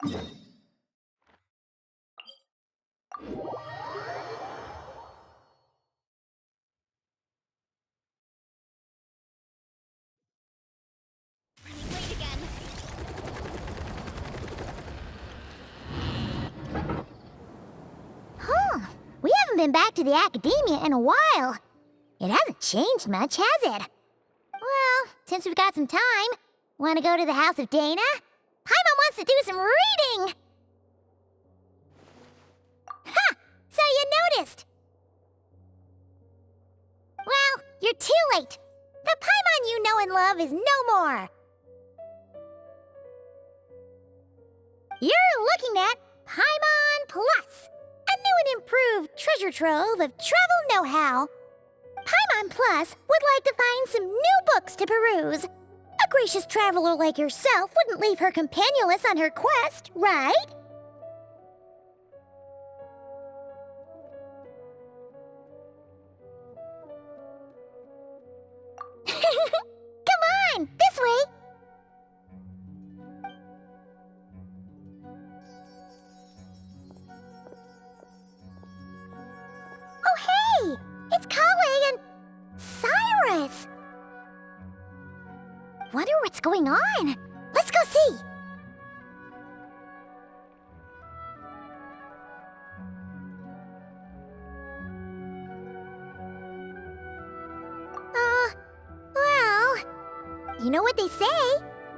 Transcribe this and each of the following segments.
Late again. Huh. We haven't been back to the academia in a while. It hasn't changed much, has it? Well, since we've got some time, want to go to the house of Dana? Paimon wants to do some reading! Ha! So you noticed! Well, you're too late. The Paimon you know and love is no more. You're looking at Paimon Plus, a new and improved treasure trove of travel know-how. Paimon Plus would like to find some new books to peruse. A gracious traveler like yourself wouldn't leave her companionless on her quest, right? Come on, this way! Oh, hey! It's Kale and Cyrus! Wonder what's going on. Let's go see! Well, you know what they say?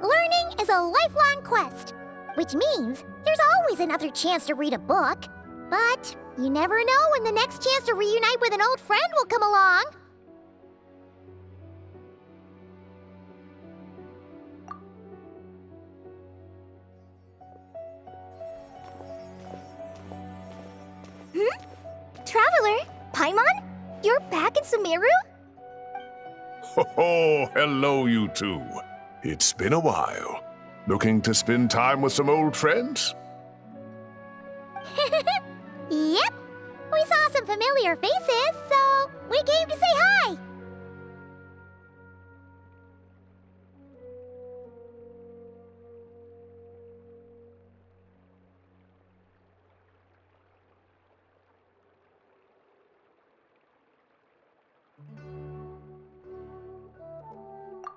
Learning is a lifelong quest, which means there's always another chance to read a book. But you never know when the next chance to reunite with an old friend will come along. Traveler, Paimon? You're back in Sumeru? Oh, hello, you two. It's been a while. Looking to spend time with some old friends? Yep. We saw some familiar faces, so we came to say hi.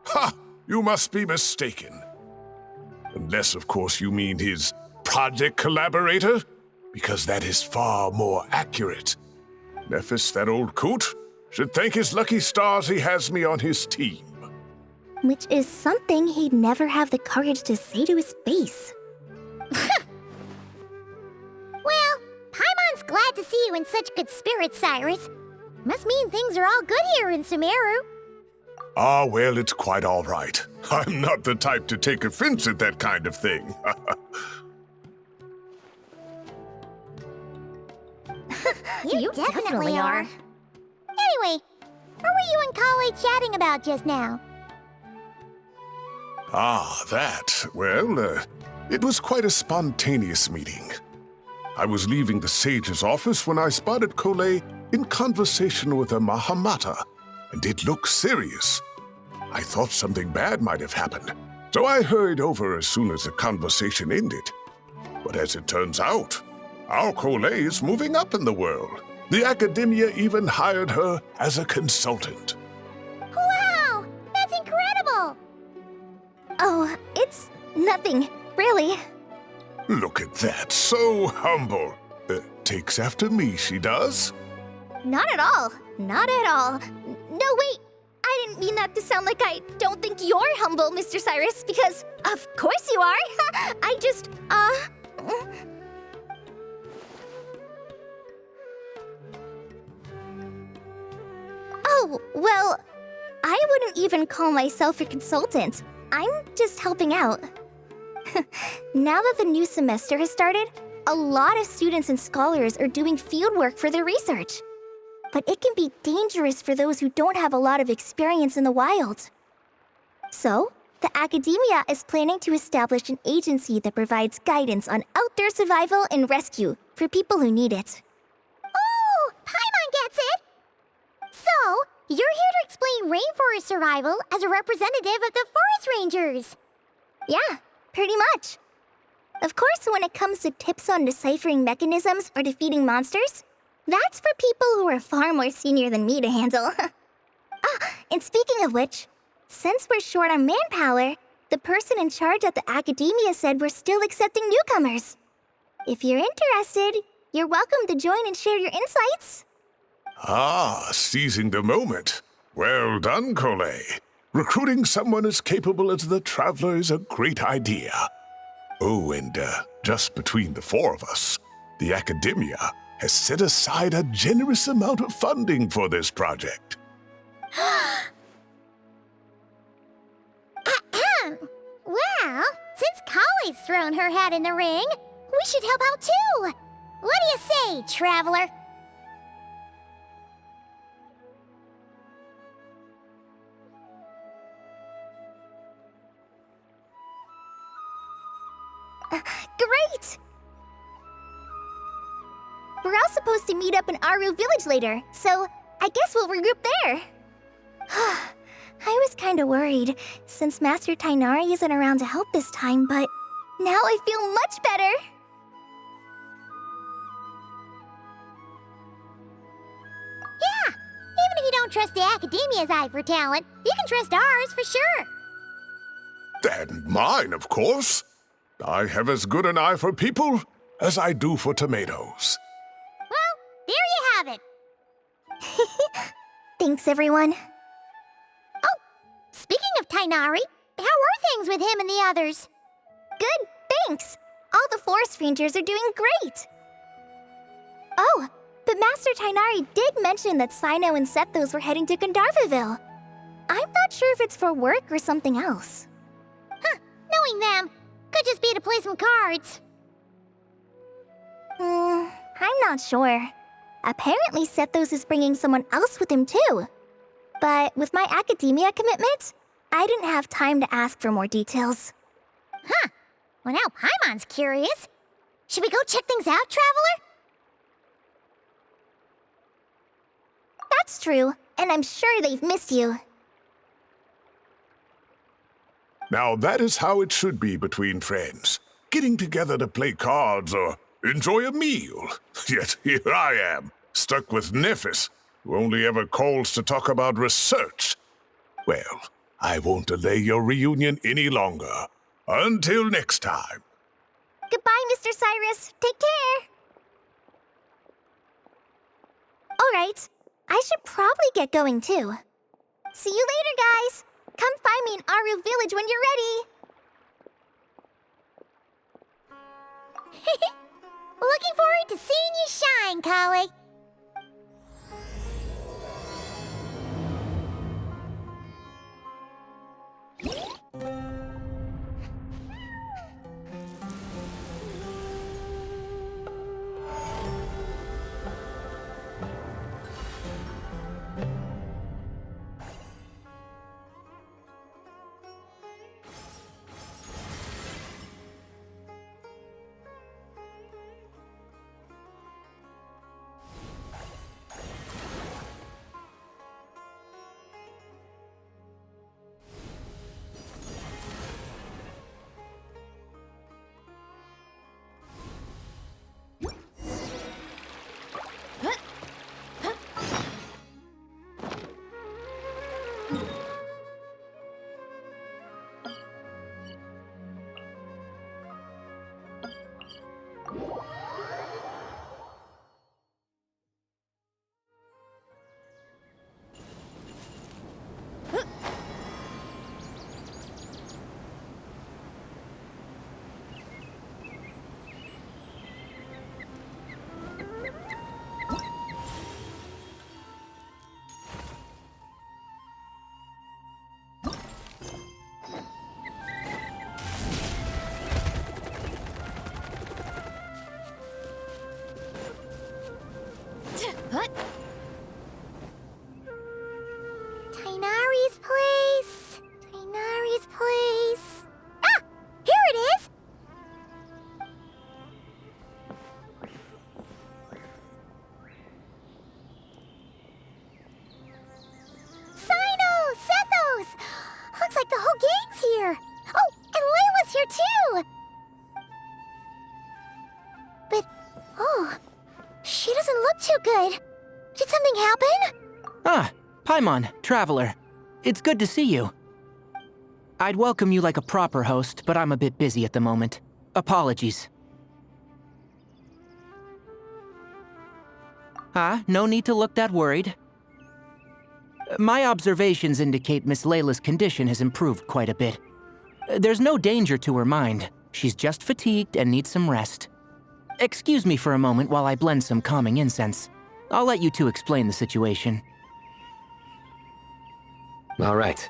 Ha! You must be mistaken. Unless, of course, you mean his project collaborator, because that is far more accurate. Nephis, that old coot, should thank his lucky stars he has me on his team. Which is something he'd never have the courage to say to his face. Well, Paimon's glad to see you in such good spirits, Cyrus. Must mean things are all good here in Sumeru. Ah, well, it's quite all right. I'm not the type to take offense at that kind of thing. You definitely are. Anyway, what were you and Kale chatting about just now? Ah, that. Well, it was quite a spontaneous meeting. I was leaving the sage's office when I spotted Kole in conversation with a Mahamata, and it looked serious. I thought something bad might have happened, so I hurried over as soon as the conversation ended. But as it turns out, our Kole is moving up in the world. The academia even hired her as a consultant. Wow! That's incredible! Oh, it's nothing, really. Look at that, so humble. Takes after me, she does. Not at all. Not at all. No, wait. I didn't mean that to sound like I don't think you're humble, Mr. Cyrus, because of course you are. I just, Oh, well, I wouldn't even call myself a consultant. I'm just helping out. Now that the new semester has started, a lot of students and scholars are doing fieldwork for their research. But it can be dangerous for those who don't have a lot of experience in the wild. So, the academia is planning to establish an agency that provides guidance on outdoor survival and rescue for people who need it. Oh, Paimon gets it! So, you're here to explain rainforest survival as a representative of the forest rangers. Yeah, pretty much. Of course, when it comes to tips on deciphering mechanisms or defeating monsters, that's for people who are far more senior than me to handle. And speaking of which, since we're short on manpower, the person in charge at the academia said we're still accepting newcomers. If you're interested, you're welcome to join and share your insights. Ah, seizing the moment. Well done, Cole. Recruiting someone as capable as the Traveler is a great idea. Oh, and just between the four of us, the Academia has set aside a generous amount of funding for this project. Well, since Kali's thrown her hat in the ring, we should help out too. What do you say, Traveler? Great! We're all supposed to meet up in Aru Village later, so I guess we'll regroup there. I was kinda worried, since Master Tainari isn't around to help this time, but now I feel much better! Yeah, even if you don't trust the Academia's eye for talent, you can trust ours for sure. And mine, of course. I have as good an eye for people as I do for tomatoes. Well, there you have it. Thanks, everyone. Oh, speaking of Tainari, how are things with him and the others? Good, thanks! All the forest rangers are doing great! Oh, but Master Tainari did mention that Sino and Sethos were heading to Gandharvaville. I'm not sure if it's for work or something else. Huh, knowing them, could just be to play some cards. I'm not sure. Apparently Sethos is bringing someone else with him too. But with my academia commitment, I didn't have time to ask for more details. Huh, well now Paimon's curious. Should we go check things out, Traveler? That's true, and I'm sure they've missed you. Now that is how it should be between friends. Getting together to play cards or enjoy a meal. Yet here I am, stuck with Nephis, who only ever calls to talk about research. Well, I won't delay your reunion any longer. Until next time. Goodbye, Mr. Cyrus. Take care. All right, I should probably get going too. See you later, guys. Come find me in Aru Village when you're ready. Looking forward to seeing you shine, Kali. Tainari's place. Tainari's place. Ah! Here it is! Sino! Sethos! Looks like the whole gang's here. Oh, and Layla's here too! so good. Did something happen? Ah, Paimon, Traveler. It's good to see you. I'd welcome you like a proper host, but I'm a bit busy at the moment. Apologies. No need to look that worried. My observations indicate Miss Layla's condition has improved quite a bit. There's no danger to her mind. She's just fatigued and needs some rest. Excuse me for a moment while I blend some calming incense. I'll let you two explain the situation. All right.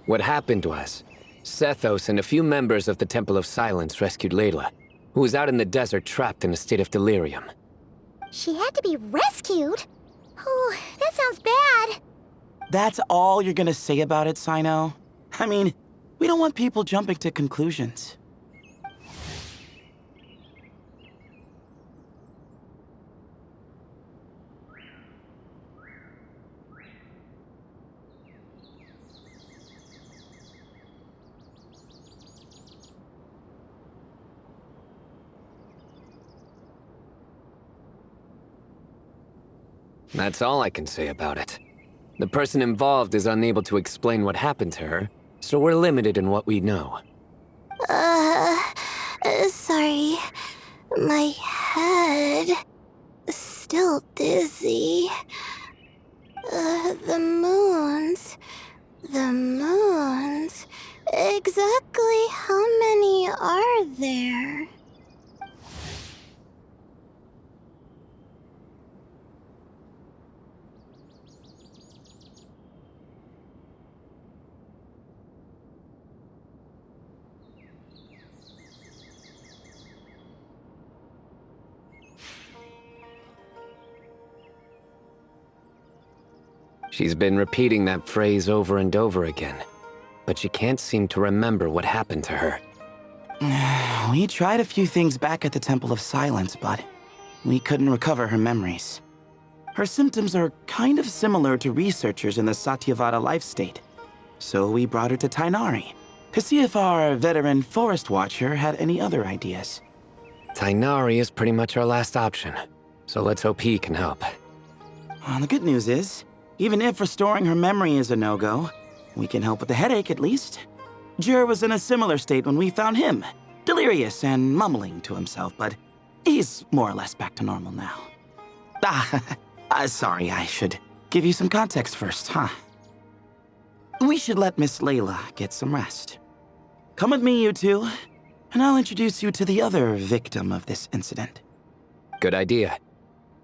What happened was, Sethos and a few members of the Temple of Silence rescued Layla, who was out in the desert trapped in a state of delirium. She had to be rescued? Oh, that sounds bad. That's all you're gonna say about it, Sino? I mean, we don't want people jumping to conclusions. That's all I can say about it. The person involved is unable to explain what happened to her, so we're limited in what we know. Sorry. My head... still dizzy. The moons... Exactly how many are there? She's been repeating that phrase over and over again, but she can't seem to remember what happened to her. We tried a few things back at the Temple of Silence, but we couldn't recover her memories. Her symptoms are kind of similar to researchers in the Satyavada life state. So we brought her to Tainari to see if our veteran forest watcher had any other ideas. Tainari is pretty much our last option, so let's hope he can help. Well, the good news is, even if restoring her memory is a no-go, we can help with the headache at least. Jur was in a similar state when we found him, delirious and mumbling to himself, but he's more or less back to normal now. Sorry, I should give you some context first, huh? We should let Miss Layla get some rest. Come with me, you two, and I'll introduce you to the other victim of this incident. Good idea.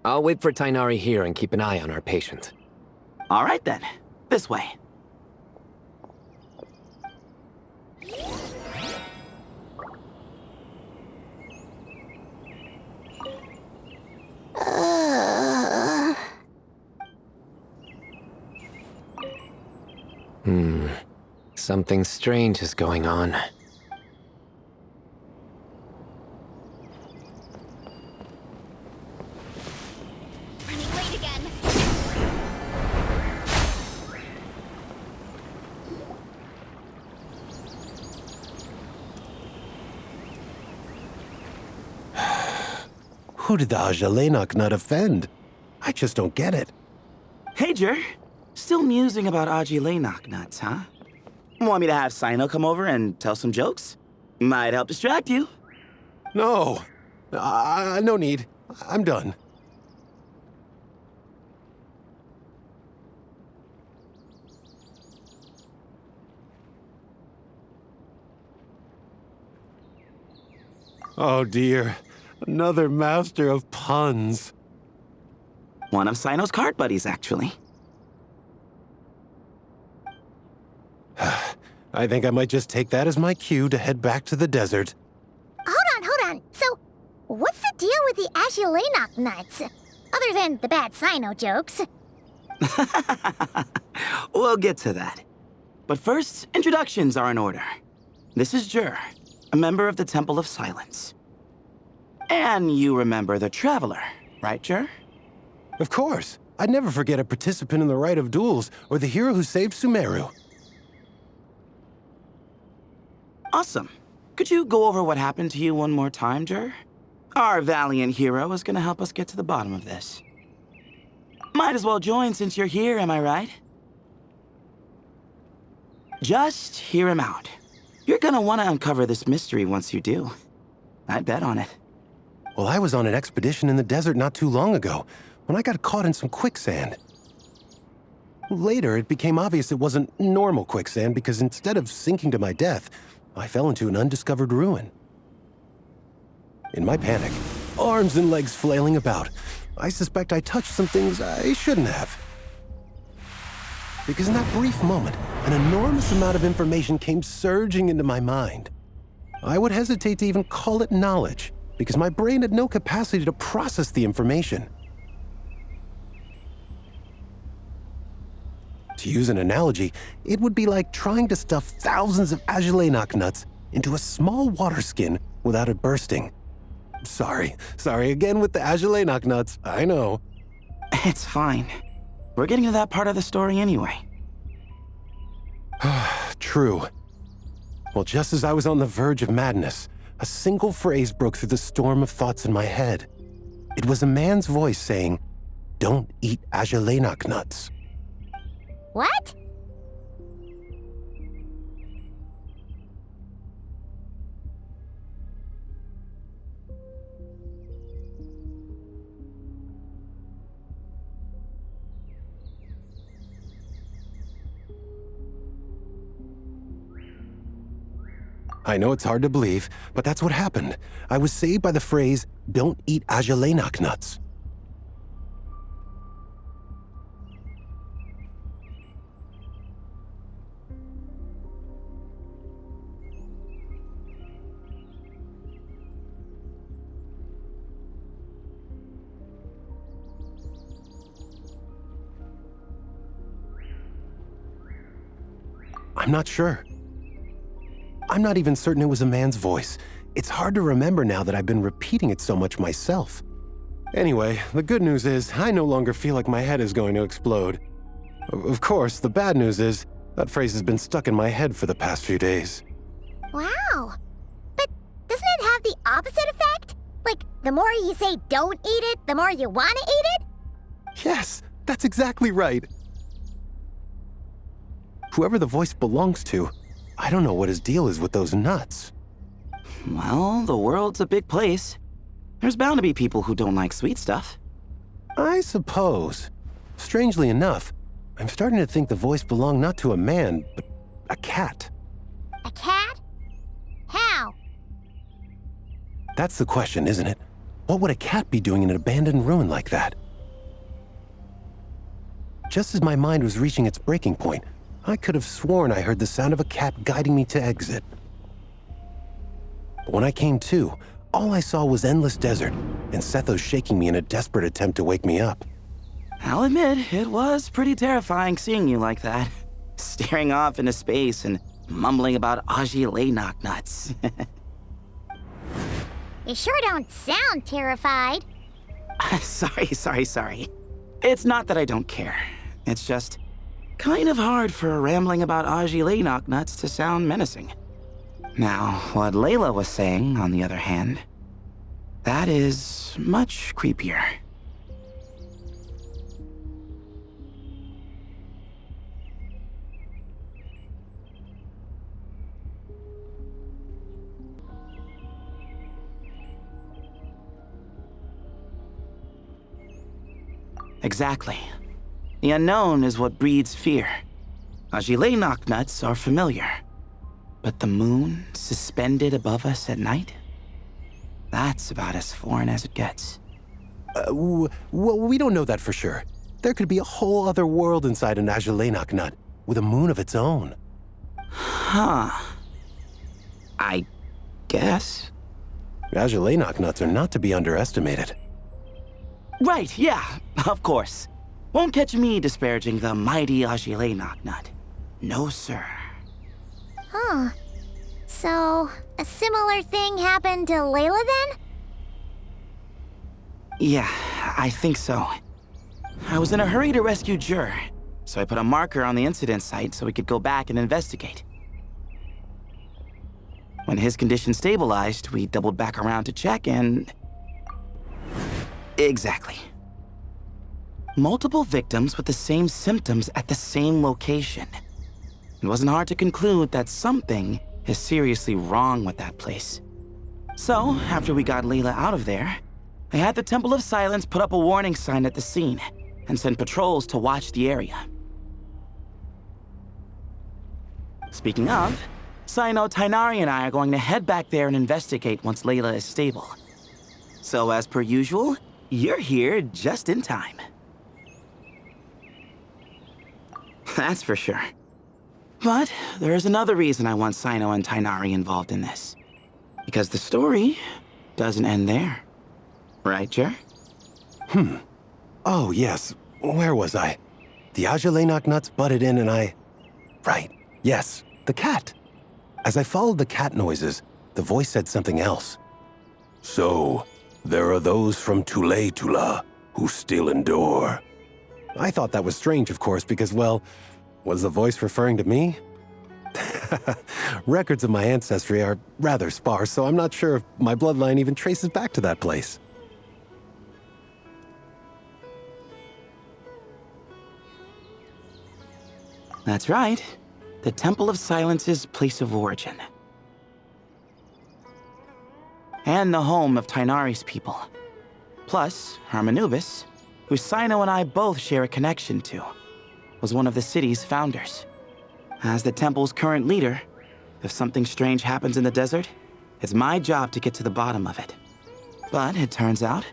I'll wait for Tainari here and keep an eye on our patient. All right then, this way. Something strange is going on. Running late again. Who did the Ajalenok not offend? I just don't get it. Hey, Jur. Still musing about Aji nuts, huh? Want me to have Sino come over and tell some jokes? Might help distract you. No. No need. I'm done. Oh dear. Another master of puns. One of Sino's card buddies, actually. I think I might just take that as my cue to head back to the desert. Hold on. So, what's the deal with the Ajilenok nuts? Other than the bad Sino jokes. We'll get to that. But first, introductions are in order. This is Jur, a member of the Temple of Silence. And you remember the Traveler, right, Jur? Of course. I'd never forget a participant in the Rite of Duels or the hero who saved Sumeru. Awesome. Could you go over what happened to you one more time, Jur? Our valiant hero is gonna help us get to the bottom of this. Might as well join since you're here, am I right? Just hear him out. You're gonna want to uncover this mystery once you do. I bet on it. Well, I was on an expedition in the desert not too long ago, when I got caught in some quicksand. Later, it became obvious it wasn't normal quicksand because instead of sinking to my death, I fell into an undiscovered ruin. In my panic, arms and legs flailing about, I suspect I touched some things I shouldn't have. Because in that brief moment, an enormous amount of information came surging into my mind. I would hesitate to even call it knowledge, because my brain had no capacity to process the information. To use an analogy, it would be like trying to stuff thousands of Agelenok nuts into a small water skin without it bursting. Sorry again with the Agelenok nuts, I know. It's fine. We're getting to that part of the story anyway. True. Well, just as I was on the verge of madness, a single phrase broke through the storm of thoughts in my head. It was a man's voice saying, "Don't eat Agelenok nuts." What? I know it's hard to believe, but that's what happened. I was saved by the phrase, "Don't eat Agelenok nuts." I'm not sure. I'm not even certain it was a man's voice. It's hard to remember now that I've been repeating it so much myself. Anyway, the good news is I no longer feel like my head is going to explode. Of course, the bad news is that phrase has been stuck in my head for the past few days. Wow. But doesn't it have the opposite effect? Like, the more you say don't eat it, the more you want to eat it? Yes, that's exactly right. Whoever the voice belongs to, I don't know what his deal is with those nuts. Well, the world's a big place. There's bound to be people who don't like sweet stuff. I suppose. Strangely enough, I'm starting to think the voice belonged not to a man, but a cat. A cat? How? That's the question, isn't it? What would a cat be doing in an abandoned ruin like that? Just as my mind was reaching its breaking point, I could have sworn I heard the sound of a cat guiding me to exit. But when I came to, all I saw was endless desert, and Sethos shaking me in a desperate attempt to wake me up. I'll admit, it was pretty terrifying seeing you like that. Staring off into space and mumbling about Agelenok nuts. You sure don't sound terrified. Sorry. It's not that I don't care. It's just kind of hard for rambling about Agelenok nuts to sound menacing. Now, what Layla was saying, on the other hand, that is much creepier. Exactly. The unknown is what breeds fear. Agelenok nuts are familiar. But the moon suspended above us at night? That's about as foreign as it gets. Well, we don't know that for sure. There could be a whole other world inside an Agelenok nut, with a moon of its own. Huh. I guess. Agelenok nuts are not to be underestimated. Right, yeah, of course. Won't catch me disparaging the mighty Agelenok nut. No, sir. Huh. So, a similar thing happened to Layla then? Yeah, I think so. I was in a hurry to rescue Jur, so I put a marker on the incident site so we could go back and investigate. When his condition stabilized, we doubled back around to check and... Exactly. Multiple victims with the same symptoms at the same location. It wasn't hard to conclude that something is seriously wrong with that place. So, after we got Layla out of there, I had the Temple of Silence put up a warning sign at the scene and send patrols to watch the area. Speaking of, Sino, Tainari, and I are going to head back there and investigate once Layla is stable. So as per usual, you're here just in time. That's for sure. But there's another reason I want Sino and Tainari involved in this. Because the story doesn't end there. Right, Jer? Oh, yes. Where was I? The Ajalenok nuts butted in and I... Right. Yes, the cat. As I followed the cat noises, the voice said something else. So, there are those from Tula who still endure. I thought that was strange, of course, because, well, was the voice referring to me? Records of my ancestry are rather sparse, so I'm not sure if my bloodline even traces back to that place. That's right. The Temple of Silence's place of origin. And the home of Tainari's people. Plus, Harmonubis, who Sino and I both share a connection to, was one of the city's founders. As the temple's current leader, if something strange happens in the desert, it's my job to get to the bottom of it. But it turns out,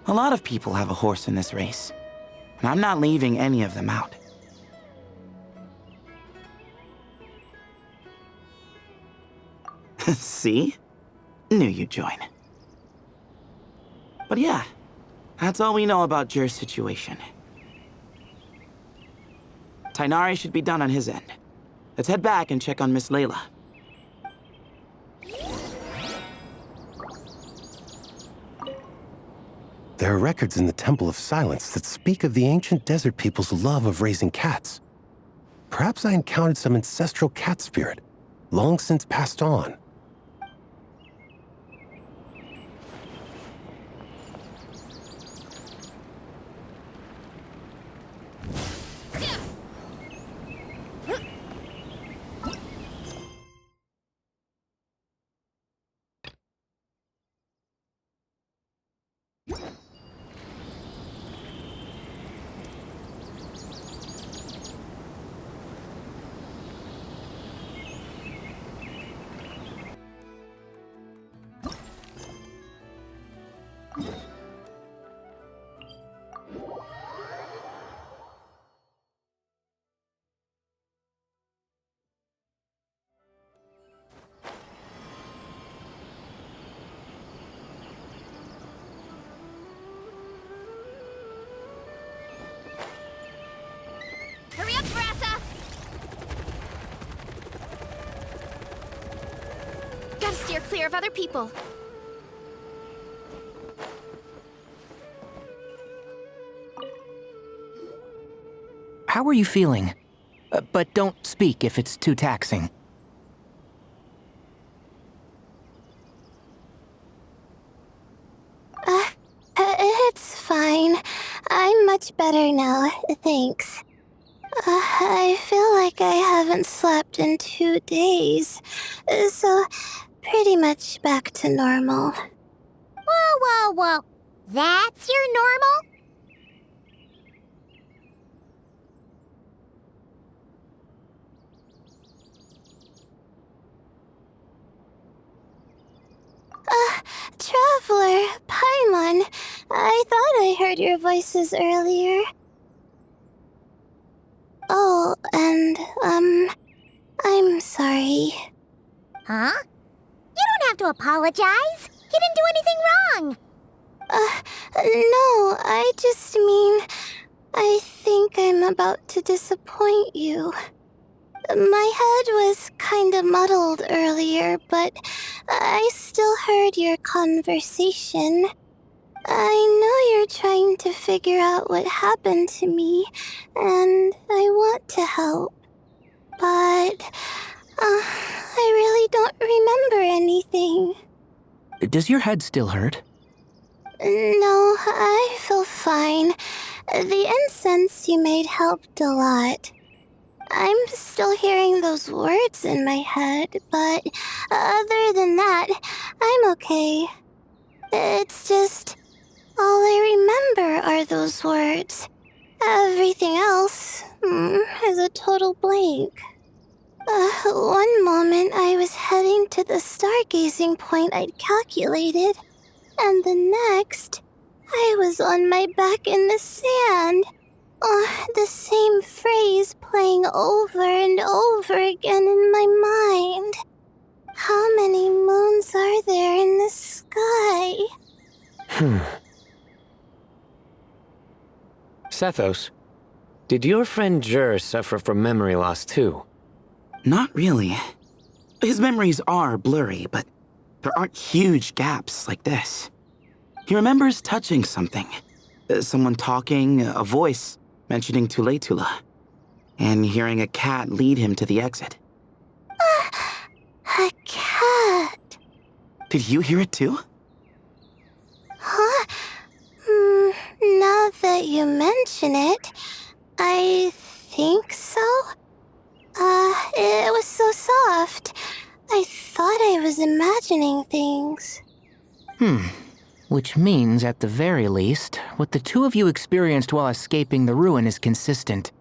a lot of people have a horse in this race, and I'm not leaving any of them out. See? Knew you'd join. But yeah, that's all we know about Jer's situation. Tainari should be done on his end. Let's head back and check on Miss Layla. There are records in the Temple of Silence that speak of the ancient desert people's love of raising cats. Perhaps I encountered some ancestral cat spirit, long since passed on. Hurry up, Brassa! Gotta steer clear of other people. How are you feeling? But don't speak if it's too taxing. It's fine. I'm much better now, thanks. I feel like I haven't slept in 2 days, so pretty much back to normal. Whoa, whoa, whoa. That's your normal? Traveler, Paimon, I thought I heard your voices earlier. Oh, and, I'm sorry. Huh? You don't have to apologize. You didn't do anything wrong. No, I just mean, I think I'm about to disappoint you. My head was kinda muddled earlier, but I still heard your conversation. I know you're trying to figure out what happened to me, and I want to help. But, I really don't remember anything. Does your head still hurt? No, I feel fine. The incense you made helped a lot. I'm still hearing those words in my head, but other than that, I'm okay. It's just, all I remember are those words. Everything else is a total blank. One moment I was heading to the stargazing point I'd calculated, and the next, I was on my back in the sand. The same phrase playing over and over again in my mind. How many moons are there in the sky? Sethos, did your friend Jur suffer from memory loss too? Not really. His memories are blurry, but there aren't huge gaps like this. He remembers touching something. Someone talking, a voice mentioning Tuletula, and hearing a cat lead him to the exit. A cat. Did you hear it too? Huh? Now that you mention it, I think so. It was so soft. I thought I was imagining things. Which means, at the very least, what the two of you experienced while escaping the ruin is consistent.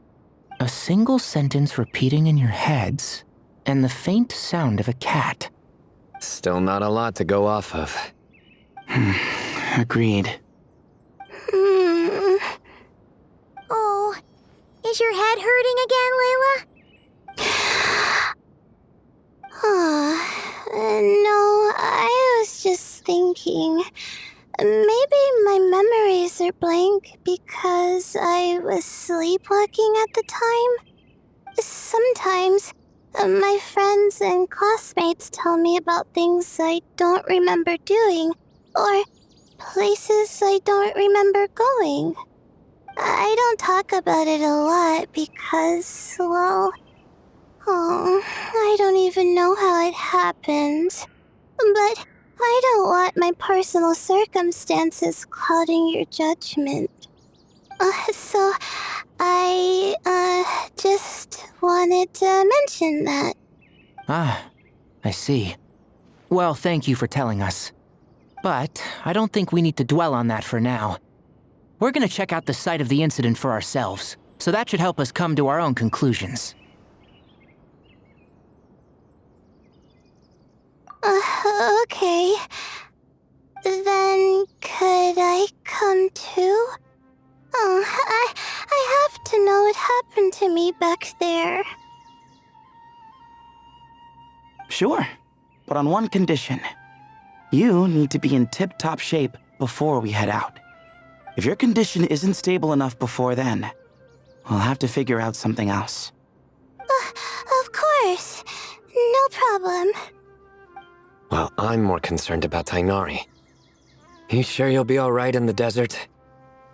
A single sentence repeating in your heads, and the faint sound of a cat. Still not a lot to go off of. Agreed. Oh, is your head hurting again, Layla? No, I was just thinking. Maybe my memories are blank because I was sleepwalking at the time. Sometimes, my friends and classmates tell me about things I don't remember doing, or places I don't remember going. I don't talk about it a lot because, well, I don't even know how it happened. But I don't want my personal circumstances clouding your judgment. So I, just wanted to mention that. Ah, I see. Well, thank you for telling us. But I don't think we need to dwell on that for now. We're gonna check out the site of the incident for ourselves, so that should help us come to our own conclusions. Okay. Then could I come too? I have to know what happened to me back there. Sure, but on one condition. You need to be in tip-top shape before we head out. If your condition isn't stable enough before then, we'll have to figure out something else. Of course. No problem. Well, I'm more concerned about Tainari. You sure you'll be alright in the desert?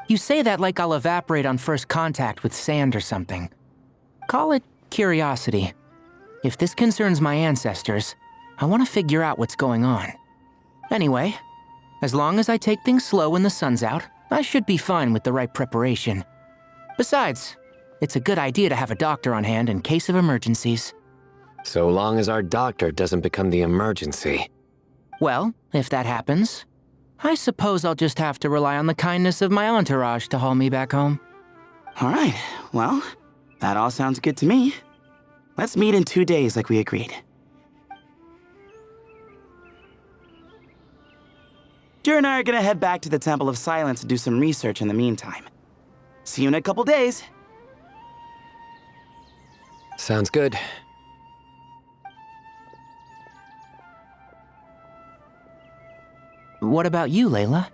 You say that like I'll evaporate on first contact with sand or something. Call it curiosity. If this concerns my ancestors, I want to figure out what's going on. Anyway, as long as I take things slow when the sun's out, I should be fine with the right preparation. Besides, it's a good idea to have a doctor on hand in case of emergencies. So long as our doctor doesn't become the emergency. Well, if that happens, I suppose I'll just have to rely on the kindness of my entourage to haul me back home. All right, well, that all sounds good to me. Let's meet in 2 days like we agreed. Jer and I are gonna head back to the Temple of Silence to do some research in the meantime. See you in a couple days. Sounds good. What about you, Layla?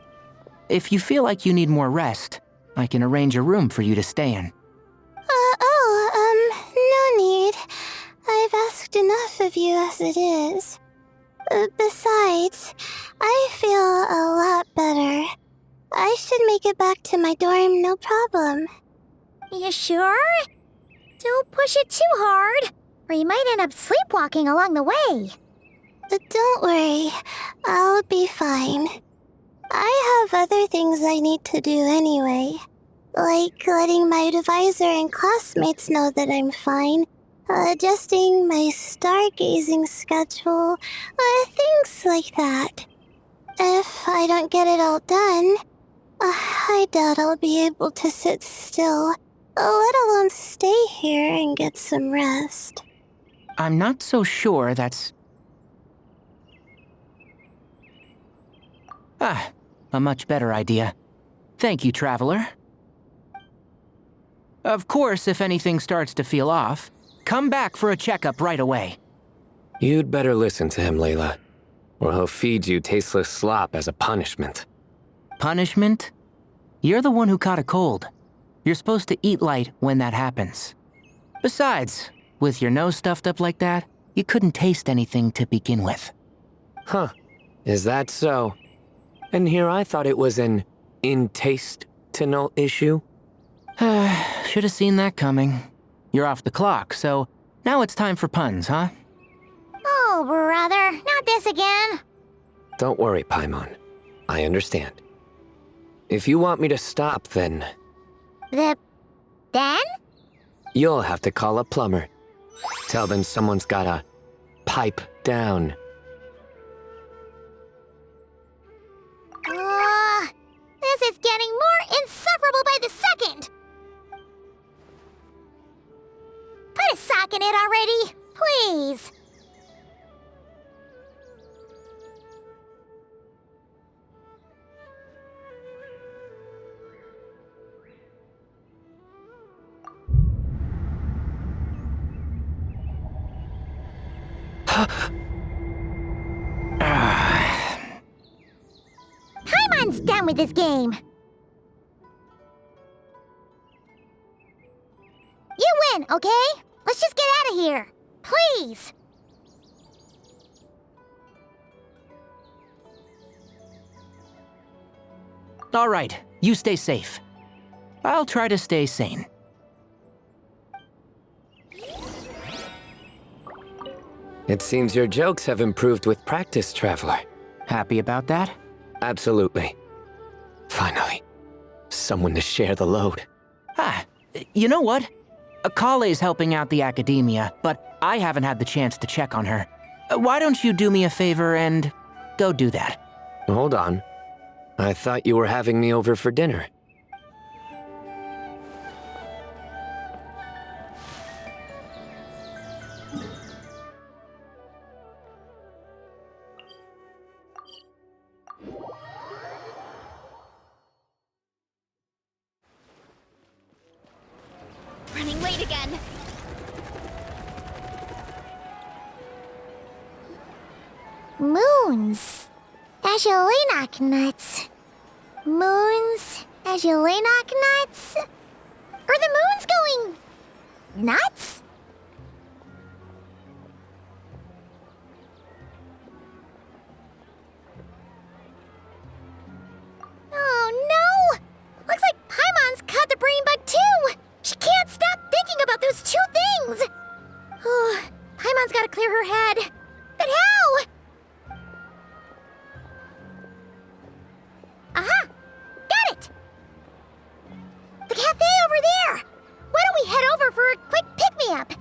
If you feel like you need more rest, I can arrange a room for you to stay in. No need. asked enough of you as it is. Besides, I feel a lot better. I should make it back to my dorm, no problem. You sure? Don't push it too hard, or you might end up sleepwalking along the way. Don't worry, I'll be fine. I have other things I need to do anyway. Like letting my advisor and classmates know that I'm fine, adjusting my stargazing schedule, things like that. If I don't get it all done, I doubt I'll be able to sit still, let alone stay here and get some rest. I'm not so sure that's... a much better idea. Thank you, Traveler. Of course, if anything starts to feel off, come back for a checkup right away. You'd better listen to him, Layla, or he'll feed you tasteless slop as a punishment. Punishment? You're the one who caught a cold. You're supposed to eat light when that happens. Besides, with your nose stuffed up like that, you couldn't taste anything to begin with. Huh. Is that so? And here I thought it was an intestinal issue. Should have seen that coming. You're off the clock, so now it's time for puns, huh? Oh, brother, not this again. Don't worry, Paimon. I understand. If you want me to stop, then Then? you'll have to call a plumber. Tell them someone's gotta pipe down. This is getting more insufferable by the second. Put a sock in it already, please. Paimon's done with this game. You win, okay? Let's just get out of here. Please. All right, you stay safe. I'll try to stay sane. It seems your jokes have improved with practice, Traveler. Happy about that? Absolutely. Finally, someone to share the load. You know what? Akale's helping out the academia, but I haven't had the chance to check on her. Why don't you do me a favor and go do that? Hold on. I thought you were having me over for dinner. Running late again. Moons. Azulenak nuts. Moons. Azulenak nuts. Are the moons going nuts? Oh no! Looks like Paimon's caught the brain bug too! She can't stop thinking about those two things! Oh, Paimon's gotta clear her head. But how? Aha! Got it! The cafe over there! Why don't we head over for a quick pick-me-up?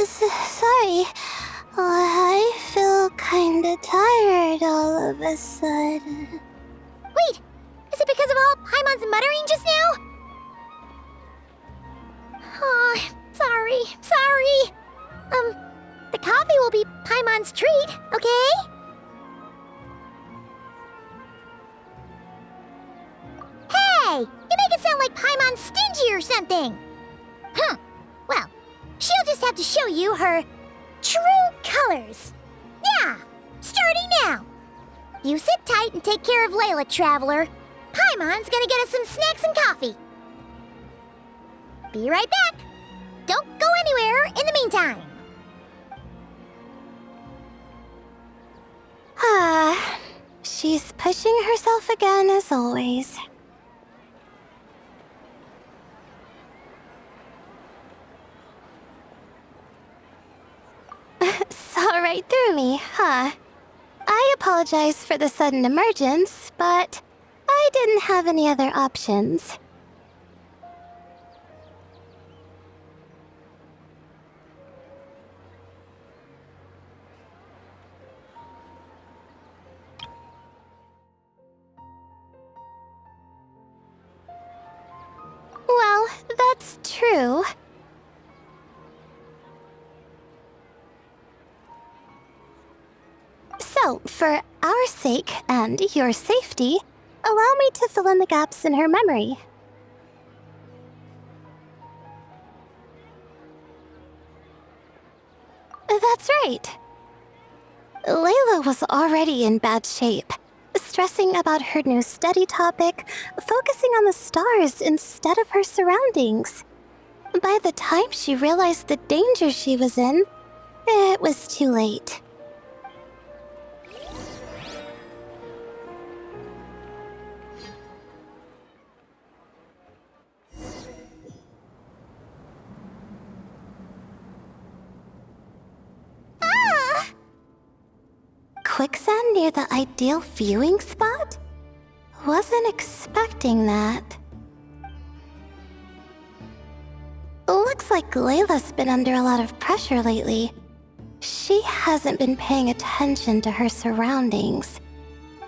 Sorry. I feel kinda tired all of a sudden. Wait! Is it because of all Paimon's muttering just now? Oh, sorry. The coffee will be Paimon's treat, okay? Hey! You make it sound like Paimon's stingy or something! Well, she'll just have to show you her true colors. Yeah, starting now. You sit tight and take care of Layla, Traveler. Paimon's gonna get us some snacks and coffee. Be right back. Don't go anywhere in the meantime. She's pushing herself again as always. Saw right through me, huh? I apologize for the sudden emergence, but I didn't have any other options. Well, that's true. So, for our sake and your safety, allow me to fill in the gaps in her memory. That's right. Layla was already in bad shape, stressing about her new study topic, focusing on the stars instead of her surroundings. By the time she realized the danger she was in, it was too late. Quicksand near the ideal viewing spot? Wasn't expecting that. Looks like Layla's been under a lot of pressure lately. She hasn't been paying attention to her surroundings.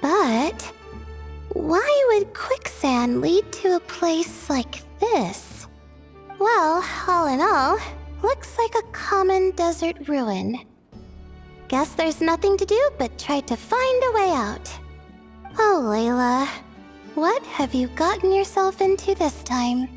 But why would quicksand lead to a place like this? Well, all in all, looks like a common desert ruin. Guess there's nothing to do but try to find a way out. Oh, Layla, what have you gotten yourself into this time?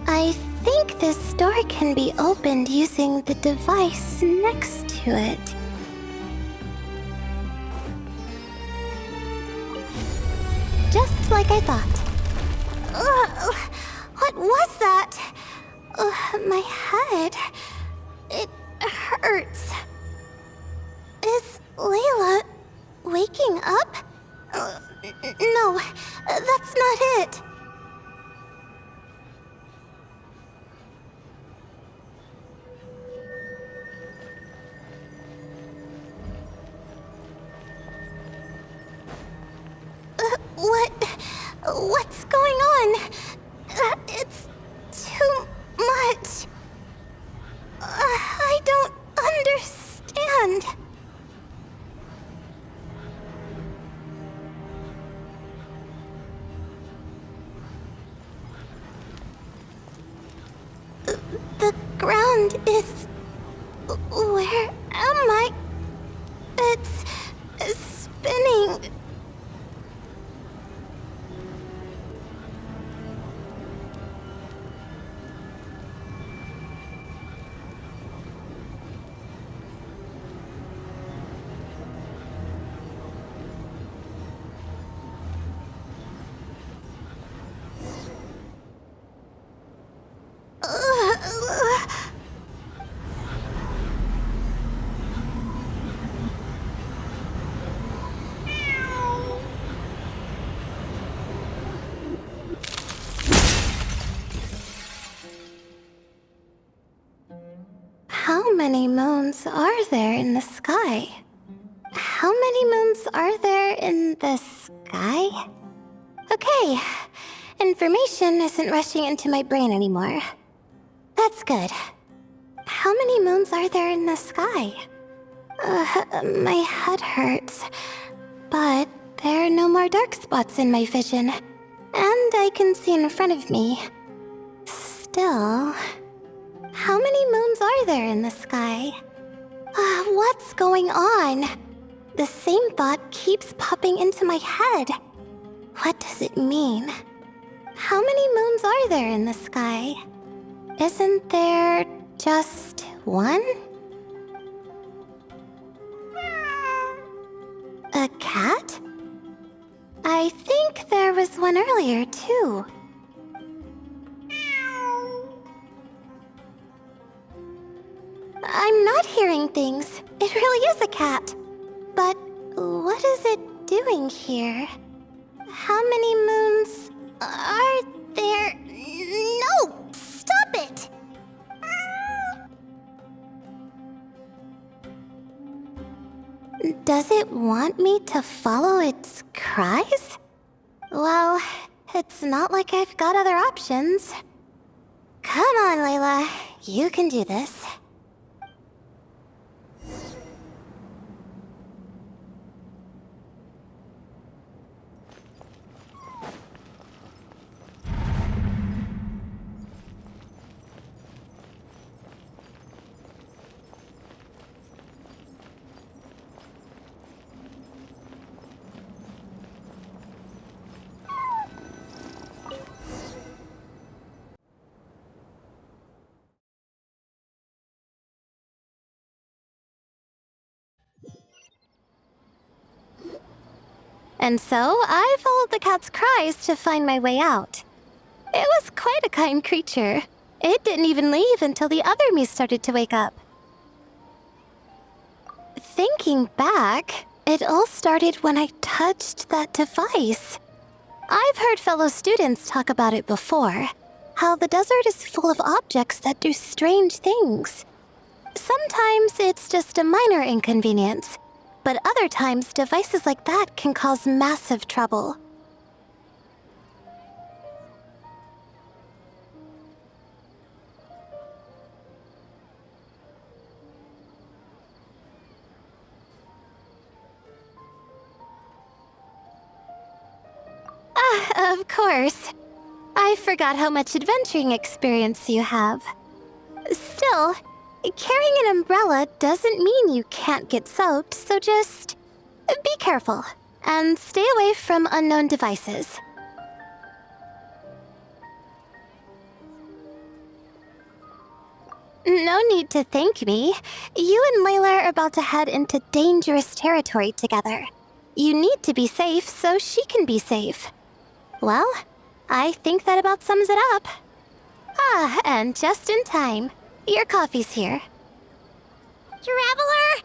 I think this door can be opened using the device next to it. Just like I thought. What was that? My head. It hurts. Is Layla waking up? No, that's not it. What's going on? It's too much. I don't understand. The ground is... Where am I? It's spinning. How many moons are there in the sky? How many moons are there in the sky? Okay, information isn't rushing into my brain anymore. That's good. How many moons are there in the sky? My head hurts, but there are no more dark spots in my vision, and I can see in front of me. Still... How many moons are there in the sky? What's going on? The same thought keeps popping into my head. What does it mean? How many moons are there in the sky? Isn't there just one? A cat? I think there was one earlier, too. I'm not hearing things. It really is a cat. But what is it doing here? How many moons are there? No! Stop it! Does it want me to follow its cries? Well, it's not like I've got other options. Come on, Layla. You can do this. And so, I followed the cat's cries to find my way out. It was quite a kind creature. It didn't even leave until the other me started to wake up. Thinking back, it all started when I touched that device. I've heard fellow students talk about it before, how the desert is full of objects that do strange things. Sometimes it's just a minor inconvenience, but other times devices like that can cause massive trouble. Of course. I forgot how much adventuring experience you have. Still, carrying an umbrella doesn't mean you can't get soaked, so just be careful and stay away from unknown devices. No need to thank me. You and Layla are about to head into dangerous territory together. You need to be safe so she can be safe. Well, I think that about sums it up. Ah, and just in time. Your coffee's here. Traveler?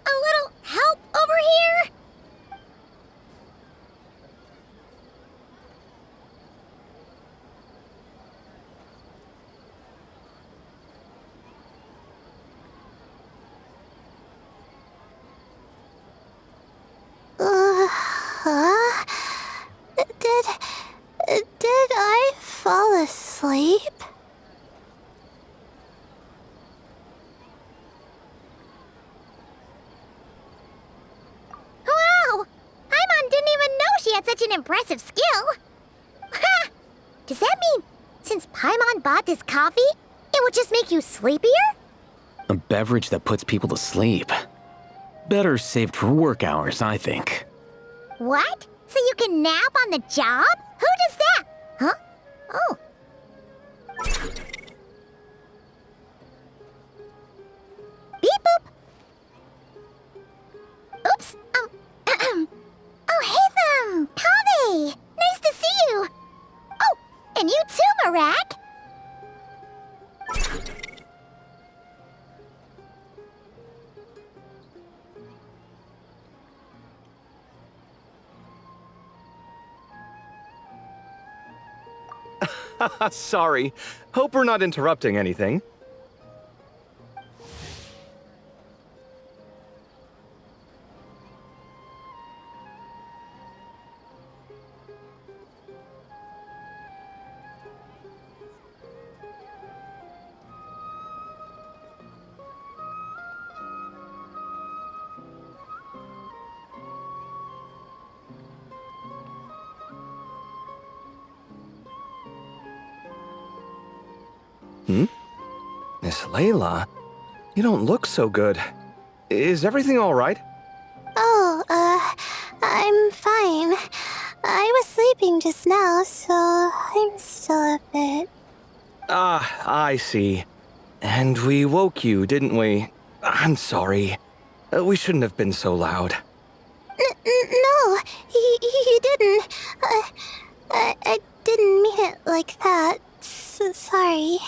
A little help over here? Did I fall asleep? Wow! Paimon didn't even know she had such an impressive skill. Ha! Does that mean since Paimon bought this coffee, it would just make you sleepier? A beverage that puts people to sleep. Better saved for work hours, I think. What? So you can nap on the job? Who does that? Huh? Oh. Beep boop. Oops. Oh, hey, Kaveh! Nice to see you. Oh, and you too, Marak. Sorry. Hope we're not interrupting anything. Miss Layla, you don't look so good. Is everything all right? Oh, I'm fine. I was sleeping just now, so I'm still a bit... Ah, I see. And we woke you, didn't we? I'm sorry. We shouldn't have been so loud. No, you didn't. I didn't mean it like that. Sorry.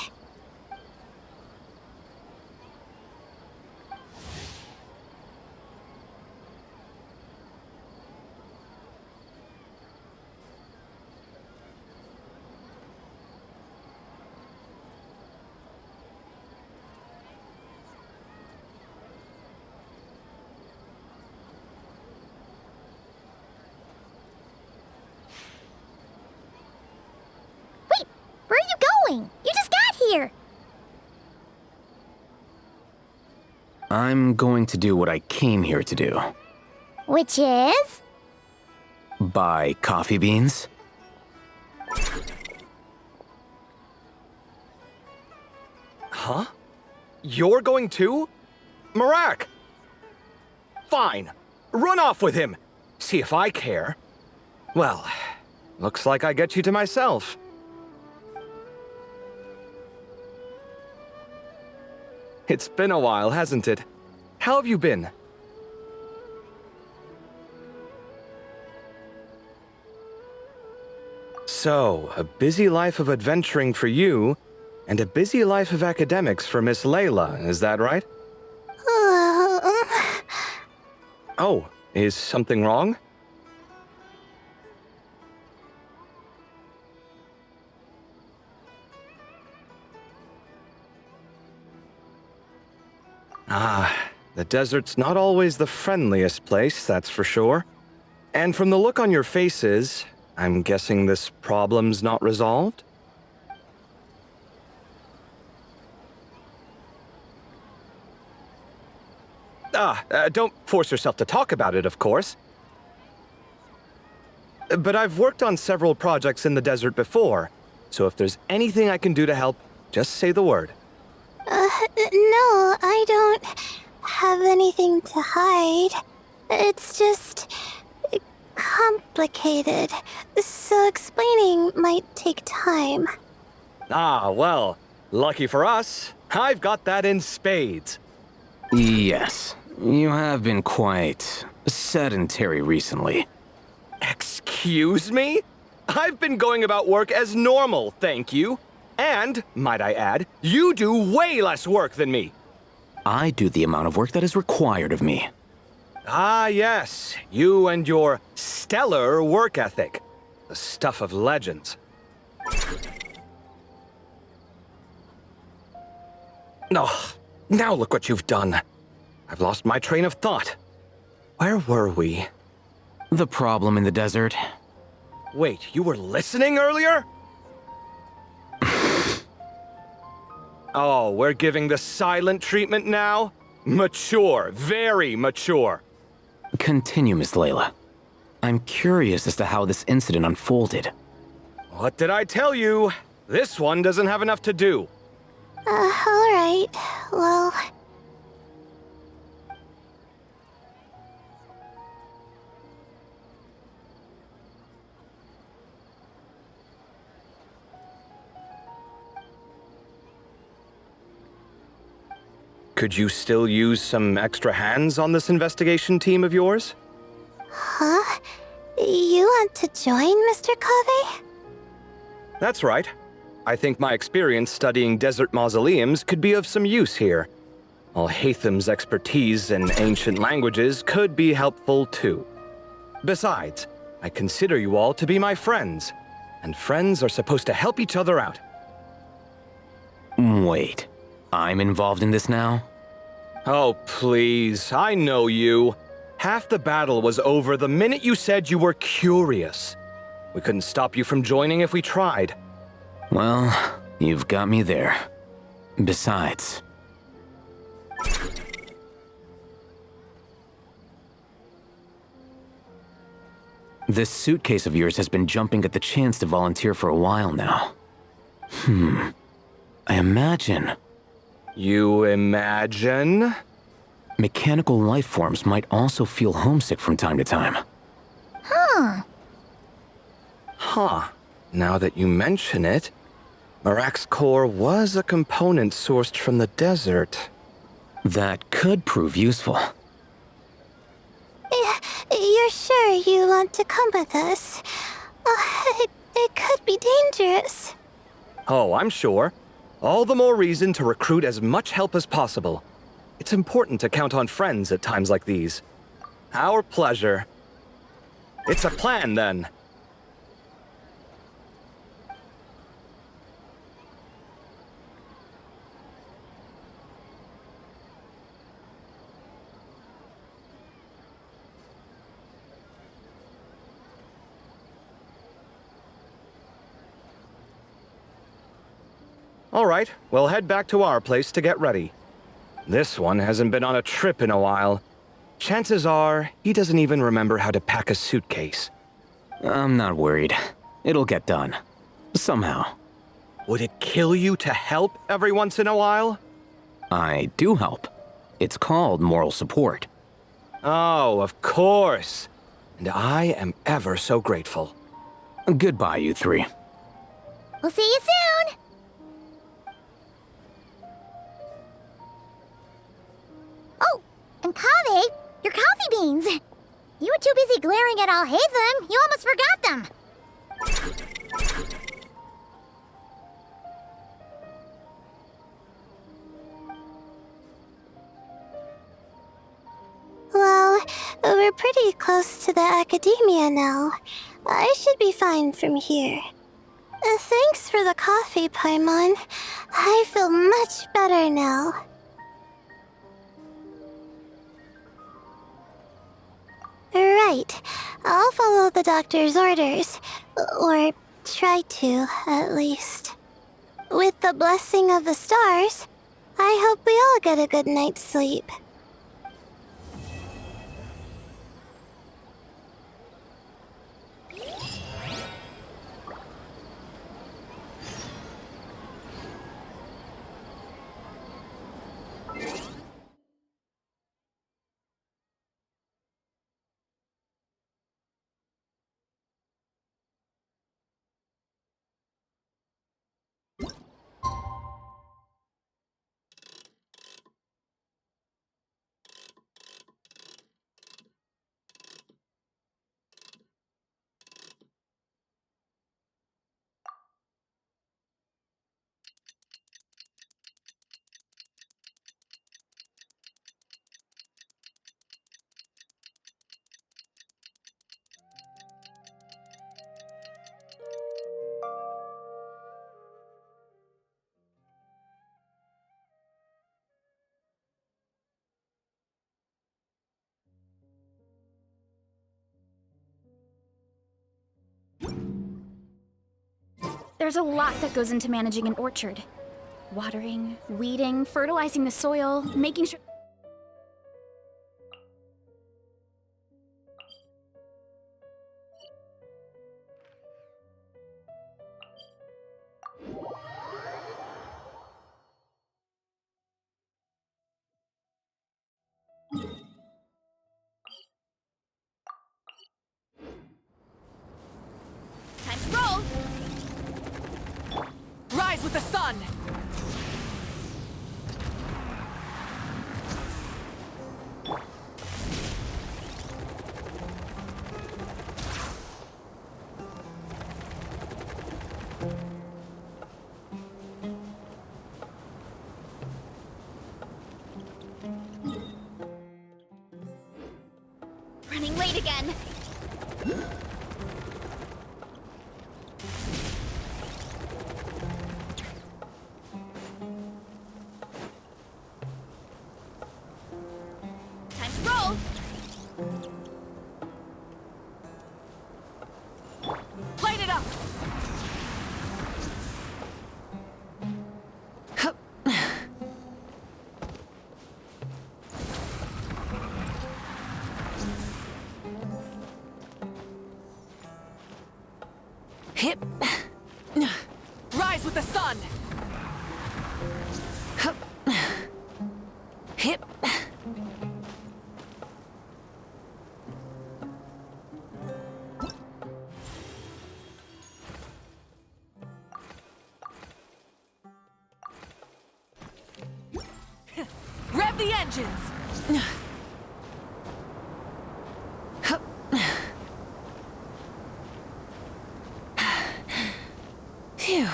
Where are you going? You just got here. I'm going to do what I came here to do. Which is? Buy coffee beans. Huh? You're going too? Marak! Fine. Run off with him. See if I care. Well, looks like I get you to myself. It's been a while, hasn't it? How have you been? So, a busy life of adventuring for you, and a busy life of academics for Miss Layla, is that right? Oh, is something wrong? Ah, the desert's not always the friendliest place, that's for sure. And from the look on your faces, I'm guessing this problem's not resolved? Don't force yourself to talk about it, of course. But I've worked on several projects in the desert before, so if there's anything I can do to help, just say the word. No, I don't have anything to hide. It's just... complicated, so explaining might take time. Ah, well, lucky for us, I've got that in spades. Yes, you have been quite sedentary recently. Excuse me? I've been going about work as normal, thank you. And, might I add, you do way less work than me. I do the amount of work that is required of me. Ah, yes, you and your stellar work ethic. The stuff of legends. Oh, now look what you've done. I've lost my train of thought. Where were we? The problem in the desert. Wait, you were listening earlier? Oh, we're giving the silent treatment now? Mature, very mature. Continue, Miss Layla. I'm curious as to how this incident unfolded. What did I tell you? This one doesn't have enough to do. Alright. Well... Could you still use some extra hands on this investigation team of yours? Huh? You want to join, Mr. Covey? That's right. I think my experience studying desert mausoleums could be of some use here. Al-Haytham's expertise in ancient languages could be helpful too. Besides, I consider you all to be my friends, and friends are supposed to help each other out. Wait, I'm involved in this now? Oh, please, I know you. Half the battle was over the minute you said you were curious. We couldn't stop you from joining if we tried. Well, you've got me there. Besides... this suitcase of yours has been jumping at the chance to volunteer for a while now. I imagine... You imagine? mechanical life forms might also feel homesick from time to time. Huh. Huh. Now that you mention it, Marak's core was a component sourced from the desert. That could prove useful. You're sure you want to come with us? It could be dangerous. Oh, I'm sure. All the more reason to recruit as much help as possible. It's important to count on friends at times like these. Our pleasure. It's a plan, then. All right, we'll head back to our place to get ready. This one hasn't been on a trip in a while. Chances are, he doesn't even remember how to pack a suitcase. I'm not worried. It'll get done. Somehow. Would it kill you to help every once in a while? I do help. It's called moral support. Oh, of course. And I am ever so grateful. Goodbye, you three. We'll see you soon! Oh, and Kaveh, your coffee beans! You were too busy glaring at all Hatham, you almost forgot them! Well, we're pretty close to the academia now. I should be fine from here. Thanks for the coffee, Paimon. I feel much better now. Right. I'll follow the doctor's orders. Or try to, at least. With the blessing of the stars, I hope we all get a good night's sleep. There's a lot that goes into managing an orchard. Watering, weeding, fertilizing the soil, making sure... Time to roll! Rise with the sun! Running late again. Time to roll. Light it up. Hup. Hip. Rise with the sun. Hup. Hip. Rev the engines! Phew.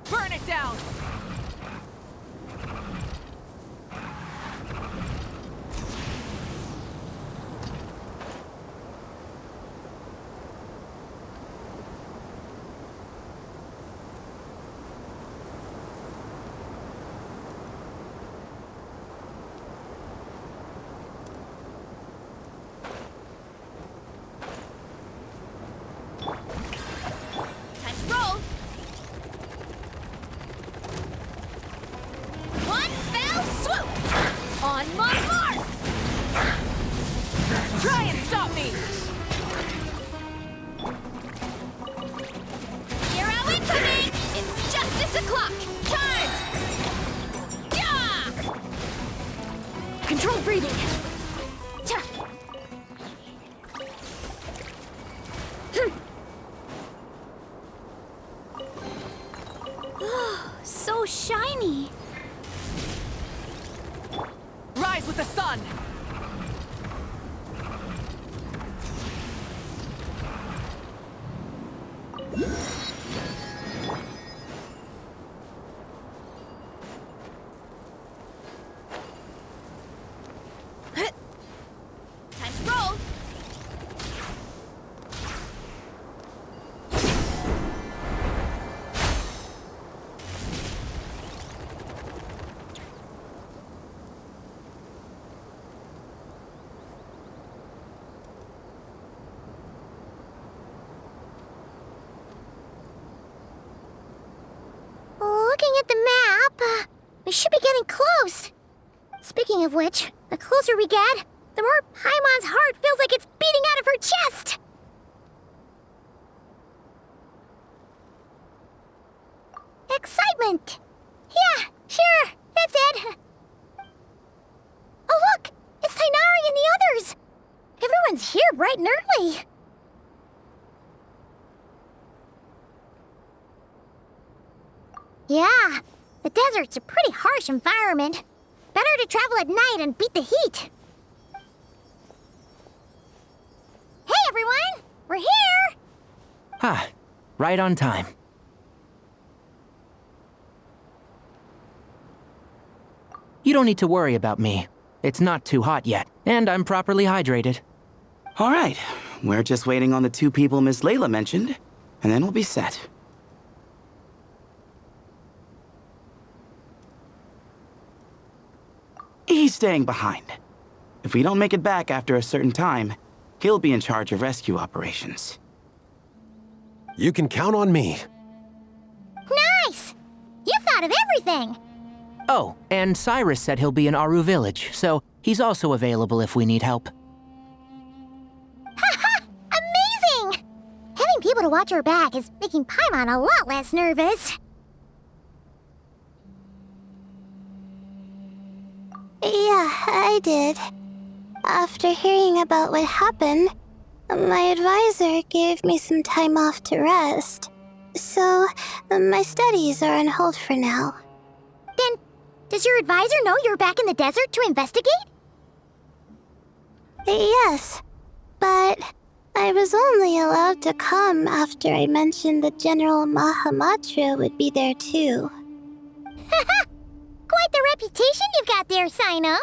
Burn it down! On my mark! Try and stop me! Hero incoming! It's justice o'clock! Charge! Yeah! Controlled breathing. Cha! So shiny. Rise with the sun! Time to roll! Looking at the map, we should be getting close. Speaking of which, the closer we get, the more Paimon's heart feels like it's beating out of her chest. Excitement! Yeah, sure, that's it. Oh look, it's Tainari and the others. Everyone's here bright and early. Yeah, the desert's a pretty harsh environment. Better to travel at night and beat the heat. Hey everyone! We're here! Ah, right on time. You don't need to worry about me. It's not too hot yet, and I'm properly hydrated. All right, we're just waiting on the two people Miss Layla mentioned, and then we'll be set. He's staying behind. If we don't make it back after a certain time, he'll be in charge of rescue operations. You can count on me. Nice! You thought of everything! Oh, and Cyrus said he'll be in Aru Village, so he's also available if we need help. Haha! Amazing! Having people to watch our back is making Paimon a lot less nervous. Yeah, I did. After hearing about what happened, my advisor gave me some time off to rest. So, my studies are on hold for now. Then, does your advisor know you're back in the desert to investigate? Yes, but I was only allowed to come after I mentioned that General Mahamatra would be there too. Haha! Quite the reputation you've got there, Sino.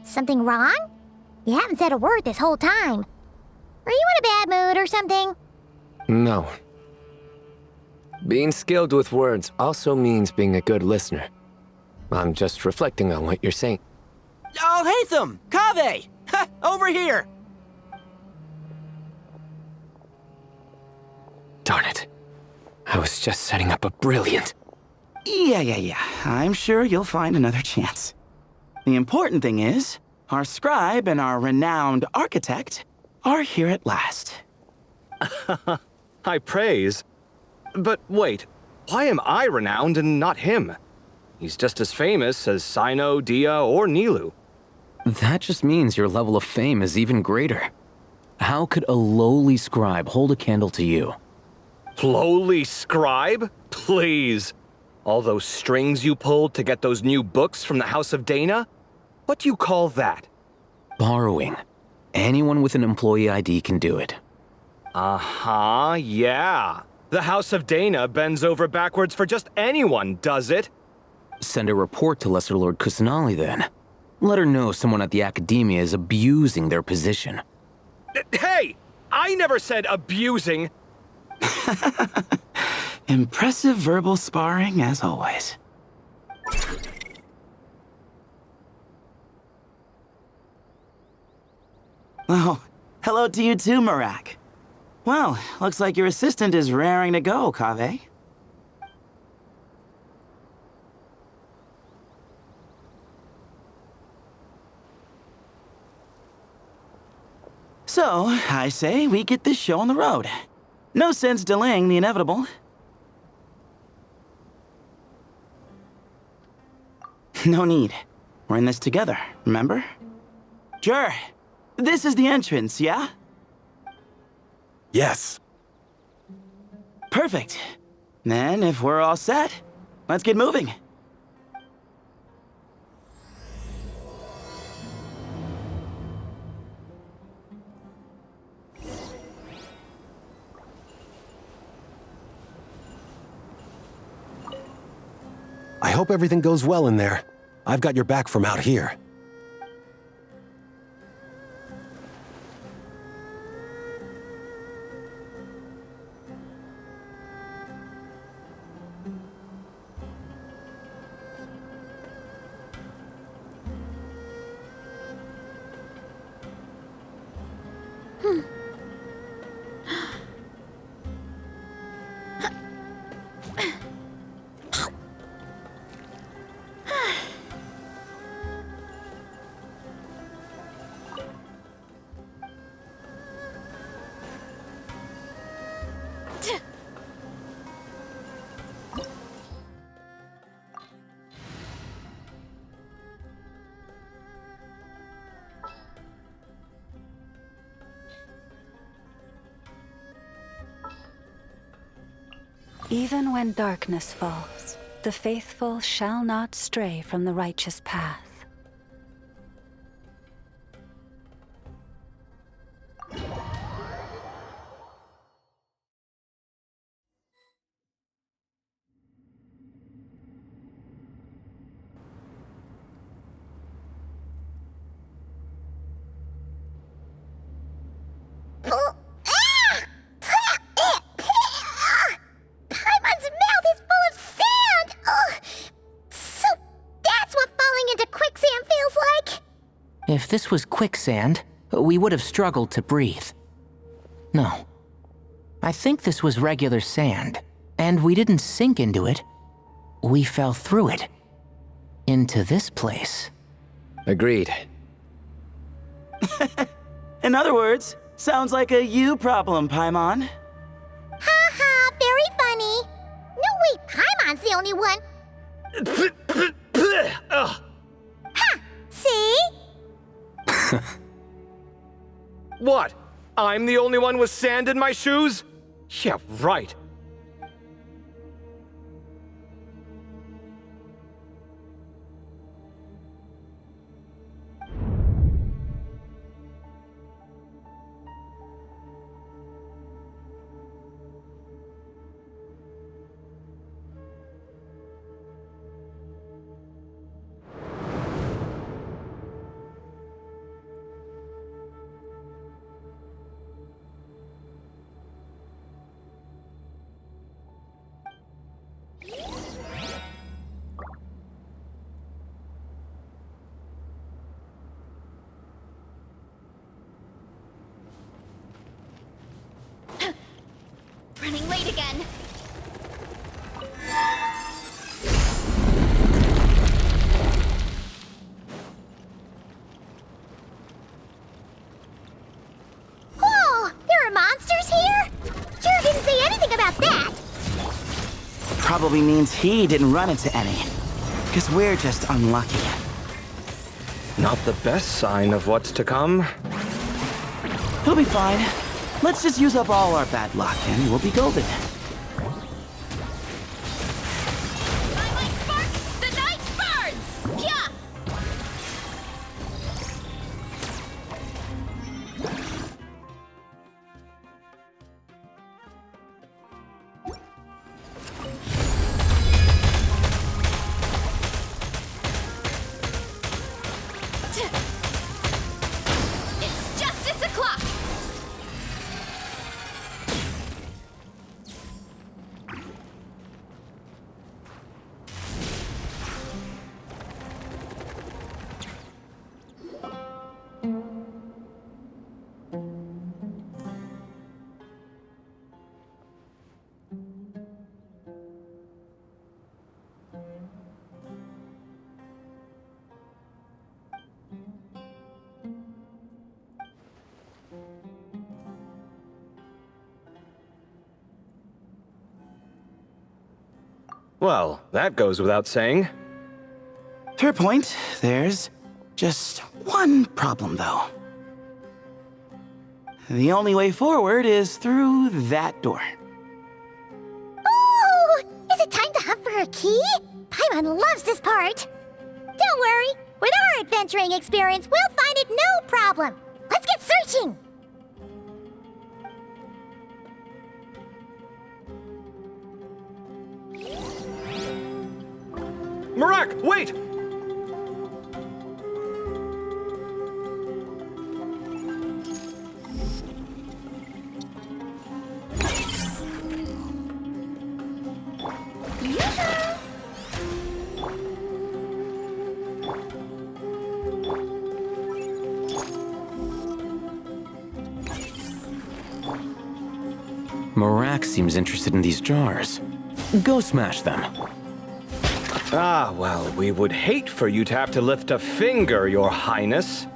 Something wrong? You haven't said a word this whole time. Are you in a bad mood or something? No. Being skilled with words also means being a good listener. I'm just reflecting on what you're saying. Oh, Hatham! Kaveh! Ha! Over here! Darn it. I was just setting up a brilliant... Yeah. I'm sure you'll find another chance. The important thing is, our scribe and our renowned architect are here at last. High praise. But wait, why am I renowned and not him? He's just as famous as Sino, Dia, or Nilu. That just means your level of fame is even greater. How could a lowly scribe hold a candle to you? Lowly scribe? Please. All those strings you pulled to get those new books from the House of Dana? What do you call that? Borrowing. Anyone with an employee ID can do it. Uh-huh, yeah. The House of Dana bends over backwards for just anyone, does it? Send a report to Lesser Lord Kusanali then. Let her know someone at the Academia is abusing their position. Hey! I never said abusing! Impressive verbal sparring, as always. Oh, hello to you too, Marak. Well, looks like your assistant is raring to go, Kaveh. So, I say we get this show on the road. No sense delaying the inevitable. No need. We're in this together, remember? Sure. This is the entrance, yeah? Yes. Perfect. Then, if we're all set, let's get moving. I hope everything goes well in there. I've got your back from out here. Even when darkness falls, the faithful shall not stray from the righteous path. If this was quicksand, we would have struggled to breathe. No. I think this was regular sand, and we didn't sink into it. We fell through it. Into this place. Agreed. In other words, sounds like a you problem, Paimon. Ha ha, very funny. No, wait, Paimon's the only one. Ha! See? What? I'm the only one with sand in my shoes? Yeah, right. Running late again. Whoa! There are monsters here? Sure didn't say anything about that. Probably means he didn't run into any. Because we're just unlucky. Not the best sign of what's to come. He'll be fine. Let's just use up all our bad luck and we'll be golden. I might spark, the night burns! Yeah! It's justice o'clock! Well, that goes without saying. Fair point. There's just one problem, though. The only way forward is through that door. Ooh! Is it time to hunt for a key? Paimon loves this part. Don't worry. With our adventuring experience, we'll find it no problem. Let's get searching! Marak, wait! Marak seems interested in these jars. Go smash them. Ah, well, we would hate for you to have to lift a finger, Your Highness.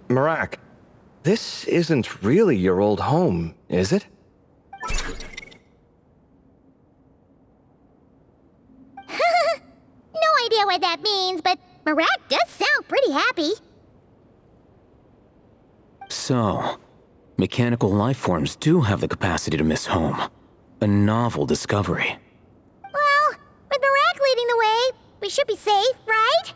Marak, this isn't really your old home, is it? No idea what that means, but Marak does sound pretty happy. So, mechanical life forms do have the capacity to miss home. A novel discovery. Well, with Marak leading the way, we should be safe, right?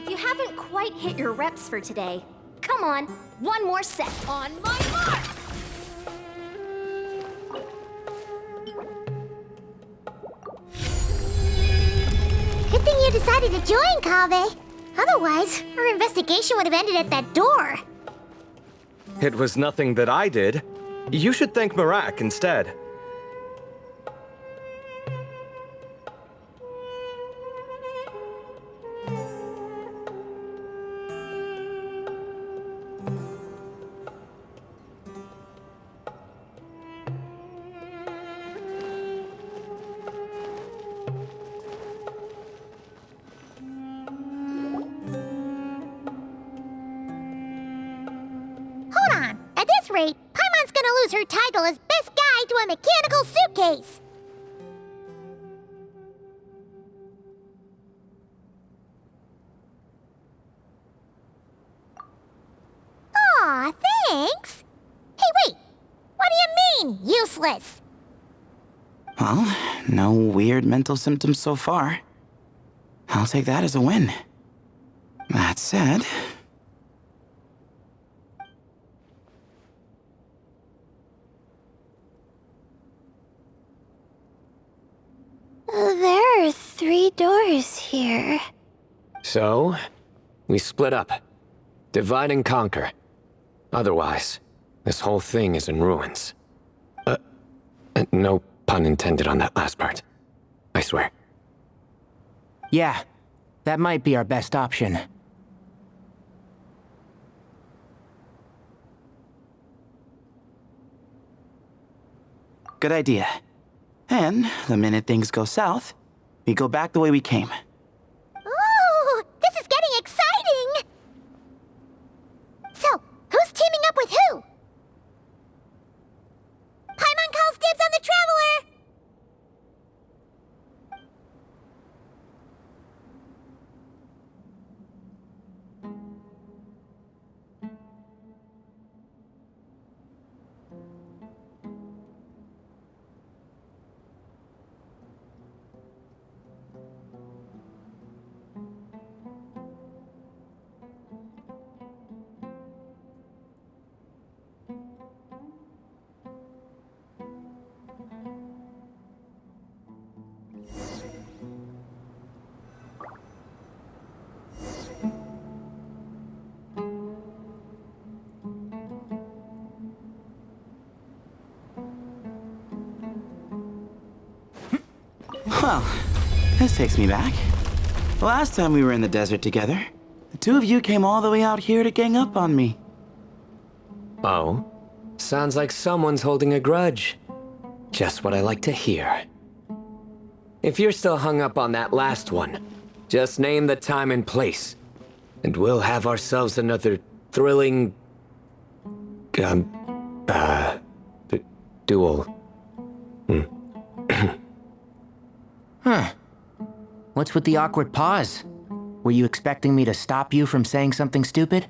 You haven't quite hit your reps for today. Come on, one more set. On my mark! Good thing you decided to join, Kaveh. Otherwise, our investigation would have ended at that door. It was nothing that I did. You should thank Marak instead. Hold on. At this rate, Paimon's gonna lose her title as best guide to a mechanical suitcase. Aw, thanks. Hey, wait. What do you mean, useless? Well, no weird mental symptoms so far. I'll take that as a win. That said... There are 3 doors here. So, we split up. Divide and conquer. Otherwise, this whole thing is in ruins. No pun intended on that last part. I swear. Yeah, that might be our best option. Good idea. And the minute things go south, we go back the way we came. Ooh, this is getting exciting! So, who's teaming up with who? Paimon calls dibs on the Traveler! Well, this takes me back. The last time we were in the desert together, the 2 of you came all the way out here to gang up on me. Oh? Sounds like someone's holding a grudge. Just what I like to hear. If you're still hung up on that last one, just name the time and place, and we'll have ourselves another thrilling... duel. Huh. What's with the awkward pause? Were you expecting me to stop you from saying something stupid?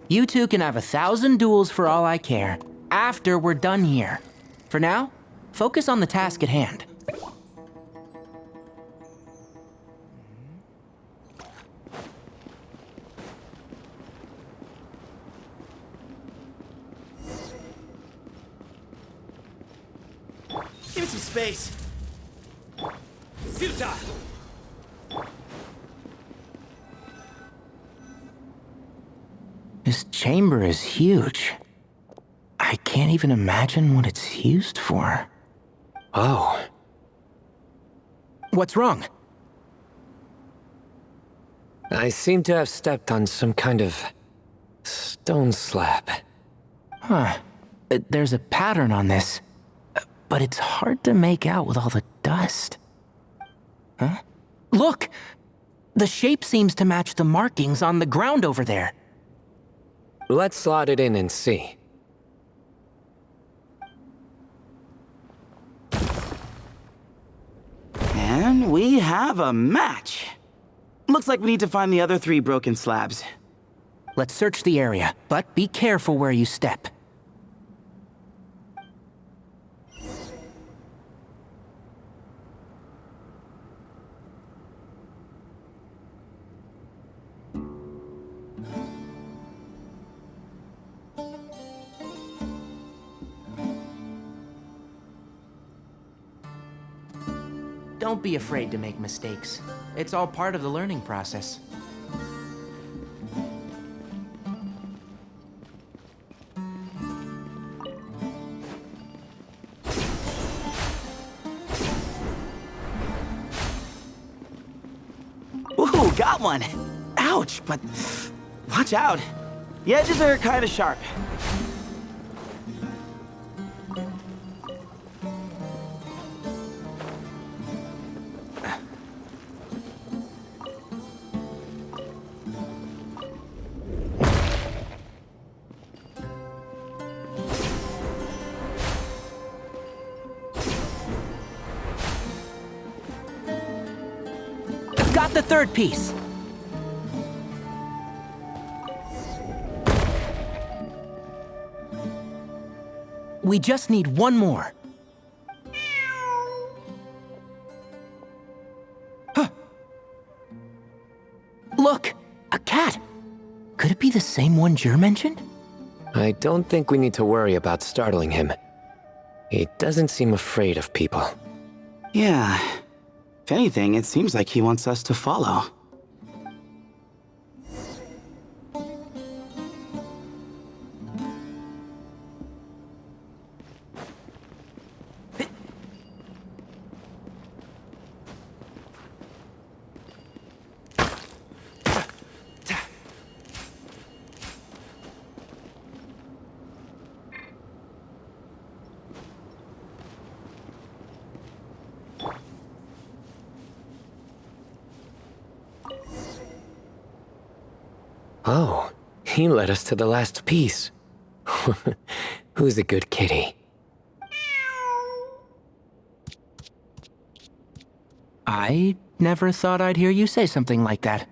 You two can have 1,000 duels for all I care, after we're done here. For now, focus on the task at hand. Give me some space. Futile! This chamber is huge. I can't even imagine what it's used for. Oh. What's wrong? I seem to have stepped on some kind of... stone slab. Huh. There's a pattern on this, but it's hard to make out with all the dust. Huh? Look! The shape seems to match the markings on the ground over there. Let's slot it in and see. And we have a match. Looks like we need to find the other 3 broken slabs. Let's search the area, but be careful where you step. Don't be afraid to make mistakes. It's all part of the learning process. Ooh, got one! Ouch, but watch out. The edges are kind of sharp. Got the 3rd piece. We just need one more. Huh. Look! A cat! Could it be the same one Jer mentioned? I don't think we need to worry about startling him. He doesn't seem afraid of people. Yeah. If anything, it seems like he wants us to follow. Oh, he led us to the last piece. Who's a good kitty? I never thought I'd hear you say something like that.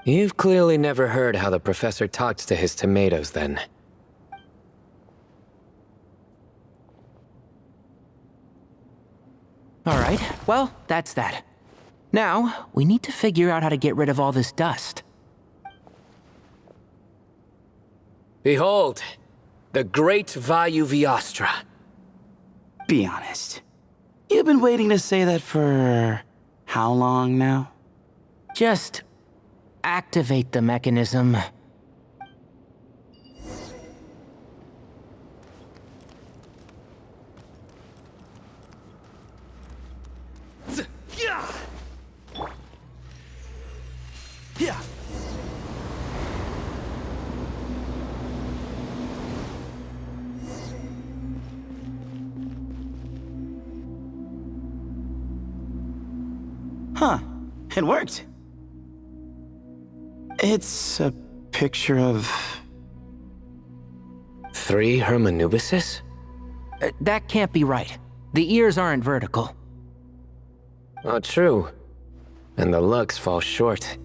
You've clearly never heard how the professor talks to his tomatoes, then. All right, well, that's that. Now, we need to figure out how to get rid of all this dust. Behold, the great Vayu Viastra. Be honest. You've been waiting to say that for how long now? Just activate the mechanism. Yeah. Huh. It worked. It's a picture of... 3 Hermanubises? That can't be right. The ears aren't vertical. Oh, true. And the looks fall short.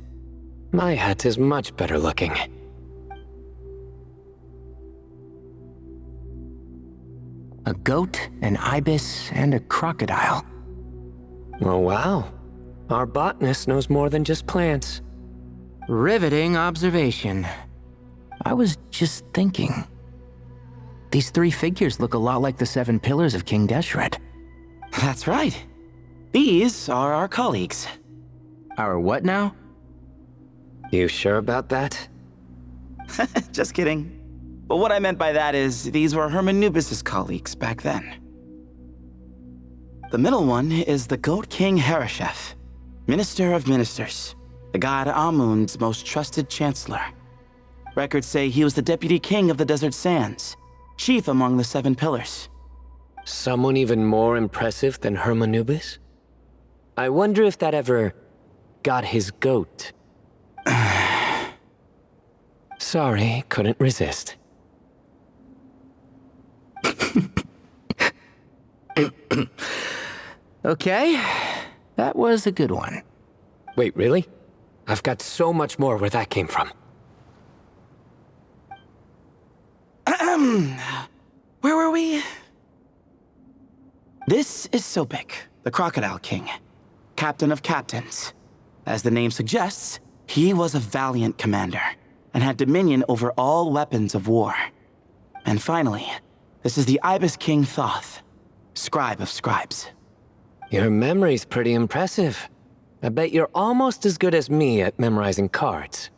My hat is much better looking. A goat, an ibis, and a crocodile. Oh, wow. Our botanist knows more than just plants. Riveting observation. I was just thinking. These 3 figures look a lot like the 7 pillars of King Deshret. That's right. These are our colleagues. Our what now? You sure about that? Just kidding. But what I meant by that is these were Hermanubis' colleagues back then. The middle one is the Goat King Hereshef, Minister of Ministers, the god Amun's most trusted chancellor. Records say he was the deputy king of the Desert Sands, chief among the 7 pillars. Someone even more impressive than Hermanubis? I wonder if that ever got his goat. Sorry, couldn't resist. Okay, that was a good one. Wait, really? I've got so much more where that came from. Where were we? This is Sobek, the Crocodile King, captain of captains. As the name suggests, he was a valiant commander and had dominion over all weapons of war. And finally, this is the Ibis King Thoth, scribe of scribes. Your memory's pretty impressive. I bet you're almost as good as me at memorizing cards.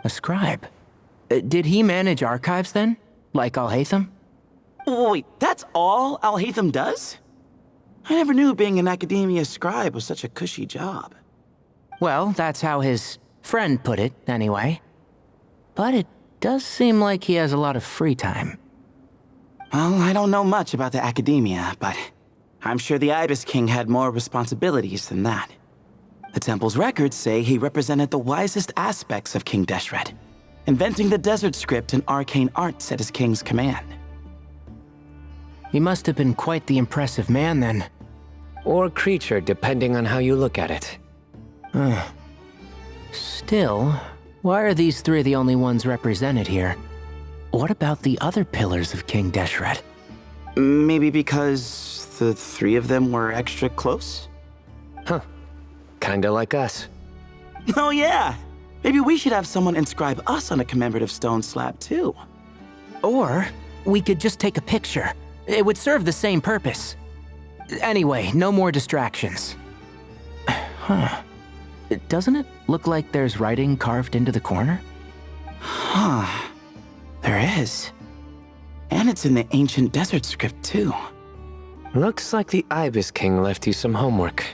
A scribe? Did he manage archives then? Like Alhaitham? Wait, that's all Alhaitham does? I never knew being an academia scribe was such a cushy job. Well, that's how his friend put it, anyway. But it does seem like he has a lot of free time. Well, I don't know much about the academia, but I'm sure the Ibis King had more responsibilities than that. The temple's records say he represented the wisest aspects of King Deshret, inventing the desert script and arcane arts at his king's command. He must have been quite the impressive man then. Or creature, depending on how you look at it. Still, why are these 3 the only ones represented here? what about the other pillars of King Deshret? Maybe because the three of them were extra close? Huh. Kinda like us. Oh yeah! Maybe we should have someone inscribe us on a commemorative stone slab too. Or we could just take a picture. It would serve the same purpose. Anyway, no more distractions. Huh. Doesn't it look like there's writing carved into the corner? Huh. There is. And it's in the ancient desert script too. Looks like the Ibis King left you some homework.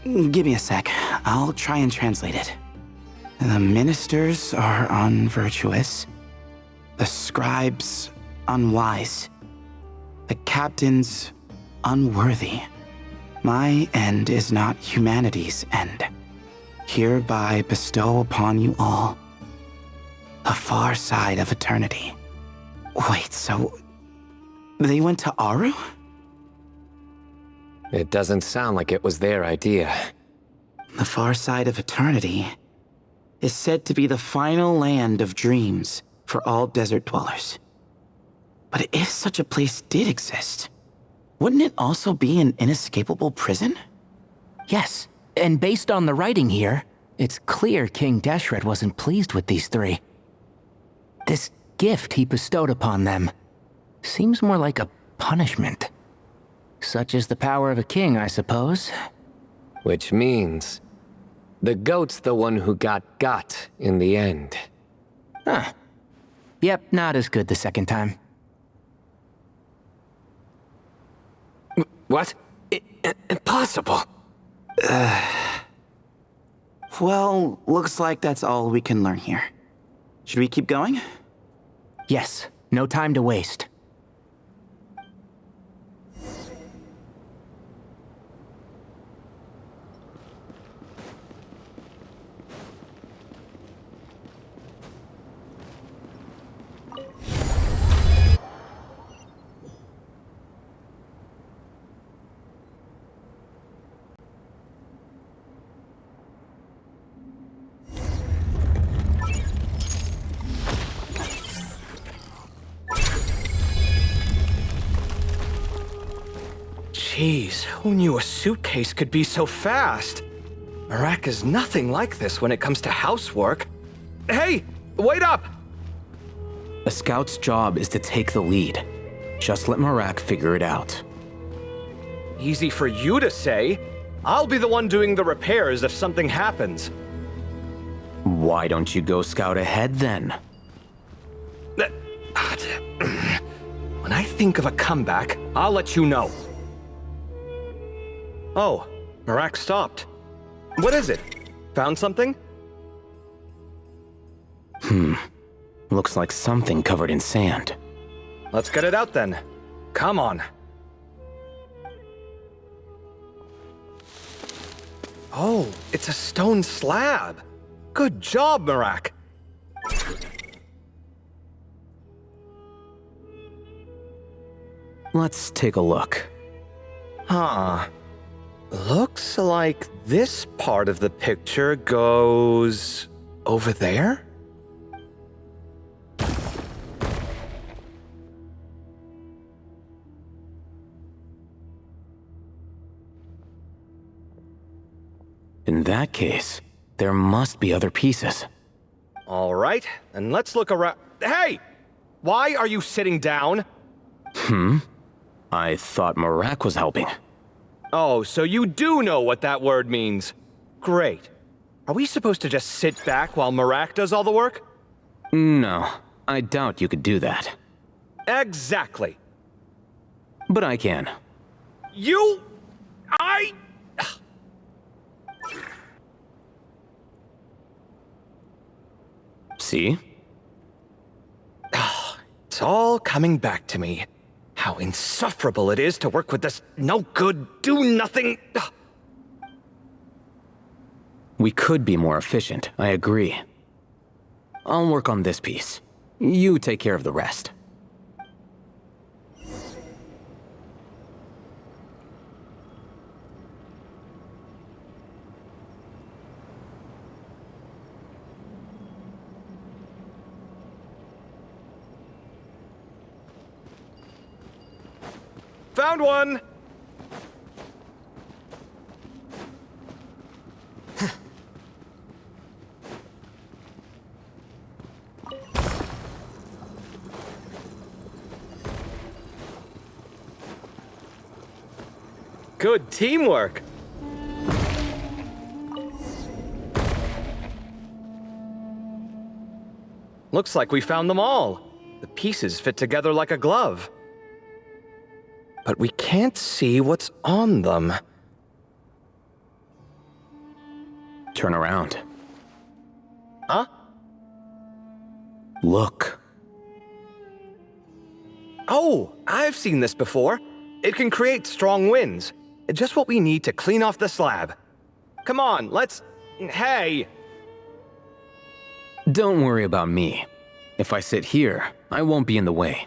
Give me a sec. I'll try and translate it. The ministers are unvirtuous. The scribes unwise. The captains unworthy. My end is not humanity's end. Hereby bestow upon you all the far side of eternity. Wait, so they went to Aru? It doesn't sound like it was their idea. The far side of eternity is said to be the final land of dreams for all desert dwellers. But if such a place did exist, wouldn't it also be an inescapable prison? Yes, and based on the writing here, it's clear King Deshret wasn't pleased with these three. This gift he bestowed upon them seems more like a punishment. Such is the power of a king, I suppose. Which means the goat's the one who got in the end. Huh. Yep, not as good the second time. What? Impossible. Well, looks like that's all we can learn here. Should we keep going? Yes, no time to waste. Jeez, who knew a suitcase could be so fast? Marak is nothing like this when it comes to housework. Hey, wait up! A scout's job is to take the lead. Just let Marak figure it out. Easy for you to say. I'll be the one doing the repairs if something happens. Why don't you go scout ahead then? When I think of a comeback, I'll let you know. Oh, Marak stopped. What is it? Found something? Looks like something covered in sand. Let's get it out then. Come on. Oh, it's a stone slab. Good job, Marak. Let's take a look. Huh. Looks like this part of the picture goes over there? In that case, there must be other pieces. All right, then let's look around. Hey! Why are you sitting down? I thought Marak was helping. Oh, so you do know what that word means. Great. Are we supposed to just sit back while Marak does all the work? No, I doubt you could do that. Exactly. But I can. See? It's all coming back to me. How insufferable it is to work with this no-good, do-nothing... We could be more efficient, I agree. I'll work on this piece. You take care of the rest. Found one! Good teamwork! Looks like we found them all. The pieces fit together like a glove. But we can't see what's on them. Turn around. Huh? Look. Oh, I've seen this before. It can create strong winds. Just what we need to clean off the slab. Come on, let's... Hey! Don't worry about me. If I sit here, I won't be in the way.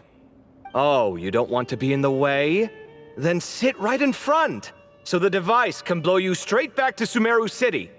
Oh, you don't want to be in the way? Then sit right in front, so the device can blow you straight back to Sumeru City.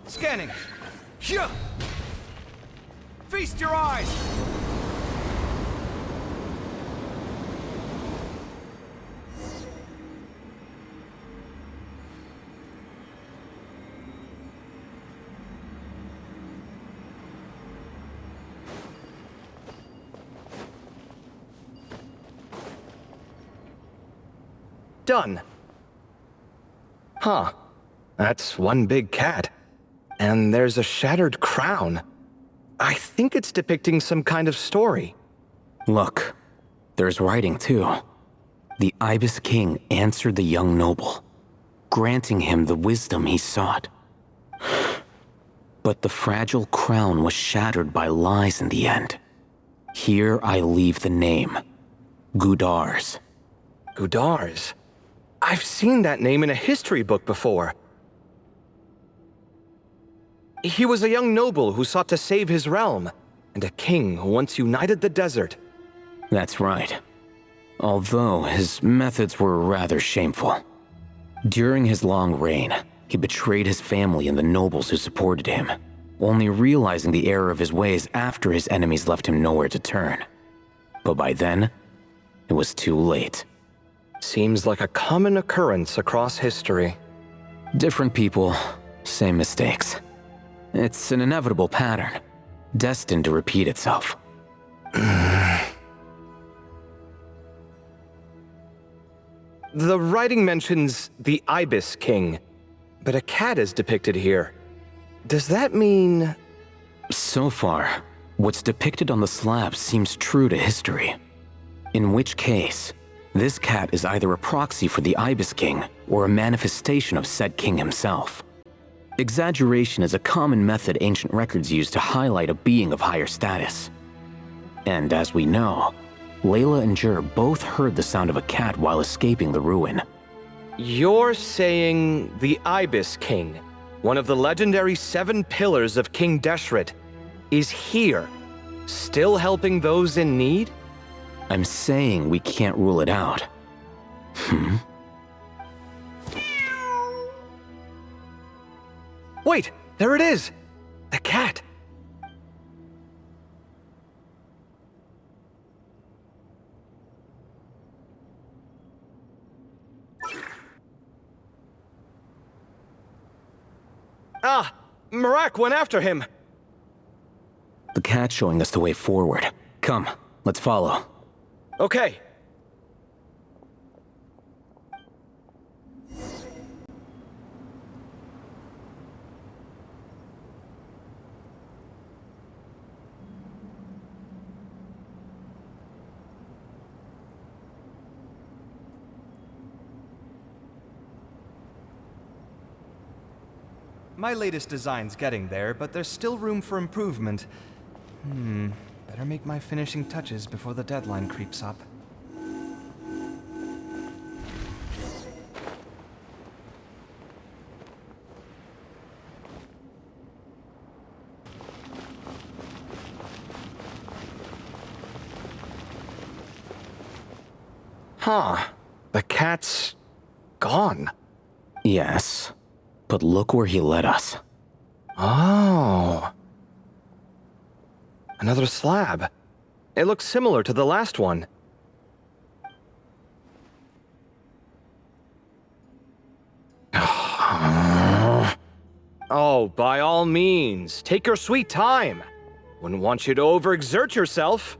Scanning. Hyah! Feast your eyes! Done. Huh. That's one big cat. And there's a shattered crown. I think it's depicting some kind of story. Look, there's writing too. The Ibis King answered the young noble, granting him the wisdom he sought. But the fragile crown was shattered by lies in the end. Here I leave the name, Gudars. Gudars? I've seen that name in a history book before. He was a young noble who sought to save his realm, and a king who once united the desert. That's right. Although his methods were rather shameful. During his long reign, he betrayed his family and the nobles who supported him, only realizing the error of his ways after his enemies left him nowhere to turn. But by then, it was too late. Seems like a common occurrence across history. Different people, same mistakes. It's an inevitable pattern, destined to repeat itself. The writing mentions the Ibis King, but a cat is depicted here. Does that mean... So far, what's depicted on the slab seems true to history. In which case, this cat is either a proxy for the Ibis King or a manifestation of said king himself. Exaggeration is a common method ancient records use to highlight a being of higher status. And as we know, Layla and Jur both heard the sound of a cat while escaping the ruin. You're saying the Ibis King, one of the legendary 7 pillars of King Deshret, is here, still helping those in need? I'm saying we can't rule it out. Wait, there it is! The cat! Ah! Marak went after him! The cat's showing us the way forward. Come, let's follow. Okay. My latest design's getting there, but there's still room for improvement. Better make my finishing touches before the deadline creeps up. Huh. The cat's gone. Yes, but look where he led us. Oh. Another slab. It looks similar to the last one. Oh, by all means, take your sweet time. Wouldn't want you to overexert yourself.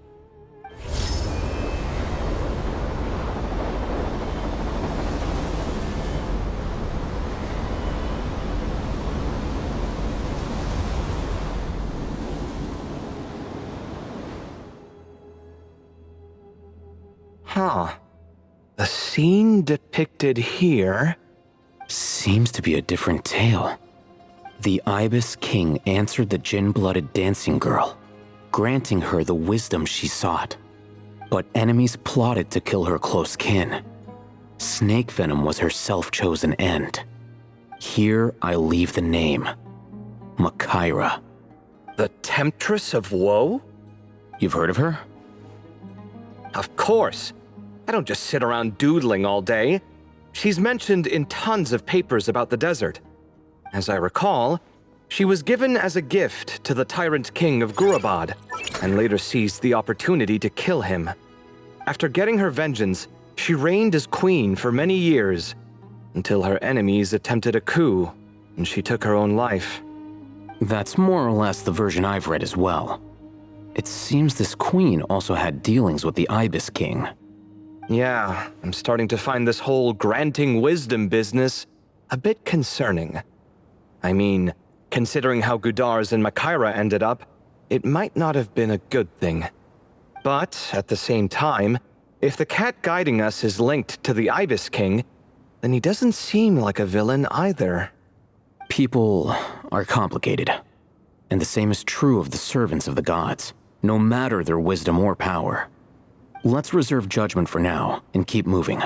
Huh. The scene depicted here seems to be a different tale. The Ibis King answered the gin-blooded dancing girl, granting her the wisdom she sought. But enemies plotted to kill her close kin. Snake venom was her self-chosen end. Here I leave the name. Makaira. The Temptress of Woe? You've heard of her? Of course. I don't just sit around doodling all day. She's mentioned in tons of papers about the desert. As I recall, she was given as a gift to the tyrant king of Gurabad, and later seized the opportunity to kill him. After getting her vengeance, she reigned as queen for many years, until her enemies attempted a coup, and she took her own life. That's more or less the version I've read as well. It seems this queen also had dealings with the Ibis King. Yeah, I'm starting to find this whole granting wisdom business a bit concerning. I mean, considering how Gudars and Makaira ended up, it might not have been a good thing. But, at the same time, if the cat guiding us is linked to the Ibis King, then he doesn't seem like a villain either. People are complicated. And the same is true of the servants of the gods, no matter their wisdom or power. Let's reserve judgment for now and keep moving.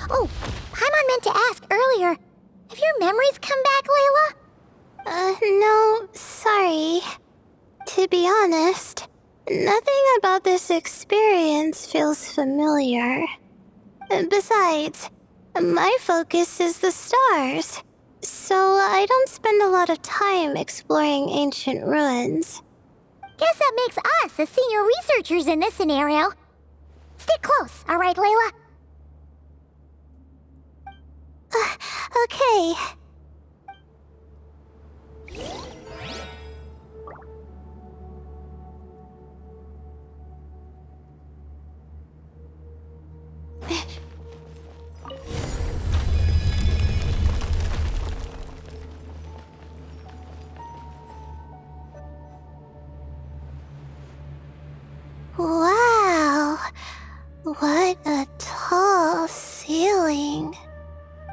Oh, Paimon meant to ask earlier. Have your memories come back, Layla? No, sorry. To be honest, nothing about this experience feels familiar. Besides, my focus is the stars, so I don't spend a lot of time exploring ancient ruins. Guess that makes us the senior researchers in this scenario. Stick close, all right, Layla? Okay. Wow. What a tall ceiling.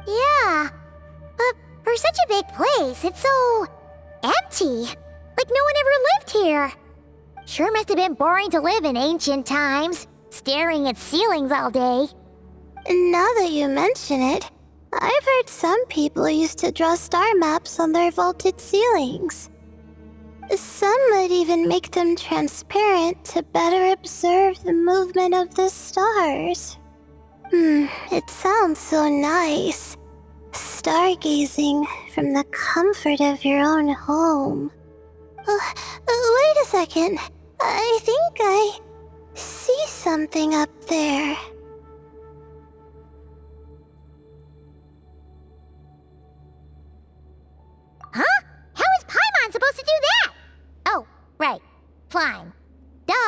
Yeah, but for such a big place, it's so empty. Like no one ever lived here. Sure must have been boring to live in ancient times, staring at ceilings all day. Now that you mention it, I've heard some people used to draw star maps on their vaulted ceilings. Some might even make them transparent to better observe the movement of the stars. It sounds so nice. Stargazing from the comfort of your own home. Wait a second. I think I see something up there. Huh? How is Paimon supposed to do that? Oh, right. Flying. Duh.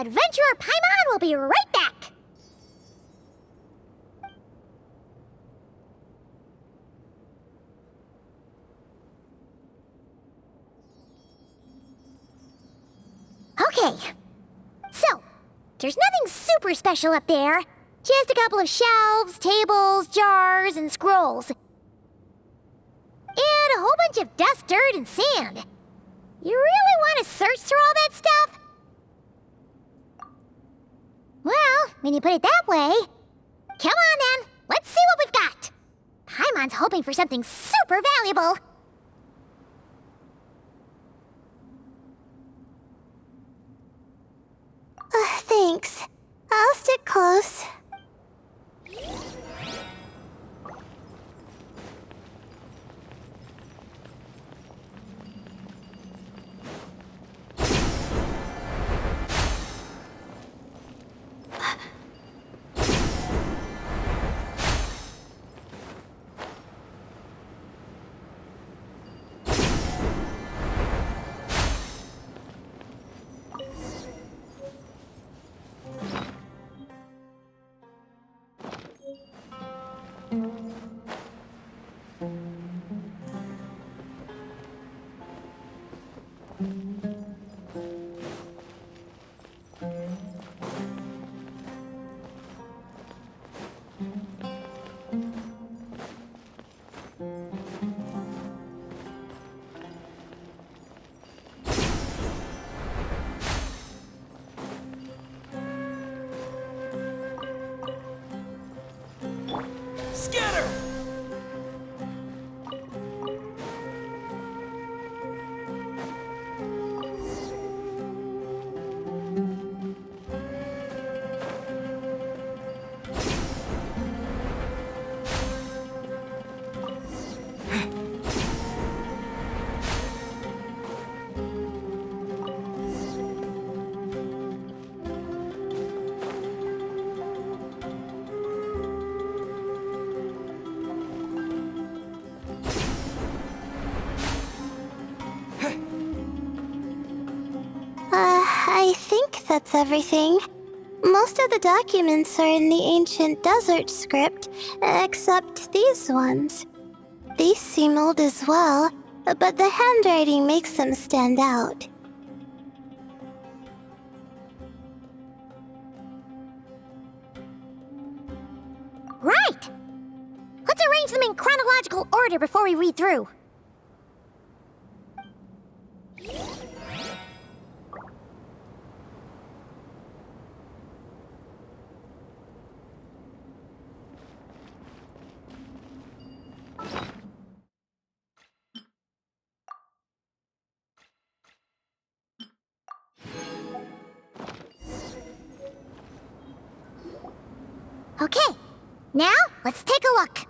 Adventurer Paimon will be right back! Okay, so, there's nothing super special up there. Just a couple of shelves, tables, jars, and scrolls. And a whole bunch of dust, dirt, and sand. You really want to search through all that stuff? Well, when you put it that way... Come on then, let's see what we've got. Paimon's hoping for something super valuable. Thanks. I'll stick close. I think that's everything. Most of the documents are in the ancient desert script, except these ones. These seem old as well, but the handwriting makes them stand out. Right! Let's arrange them in chronological order before we read through. Okay, now let's take a look.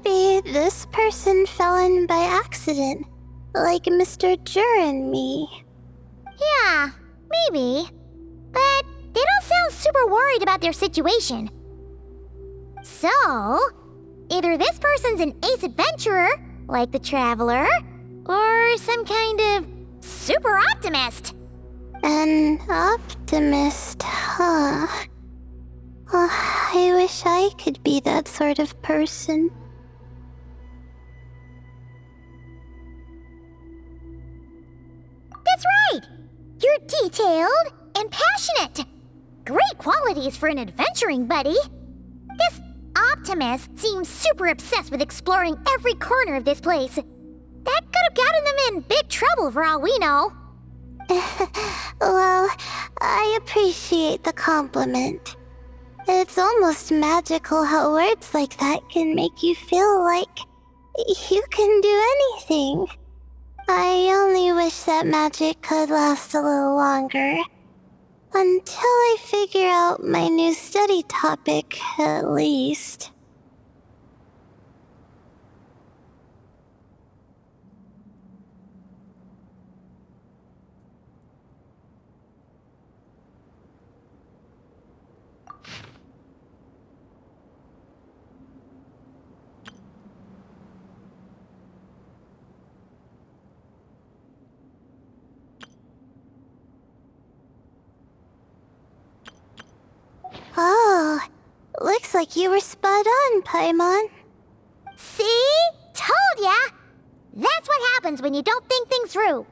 maybe this person fell in by accident, like Mr. Jur and me. Yeah, maybe. But they don't sound super worried about their situation. So, either this person's an ace adventurer, like the Traveler, or some kind of super optimist. An optimist, huh? Oh, I wish I could be that sort of person. That's right! You're detailed and passionate. Great qualities for an adventuring buddy. This optimist seems super obsessed with exploring every corner of this place. That could have gotten them in big trouble for all we know. Well, I appreciate the compliment. It's almost magical how words like that can make you feel like you can do anything. I only wish that magic could last a little longer. Until I figure out my new study topic, at least. Oh, looks like you were spot on, Paimon. See? Told ya! That's what happens when you don't think things through.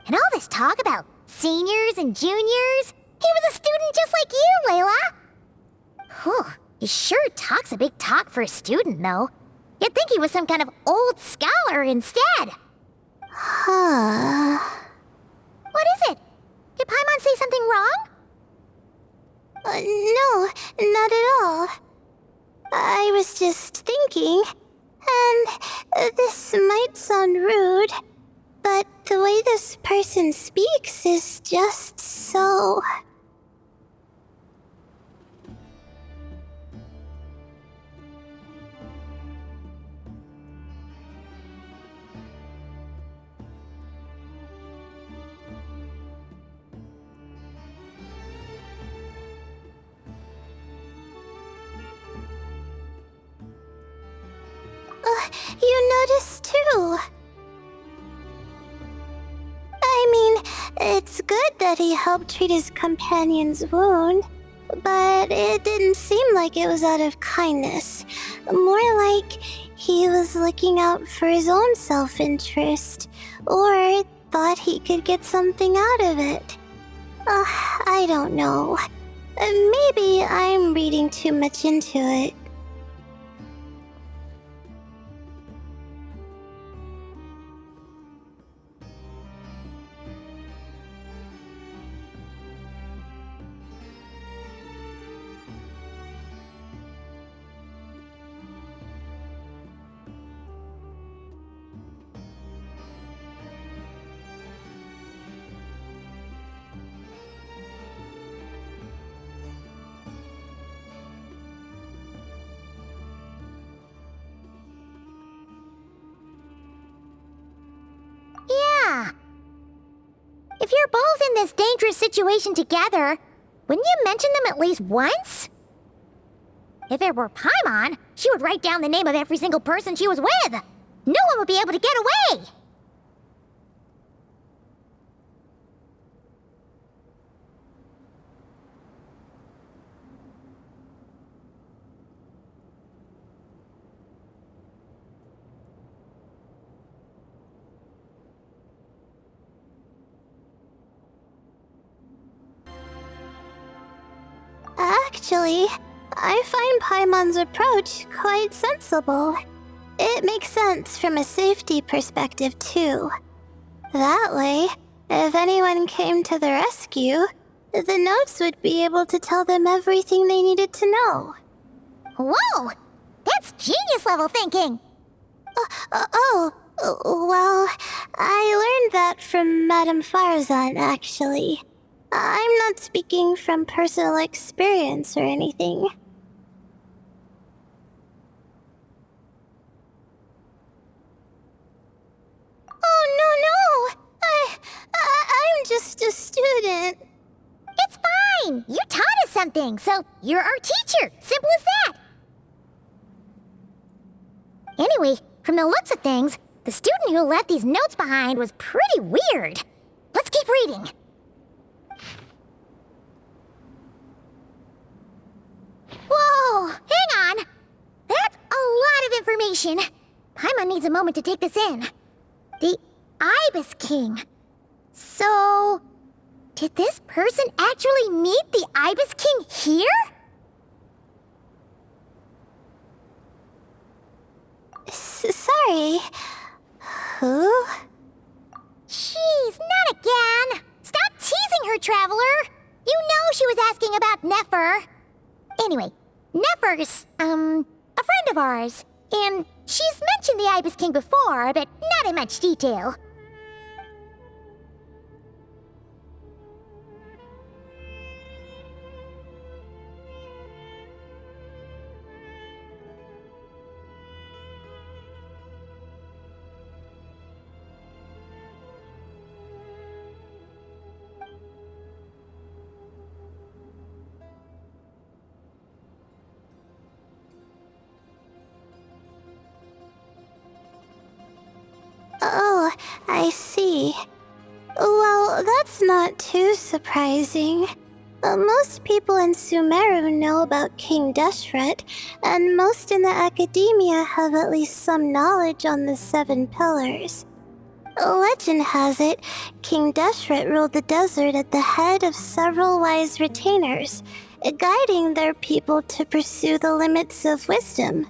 And all this talk about seniors and juniors, he was a student just like you, Layla. Whew, he sure talks a big talk for a student, though. You'd think he was some kind of old scholar instead. Huh. What is it? Did Paimon say something wrong? No, not at all. I was just thinking, and this might sound rude, but the way this person speaks is just so... you noticed too. I mean, it's good that he helped treat his companion's wound, but it didn't seem like it was out of kindness. More like he was looking out for his own self-interest, or thought he could get something out of it. I don't know. Maybe I'm reading too much into it. Yeah. If you're both in this dangerous situation together, wouldn't you mention them at least once? If it were Paimon, she would write down the name of every single person she was with. No one would be able to get away. Actually, I find Paimon's approach quite sensible. It makes sense from a safety perspective, too. That way, if anyone came to the rescue, the notes would be able to tell them everything they needed to know. Whoa! That's genius-level thinking! Well, I learned that from Madame Farzan, actually. I'm not speaking from personal experience or anything. something, so you're our teacher. Simple as that. Anyway, from the looks of things, the student who left these notes behind was pretty weird. Let's keep reading. Whoa, hang on. That's a lot of information. Paimon needs a moment to take this in. The Ibis King. So, did this person actually meet the Ibis King here? Sorry. Who? Jeez, not again. Stop teasing her, Traveler. You know she was asking about Nefer. Anyway, Nefer's, a friend of ours. And she's mentioned the Ibis King before, but not in much detail. Oh, I see. Well, that's not too surprising. Most people in Sumeru know about King Deshret, and most in the academia have at least some knowledge on the Seven Pillars. Legend has it, King Deshret ruled the desert at the head of several wise retainers, guiding their people to pursue the limits of wisdom.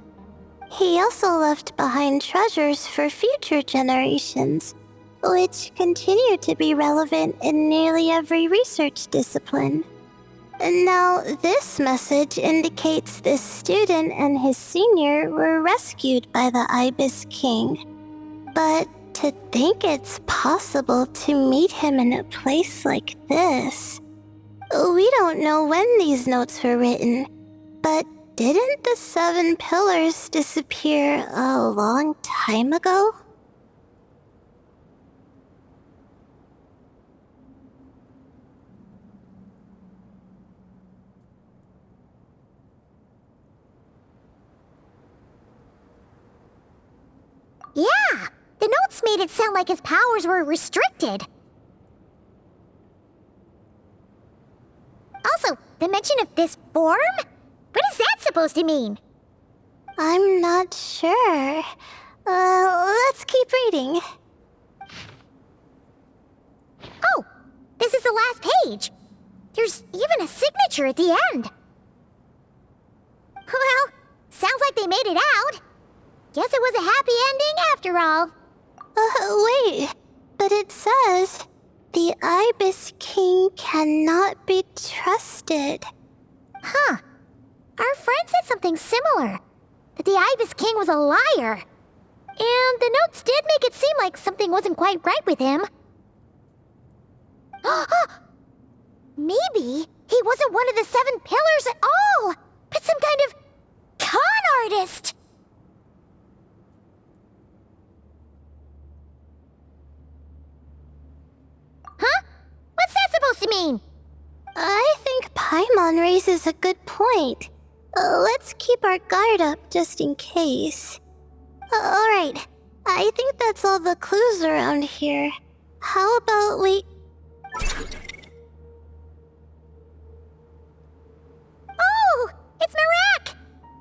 He also left behind treasures for future generations, which continue to be relevant in nearly every research discipline. Now, this message indicates this student and his senior were rescued by the Ibis King. But to think it's possible to meet him in a place like this... We don't know when these notes were written, but didn't the Seven Pillars disappear a long time ago? Yeah, the notes made it sound like his powers were restricted. Also, the mention of this form? What is that supposed to mean? I'm not sure. Let's keep reading. Oh, this is the last page. There's even a signature at the end. Well, sounds like they made it out. Guess it was a happy ending after all. Wait, but it says, the Ibis King cannot be trusted. Huh. Our friend said something similar. That the Ibis King was a liar. And the notes did make it seem like something wasn't quite right with him. Maybe he wasn't one of the Seven Pillars at all, but some kind of con artist. Huh? What's that supposed to mean? I think Paimon raises a good point. Let's keep our guard up just in case. Alright, I think that's all the clues around here. How about we... Oh, it's Marak!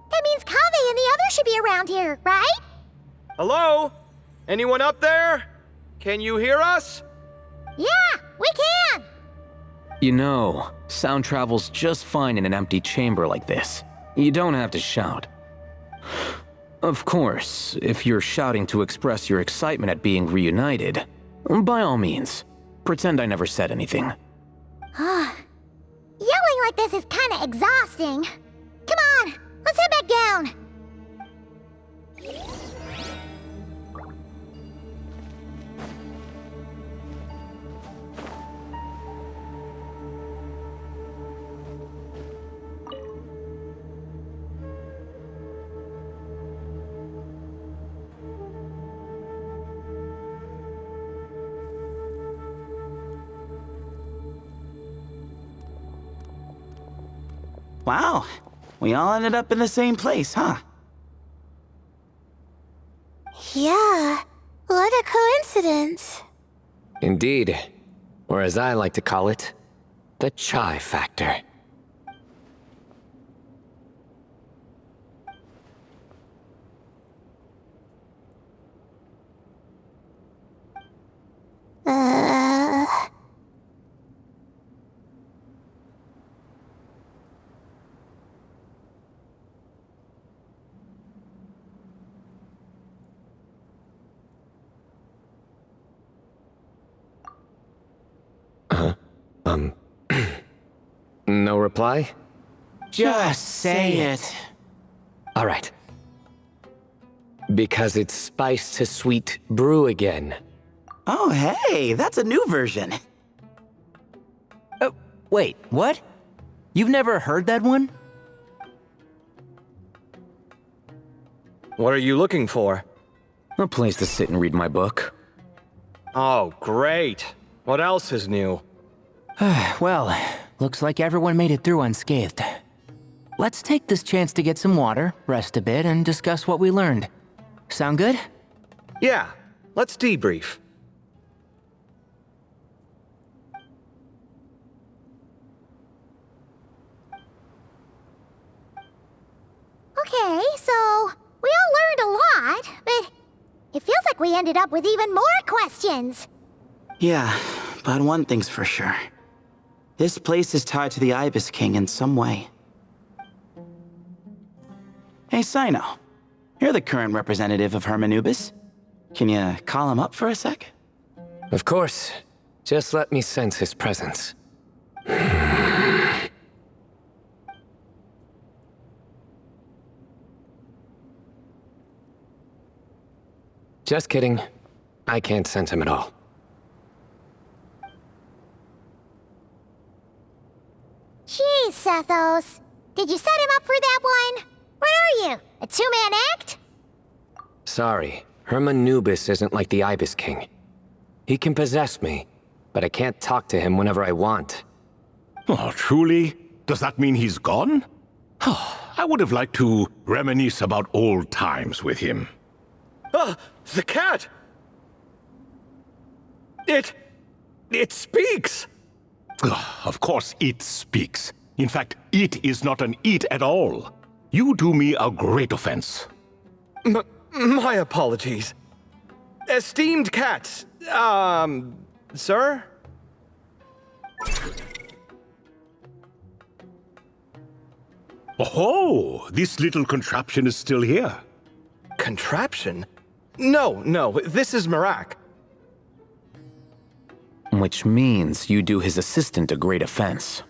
That means Kaveh and the others should be around here, right? Hello? Anyone up there? Can you hear us? Yeah, we can! You know, sound travels just fine in an empty chamber like this. You don't have to shout. Of course, if you're shouting to express your excitement at being reunited, by all means, pretend I never said anything. Yelling like this is kinda exhausting. Come on, let's head back down. Wow, we all ended up in the same place, huh? Yeah, what a coincidence. Indeed. Or as I like to call it, the chai factor. Uh... No reply? Just say it. All right. Because it's spice to sweet brew again. Oh, hey, that's a new version. Wait, what? You've never heard that one? What are you looking for? A place to sit and read my book. Oh, great. What else is new? Well, looks like everyone made it through unscathed. Let's take this chance to get some water, rest a bit, and discuss what we learned. Sound good? Yeah, let's debrief. Okay, so we all learned a lot, but it feels like we ended up with even more questions. Yeah, but one thing's for sure. This place is tied to the Ibis King in some way. Hey, Sino. You're the current representative of Hermanubis. Can you call him up for a sec? Of course. Just let me sense his presence. Just kidding. I can't sense him at all. Jeez, Sethos. Did you set him up for that one? What are you, a two-man act? Sorry, Hermanubis isn't like the Ibis King. He can possess me, but I can't talk to him whenever I want. Oh, truly? Does that mean he's gone? I would have liked to reminisce about old times with him. Ah, the cat! It speaks! Of course it speaks. In fact, it is not an it at all. You do me a great offense. My apologies. Esteemed cats, sir? Oh, this little contraption is still here. Contraption? No, this is Marak. Which means you do his assistant a great offense.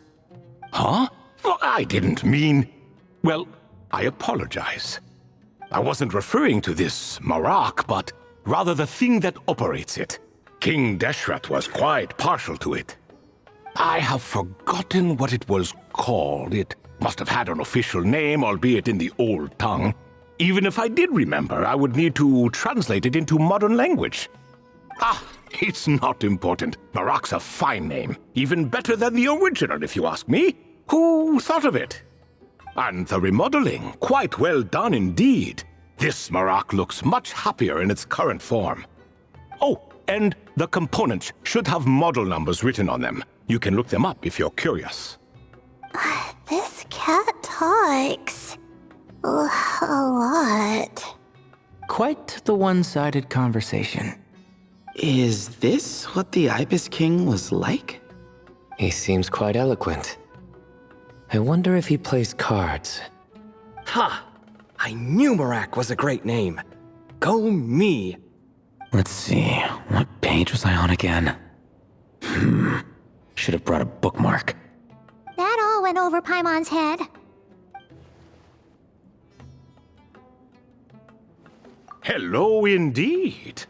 Huh? Well, I didn't mean... Well, I apologize. I wasn't referring to this Marak, but rather the thing that operates it. King Deshret was quite partial to it. I have forgotten what it was called. It must have had an official name, albeit in the old tongue. Even if I did remember, I would need to translate it into modern language. It's not important. Marak's a fine name. Even better than the original, if you ask me. Who thought of it? And the remodeling, quite well done indeed. This Marak looks much happier in its current form. Oh, and the components should have model numbers written on them. You can look them up if you're curious. This cat talks a lot. Quite the one-sided conversation. Is this what the Ibis King was like? He seems quite eloquent. I wonder if he plays cards. Ha! I knew Marak was a great name. Go me! Let's see, what page was I on again? Should have brought a bookmark. That all went over Paimon's head. Hello indeed.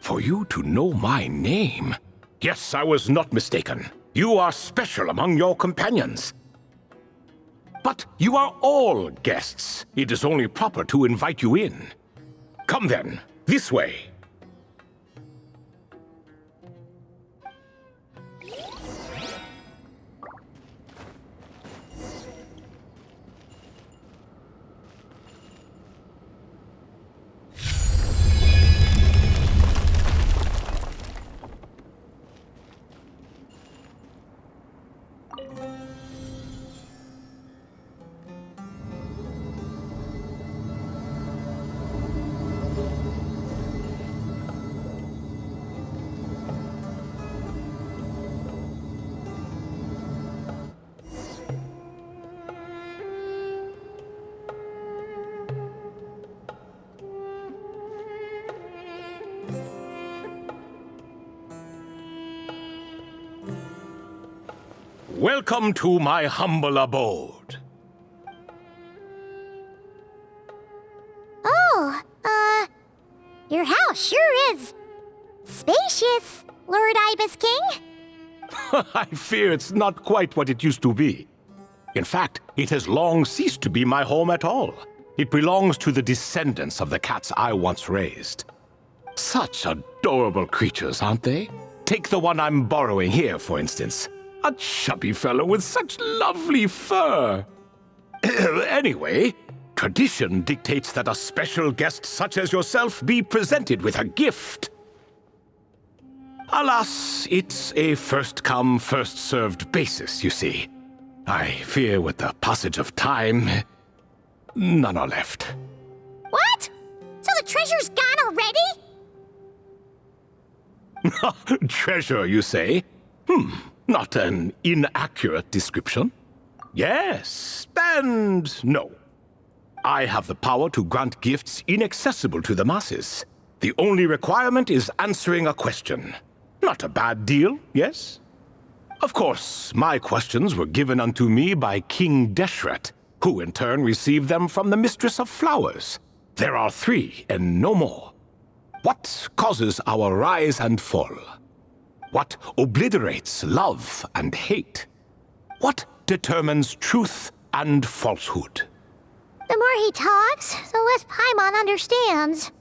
For you to know my name. Yes, I was not mistaken. You are special among your companions. But you are all guests. It is only proper to invite you in. Come then, this way. Welcome to my humble abode. Oh, your house sure is spacious, Lord Ibis King. I fear it's not quite what it used to be. In fact, it has long ceased to be my home at all. It belongs to the descendants of the cats I once raised. Such adorable creatures, aren't they? Take the one I'm borrowing here, for instance. A chubby fellow with such lovely fur. Anyway, tradition dictates that a special guest such as yourself be presented with a gift. Alas, it's a first-come, first-served basis, you see. I fear with the passage of time, none are left. What? So the treasure's gone already? Treasure, you say? Not an inaccurate description. Yes, and no. I have the power to grant gifts inaccessible to the masses. The only requirement is answering a question. Not a bad deal, yes? Of course, my questions were given unto me by King Deshret, who in turn received them from the Mistress of Flowers. There are 3 and no more. What causes our rise and fall? What obliterates love and hate? What determines truth and falsehood? The more he talks, the less Paimon understands.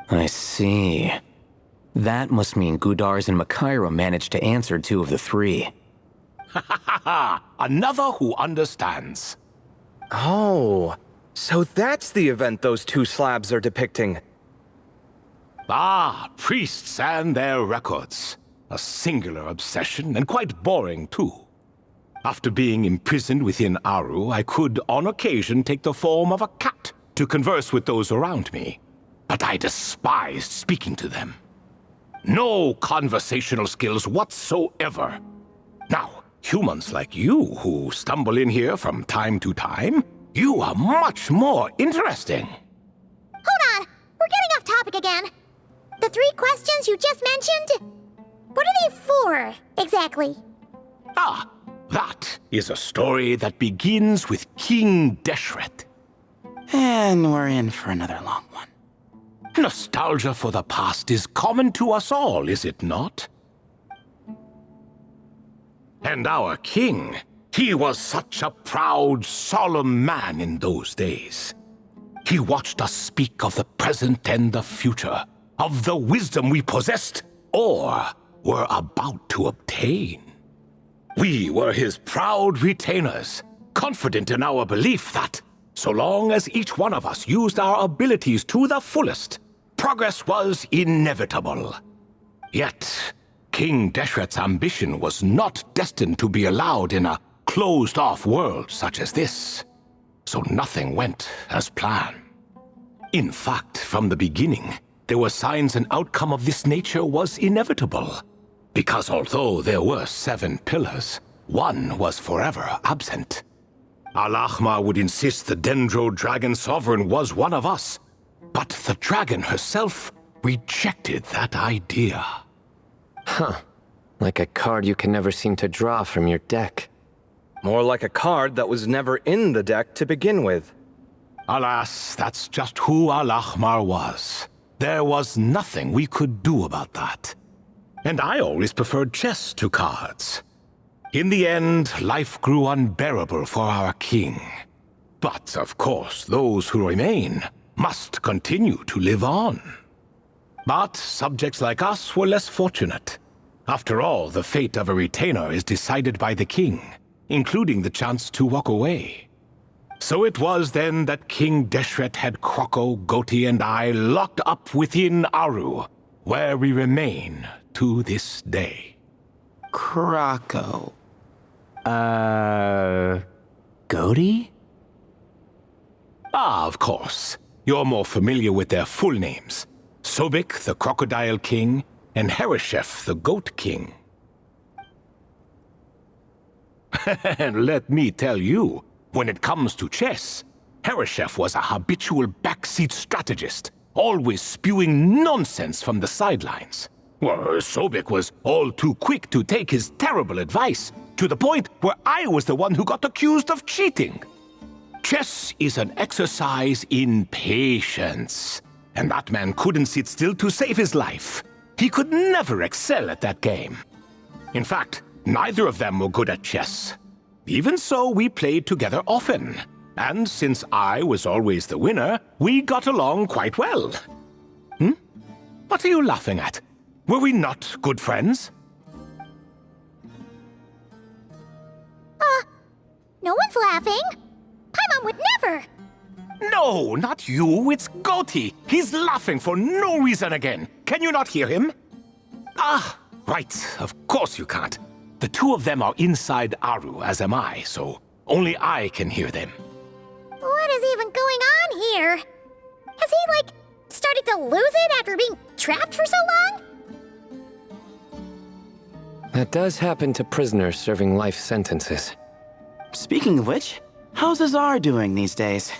I see. That must mean Gudars and Makaira managed to answer 2 of the 3. Another who understands. Oh, so that's the event those 2 slabs are depicting. Ah, priests and their records. A singular obsession, and quite boring, too. After being imprisoned within Aru, I could, on occasion, take the form of a cat to converse with those around me. But I despised speaking to them. No conversational skills whatsoever. Now, humans like you who stumble in here from time to time, you are much more interesting. Hold on, we're getting off topic again. The 3 questions you just mentioned? What are they for, exactly? Ah, that is a story that begins with King Deshret. And we're in for another long one. Nostalgia for the past is common to us all, is it not? And our king, he was such a proud, solemn man in those days. He watched us speak of the present and the future, of the wisdom we possessed or were about to obtain. We were his proud retainers, confident in our belief that, so long as each one of us used our abilities to the fullest, progress was inevitable. Yet, King Deshret's ambition was not destined to be allowed in a closed-off world such as this. So nothing went as planned. In fact, from the beginning, there were signs an outcome of this nature was inevitable. Because although there were 7 pillars, one was forever absent. Al-Ahmar would insist the Dendro Dragon Sovereign was one of us, but the dragon herself rejected that idea. Huh. Like a card you can never seem to draw from your deck. More like a card that was never in the deck to begin with. Alas, that's just who Al-Ahmar was. There was nothing we could do about that. And I always preferred chess to cards. In the end, life grew unbearable for our king. But, of course, those who remain must continue to live on. But subjects like us were less fortunate. After all, the fate of a retainer is decided by the king, including the chance to walk away. So it was then that King Deshret had Kroko, Goti, and I locked up within Aru, where we remain to this day. Kroko. Goti? Ah, of course. You're more familiar with their full names. Sobek, the Crocodile King, and Hereshef, the Goat King. And let me tell you, when it comes to chess, Hereshef was a habitual backseat strategist, always spewing nonsense from the sidelines. Well, Sobek was all too quick to take his terrible advice, to the point where I was the one who got accused of cheating. Chess is an exercise in patience, and that man couldn't sit still to save his life. He could never excel at that game. In fact, neither of them were good at chess. Even so, we played together often, and since I was always the winner, we got along quite well. What are you laughing at? Were we not good friends? No one's laughing. Paimon would never. No, not you. It's Goti. He's laughing for no reason again. Can you not hear him? Ah, right. Of course you can't. The two of them are inside Aru, as am I, so only I can hear them. What is even going on here? Has he, started to lose it after being trapped for so long? That does happen to prisoners serving life sentences. Speaking of which, how's Azar doing these days?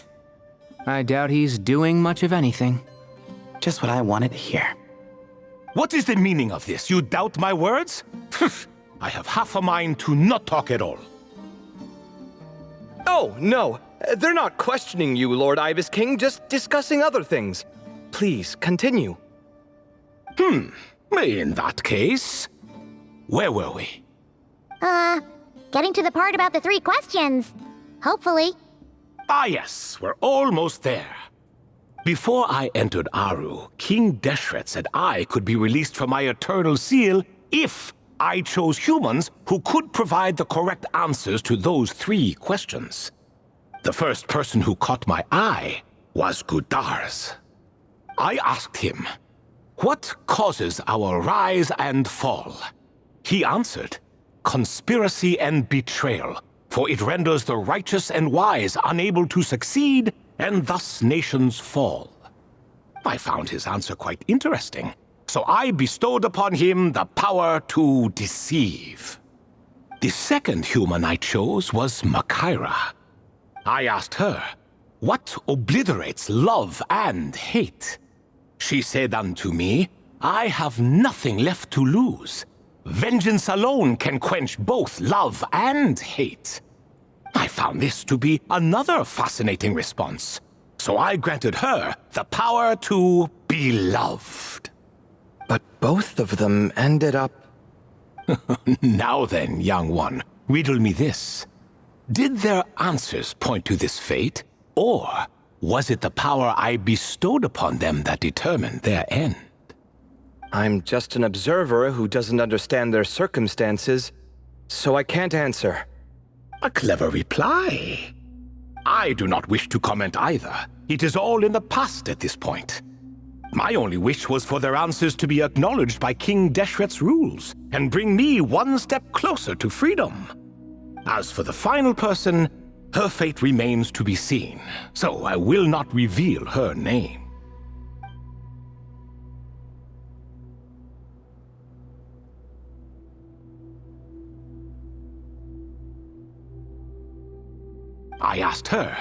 I doubt he's doing much of anything. Just what I wanted to hear. What is the meaning of this? You doubt my words? I have half a mind to not talk at all. Oh, no. They're not questioning you, Lord Ibis King, just discussing other things. Please, continue. In that case, where were we? Getting to the part about the 3 questions. Hopefully. Ah, yes, we're almost there. Before I entered Aru, King Deshret said I could be released from my eternal seal if I chose humans who could provide the correct answers to those 3 questions. The first person who caught my eye was Gudars. I asked him, "What causes our rise and fall?" He answered, "Conspiracy and betrayal, for it renders the righteous and wise unable to succeed, and thus nations fall." I found his answer quite interesting, so I bestowed upon him the power to deceive. The second human I chose was Makaira. I asked her, "What obliterates love and hate?" She said unto me, "I have nothing left to lose. Vengeance alone can quench both love and hate." I found this to be another fascinating response, so I granted her the power to be loved. But both of them ended up... Now then, young one, riddle me this. Did their answers point to this fate, or was it the power I bestowed upon them that determined their end? I'm just an observer who doesn't understand their circumstances, so I can't answer. A clever reply. I do not wish to comment either. It is all in the past at this point. My only wish was for their answers to be acknowledged by King Deshret's rules, and bring me one step closer to freedom. As for the final person, her fate remains to be seen, so I will not reveal her name. I asked her,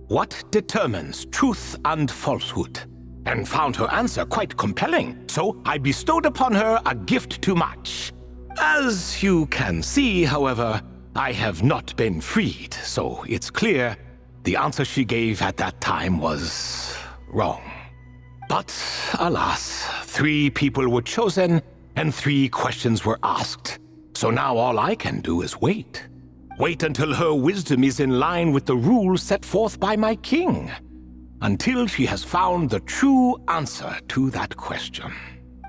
"What determines truth and falsehood?" and found her answer quite compelling, so I bestowed upon her a gift to match. As you can see, however, I have not been freed, so it's clear the answer she gave at that time was wrong. But alas, 3 people were chosen and 3 questions were asked, so now all I can do is wait. Wait until her wisdom is in line with the rules set forth by my king. Until she has found the true answer to that question.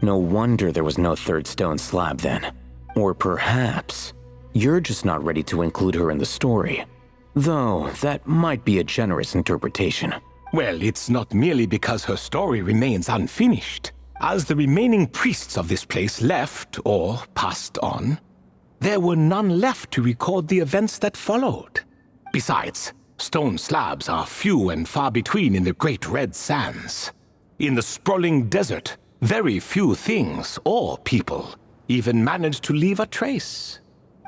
No wonder there was no 3rd stone slab then. Or perhaps you're just not ready to include her in the story. Though that might be a generous interpretation. Well, it's not merely because her story remains unfinished. As the remaining priests of this place left or passed on, there were none left to record the events that followed. Besides, stone slabs are few and far between in the Great Red Sands. In the sprawling desert, very few things or people even manage to leave a trace.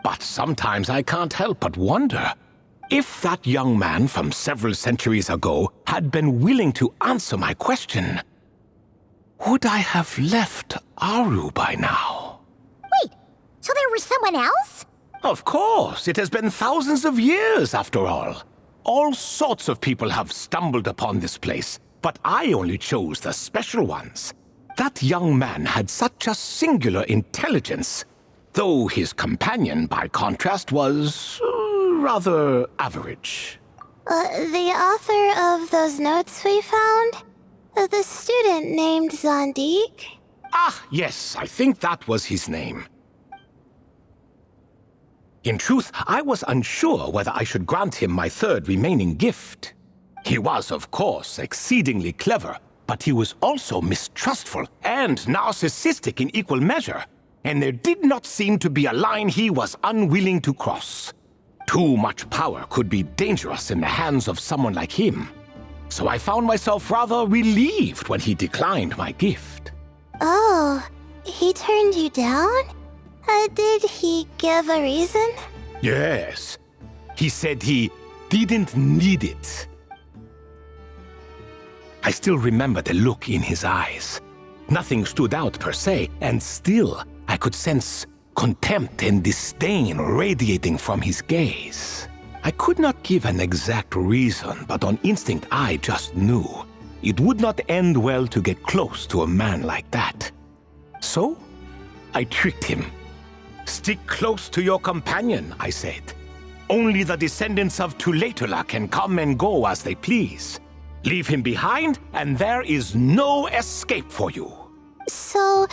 But sometimes I can't help but wonder if that young man from several centuries ago had been willing to answer my question. would I have left Aru by now? Wait, so there was someone else? Of course, it has been thousands of years after all. All sorts of people have stumbled upon this place, but I only chose the special ones. That young man had such a singular intelligence, though his companion, by contrast, was rather average. The author of those notes we found? The student named Zandik? Ah, yes, I think that was his name. In truth, I was unsure whether I should grant him my third remaining gift. He was, of course, exceedingly clever, but he was also mistrustful and narcissistic in equal measure, and there did not seem to be a line he was unwilling to cross. Too much power could be dangerous in the hands of someone like him, so I found myself rather relieved when he declined my gift. Oh, he turned you down? Did he give a reason? Yes. He said he didn't need it. I still remember the look in his eyes. Nothing stood out per se, and still I could sense contempt and disdain radiating from his gaze. I could not give an exact reason, but on instinct I just knew it would not end well to get close to a man like that. So, I tricked him. "Stick close to your companion," I said. "Only the descendants of Tulatula can come and go as they please. Leave him behind, and there is no escape for you." So,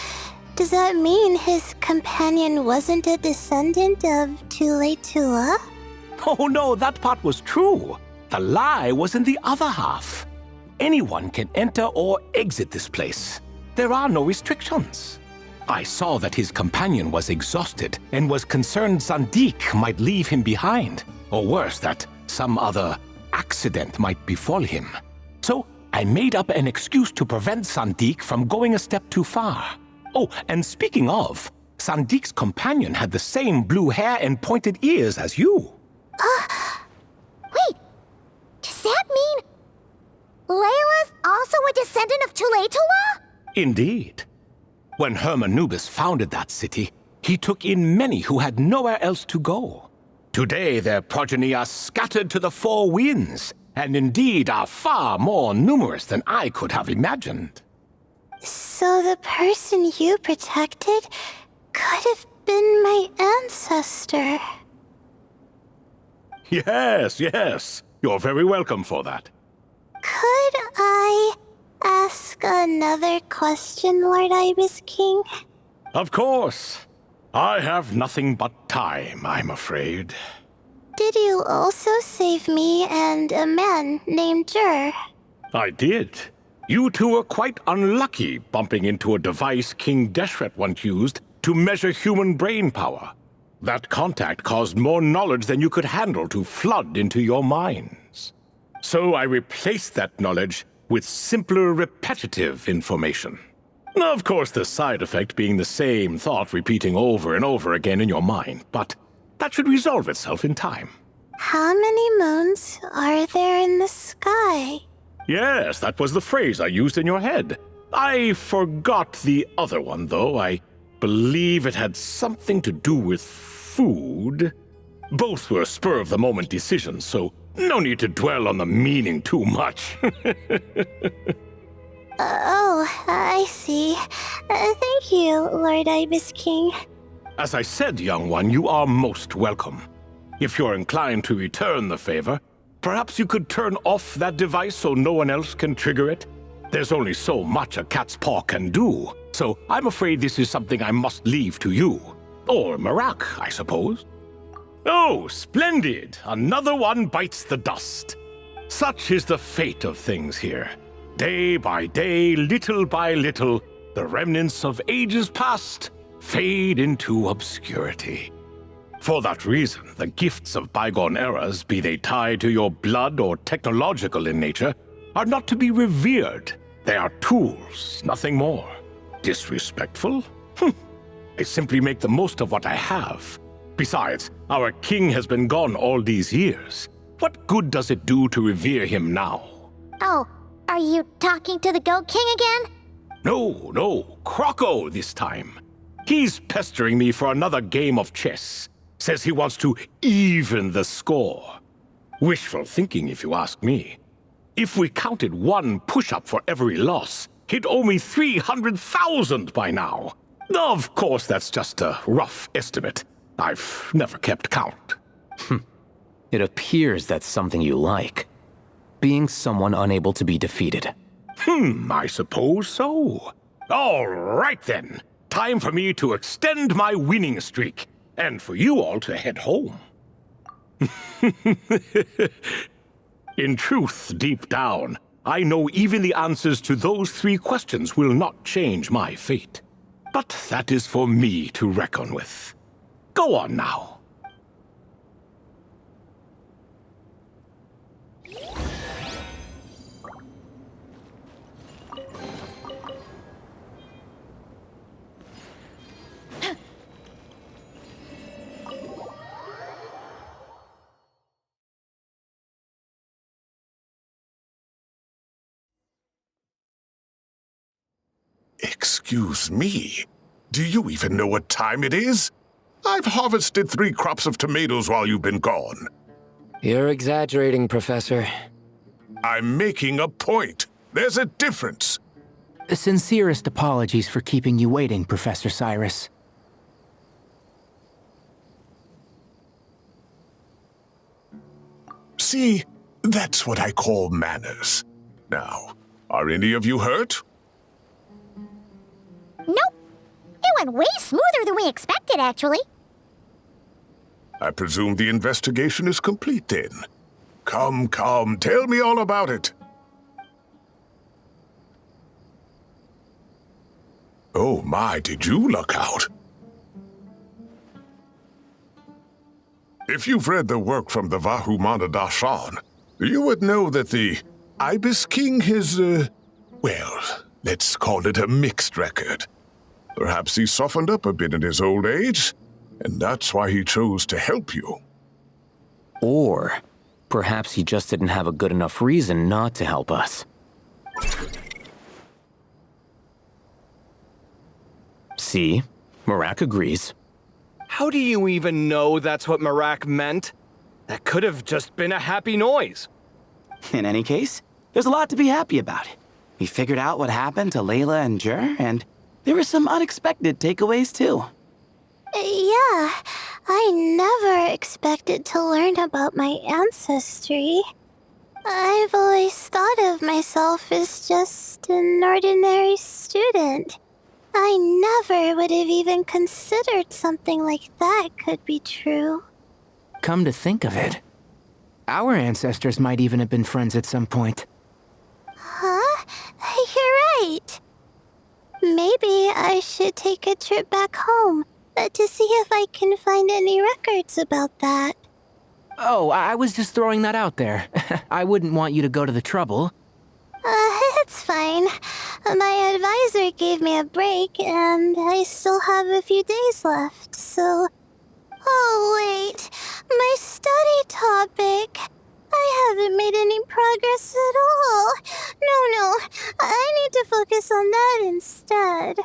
does that mean his companion wasn't a descendant of Tulatula? Oh no, that part was true. The lie was in the other half. Anyone can enter or exit this place. There are no restrictions. I saw that his companion was exhausted and was concerned Zandik might leave him behind, or worse, that some other accident might befall him. So I made up an excuse to prevent Zandik from going a step too far. Oh, and speaking of, Sandik's companion had the same blue hair and pointed ears as you. Wait, does that mean Layla's also a descendant of Tulatula? Indeed. When Hermanubis founded that city, he took in many who had nowhere else to go. Today their progeny are scattered to the four winds, and indeed are far more numerous than I could have imagined. So the person you protected could have been my ancestor. Yes. You're very welcome for that. Could I ask another question, Lord Ibis King? Of course. I have nothing but time, I'm afraid. Did you also save me and a man named Jur? I did. You two were quite unlucky bumping into a device King Deshret once used to measure human brain power. That contact caused more knowledge than you could handle to flood into your minds. So I replaced that knowledge with simpler, repetitive information. Of course, the side effect being the same thought repeating over and over again in your mind, but that should resolve itself in time. How many moons are there in the sky? Yes, that was the phrase I used in your head. I forgot the other one, though. I believe it had something to do with food. Both were spur-of-the-moment decisions, so no need to dwell on the meaning too much. Oh, I see. Thank you, Lord Ibis King. As I said, young one, you are most welcome. If you're inclined to return the favor, perhaps you could turn off that device so no one else can trigger it? There's only so much a cat's paw can do, so I'm afraid this is something I must leave to you. Or Marak, I suppose. Oh, splendid! Another one bites the dust. Such is the fate of things here. Day by day, little by little, the remnants of ages past fade into obscurity. For that reason, the gifts of bygone eras, be they tied to your blood or technological in nature, are not to be revered. They are tools, nothing more. Disrespectful? I simply make the most of what I have. Besides, our king has been gone all these years. What good does it do to revere him now? Oh, are you talking to the Goat King again? No, Croco this time. He's pestering me for another game of chess. Says he wants to even the score. Wishful thinking, if you ask me. If we counted one push-up for every loss, he'd owe me 300,000 by now. Of course, that's just a rough estimate. I've never kept count. It appears that's something you like. Being someone unable to be defeated. I suppose so. All right then. Time for me to extend my winning streak, and for you all to head home. In truth, deep down, I know even the answers to those 3 questions will not change my fate. But that is for me to reckon with. Go on now. Excuse me, do you even know what time it is? I've harvested 3 crops of tomatoes while you've been gone. You're exaggerating, Professor. I'm making a point. There's a difference. Sincerest apologies for keeping you waiting, Professor Cyrus. See, that's what I call manners. Now, are any of you hurt? Nope. It went way smoother than we expected, actually. I presume the investigation is complete then. Come, tell me all about it. Oh my, did you luck out? If you've read the work from the Vahumana Darshan, you would know that the Ibis King has, well, let's call it a mixed record. Perhaps he softened up a bit in his old age, and that's why he chose to help you. Or perhaps he just didn't have a good enough reason not to help us. See? Marak agrees. How do you even know that's what Marak meant? That could have just been a happy noise. In any case, there's a lot to be happy about. We figured out what happened to Layla and Jur, and there were some unexpected takeaways too. Yeah, I never expected to learn about my ancestry. I've always thought of myself as just an ordinary student. I never would have even considered something like that could be true. Come to think of it, our ancestors might even have been friends at some point. Huh? You're right. Maybe I should take a trip back home to see if I can find any records about that. Oh, I was just throwing that out there. I wouldn't want you to go to the trouble. It's fine. My advisor gave me a break, and I still have a few days left, so... Oh, wait. My study topic. I haven't made any progress at all. No. I need to focus on that instead.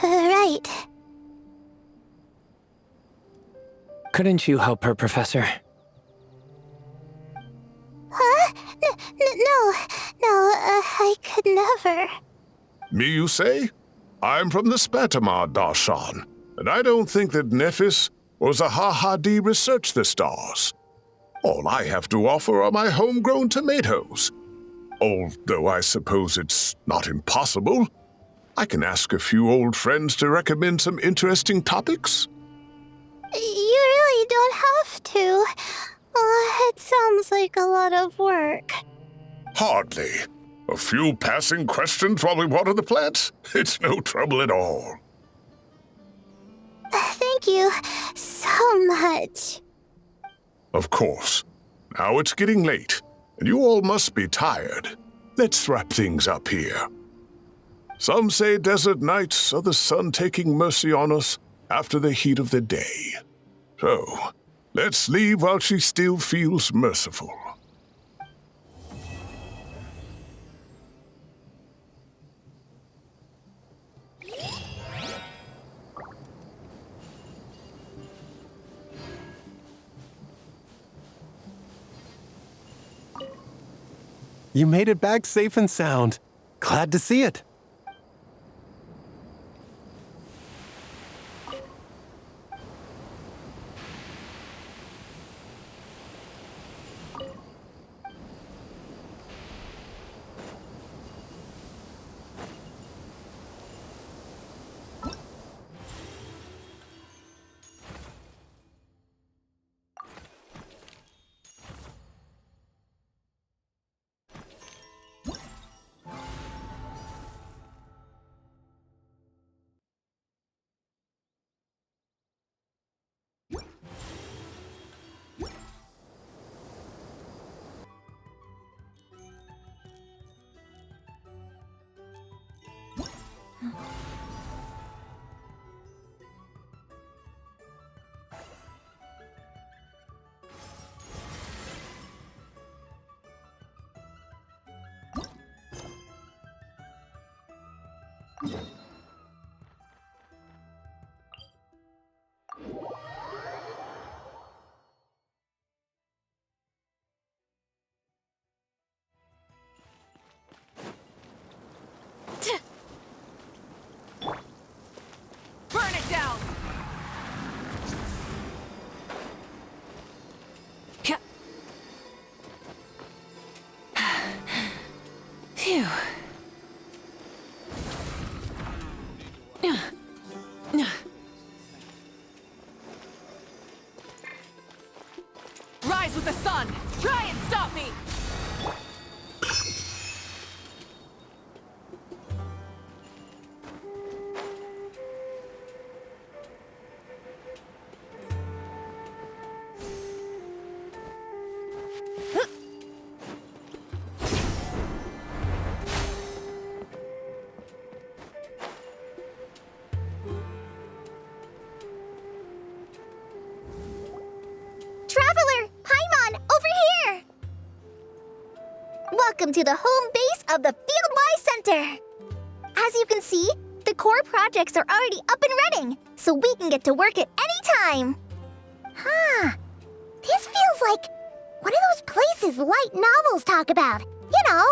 Right. Couldn't you help her, Professor? Huh? No, I could never. Me, you say? I'm from the Spatamar Darshan, and I don't think that Nephis or Zahahadi researched the stars. All I have to offer are my homegrown tomatoes. Although I suppose it's not impossible. I can ask a few old friends to recommend some interesting topics. You really don't have to. It sounds like a lot of work. Hardly. A few passing questions while we water the plants? It's no trouble at all. Thank you so much. Of course. Now it's getting late, and you all must be tired. Let's wrap things up here. Some say desert nights are the sun taking mercy on us after the heat of the day. So, let's leave while she still feels merciful. You made it back safe and sound. Glad to see it. Burn it down! Phew. Rise with the sun! Try and stop me! Traveler! Paimon, over here! Welcome to the home base of the Fieldwise Center! As you can see, the core projects are already up and running, so we can get to work at any time! Huh. This feels like one of those places light novels talk about. You know,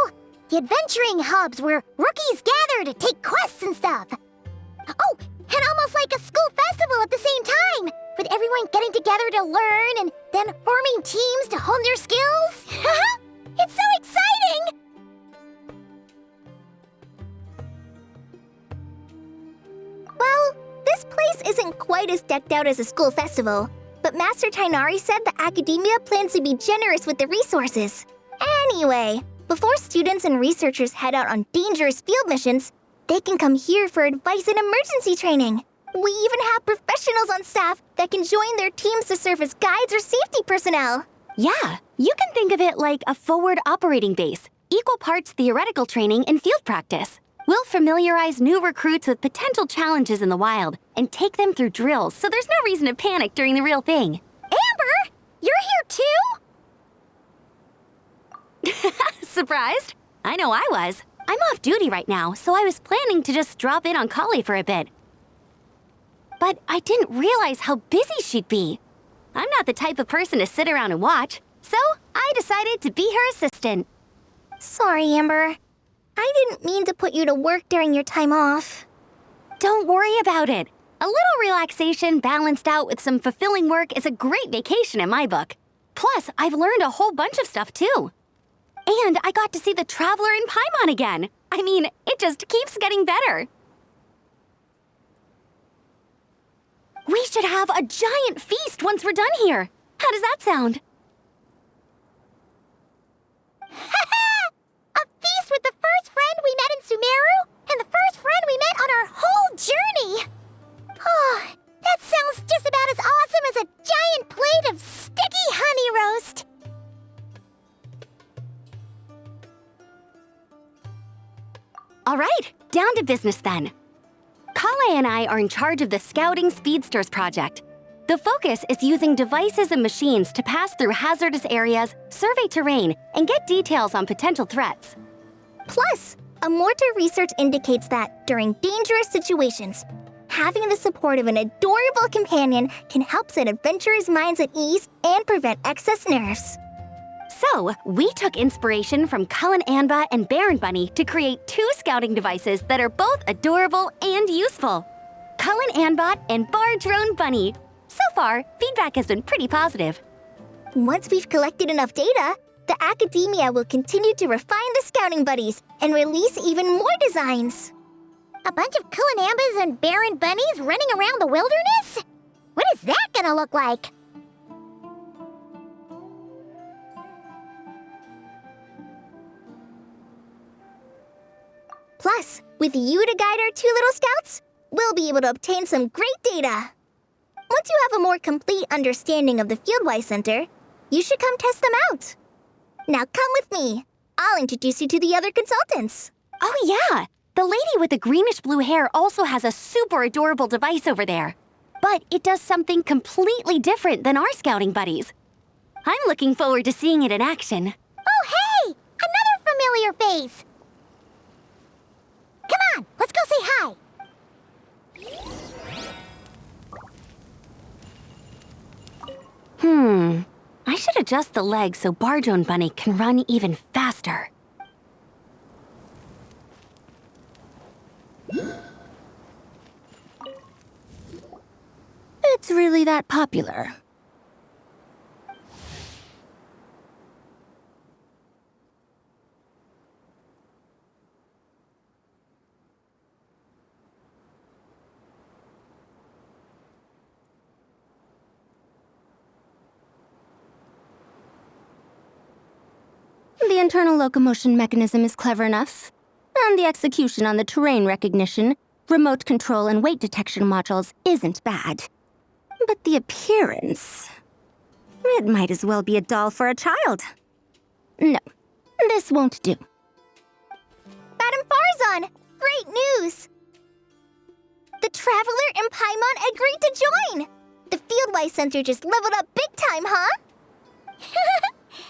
the adventuring hubs where rookies gather to take quests and stuff. Oh, and almost like a school festival at the same time, with everyone getting together to learn and then forming teams to hone their skills. It's so exciting! Well, this place isn't quite as decked out as a school festival, but Master Tainari said that academia plans to be generous with the resources. Anyway, before students and researchers head out on dangerous field missions, they can come here for advice and emergency training. We even have professionals on staff that can join their teams to serve as guides or safety personnel. Yeah, you can think of it like a forward operating base, equal parts theoretical training and field practice. We'll familiarize new recruits with potential challenges in the wild and take them through drills so there's no reason to panic during the real thing. Amber, you're here too? Surprised? I know I was. I'm off duty right now, so I was planning to just drop in on Kali for a bit. But I didn't realize how busy she'd be. I'm not the type of person to sit around and watch, so I decided to be her assistant. Sorry, Amber. I didn't mean to put you to work during your time off. Don't worry about it. A little relaxation balanced out with some fulfilling work is a great vacation in my book. Plus, I've learned a whole bunch of stuff too. And I got to see the Traveler in Paimon again. I mean, it just keeps getting better. We should have a giant feast once we're done here. How does that sound? A feast with the first friend we met in Sumeru and the first friend we met on our whole journey. Oh, that sounds just about as awesome as a giant plate of sticky honey roast. All right, down to business then. Kale and I are in charge of the Scouting Speedsters project. The focus is using devices and machines to pass through hazardous areas, survey terrain, and get details on potential threats. Plus, Amorta research indicates that during dangerous situations, having the support of an adorable companion can help set adventurers' minds at ease and prevent excess nerves. So, we took inspiration from Cullen Anba and Baron Bunny to create 2 scouting devices that are both adorable and useful. Cullen Anbot and Bar Drone Bunny. So far, feedback has been pretty positive. Once we've collected enough data, the academia will continue to refine the scouting buddies and release even more designs. A bunch of Cullen Ambas and Baron Bunnies running around the wilderness? What is that gonna look like? Plus, with you to guide our 2 little scouts, we'll be able to obtain some great data. Once you have a more complete understanding of the Fieldwise Center, you should come test them out. Now come with me. I'll introduce you to the other consultants. Oh yeah! The lady with the greenish-blue hair also has a super adorable device over there. But it does something completely different than our scouting buddies. I'm looking forward to seeing it in action. Oh, hey! Another familiar face! Come on, let's go say hi! I should adjust the legs so Bar Drone Bunny can run even faster. It's really that popular. The internal locomotion mechanism is clever enough, and the execution on the terrain recognition, remote control, and weight detection modules isn't bad. But the appearance... it might as well be a doll for a child. No, this won't do. Madame Farzan, great news! The Traveler and Paimon agreed to join! The Fieldwise Center just leveled up big time, huh?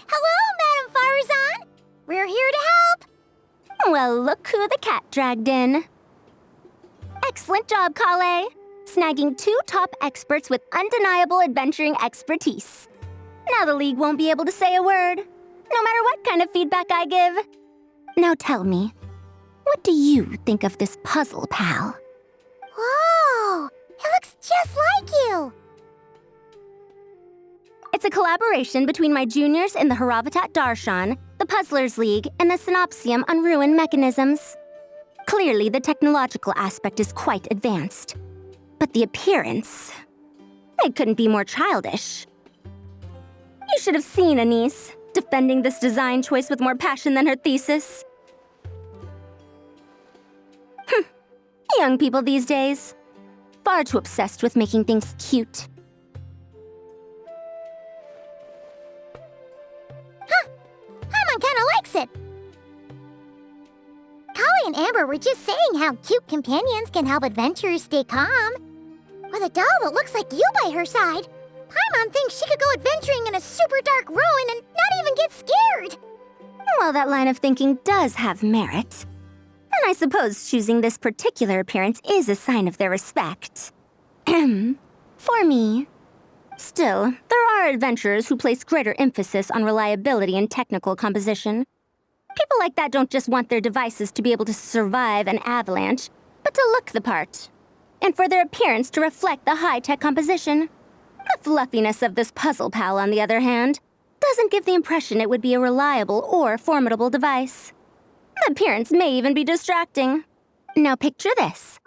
Hello, Madame Farzan! We're here to help! Well, look who the cat dragged in. Excellent job, Kale. Snagging 2 top experts with undeniable adventuring expertise. Now the League won't be able to say a word, no matter what kind of feedback I give. Now tell me, what do you think of this puzzle, pal? Whoa! It looks just like you! It's a collaboration between my juniors in the Haravatat Darshan, the Puzzlers League, and the Synopsium on Ruin Mechanisms. Clearly, the technological aspect is quite advanced. But the appearance... it couldn't be more childish. You should have seen Anise, defending this design choice with more passion than her thesis. Young people these days. Far too obsessed with making things cute. Paimon kinda likes it. Kali and Amber were just saying how cute companions can help adventurers stay calm. With a doll that looks like you by her side, Paimon thinks she could go adventuring in a super dark ruin and not even get scared. Well, that line of thinking does have merit. And I suppose choosing this particular appearance is a sign of their respect. For me. Still, there are adventurers who place greater emphasis on reliability and technical composition. People like that don't just want their devices to be able to survive an avalanche, but to look the part. And for their appearance to reflect the high-tech composition. The fluffiness of this puzzle pal, on the other hand, doesn't give the impression it would be a reliable or formidable device. The appearance may even be distracting. Now picture this.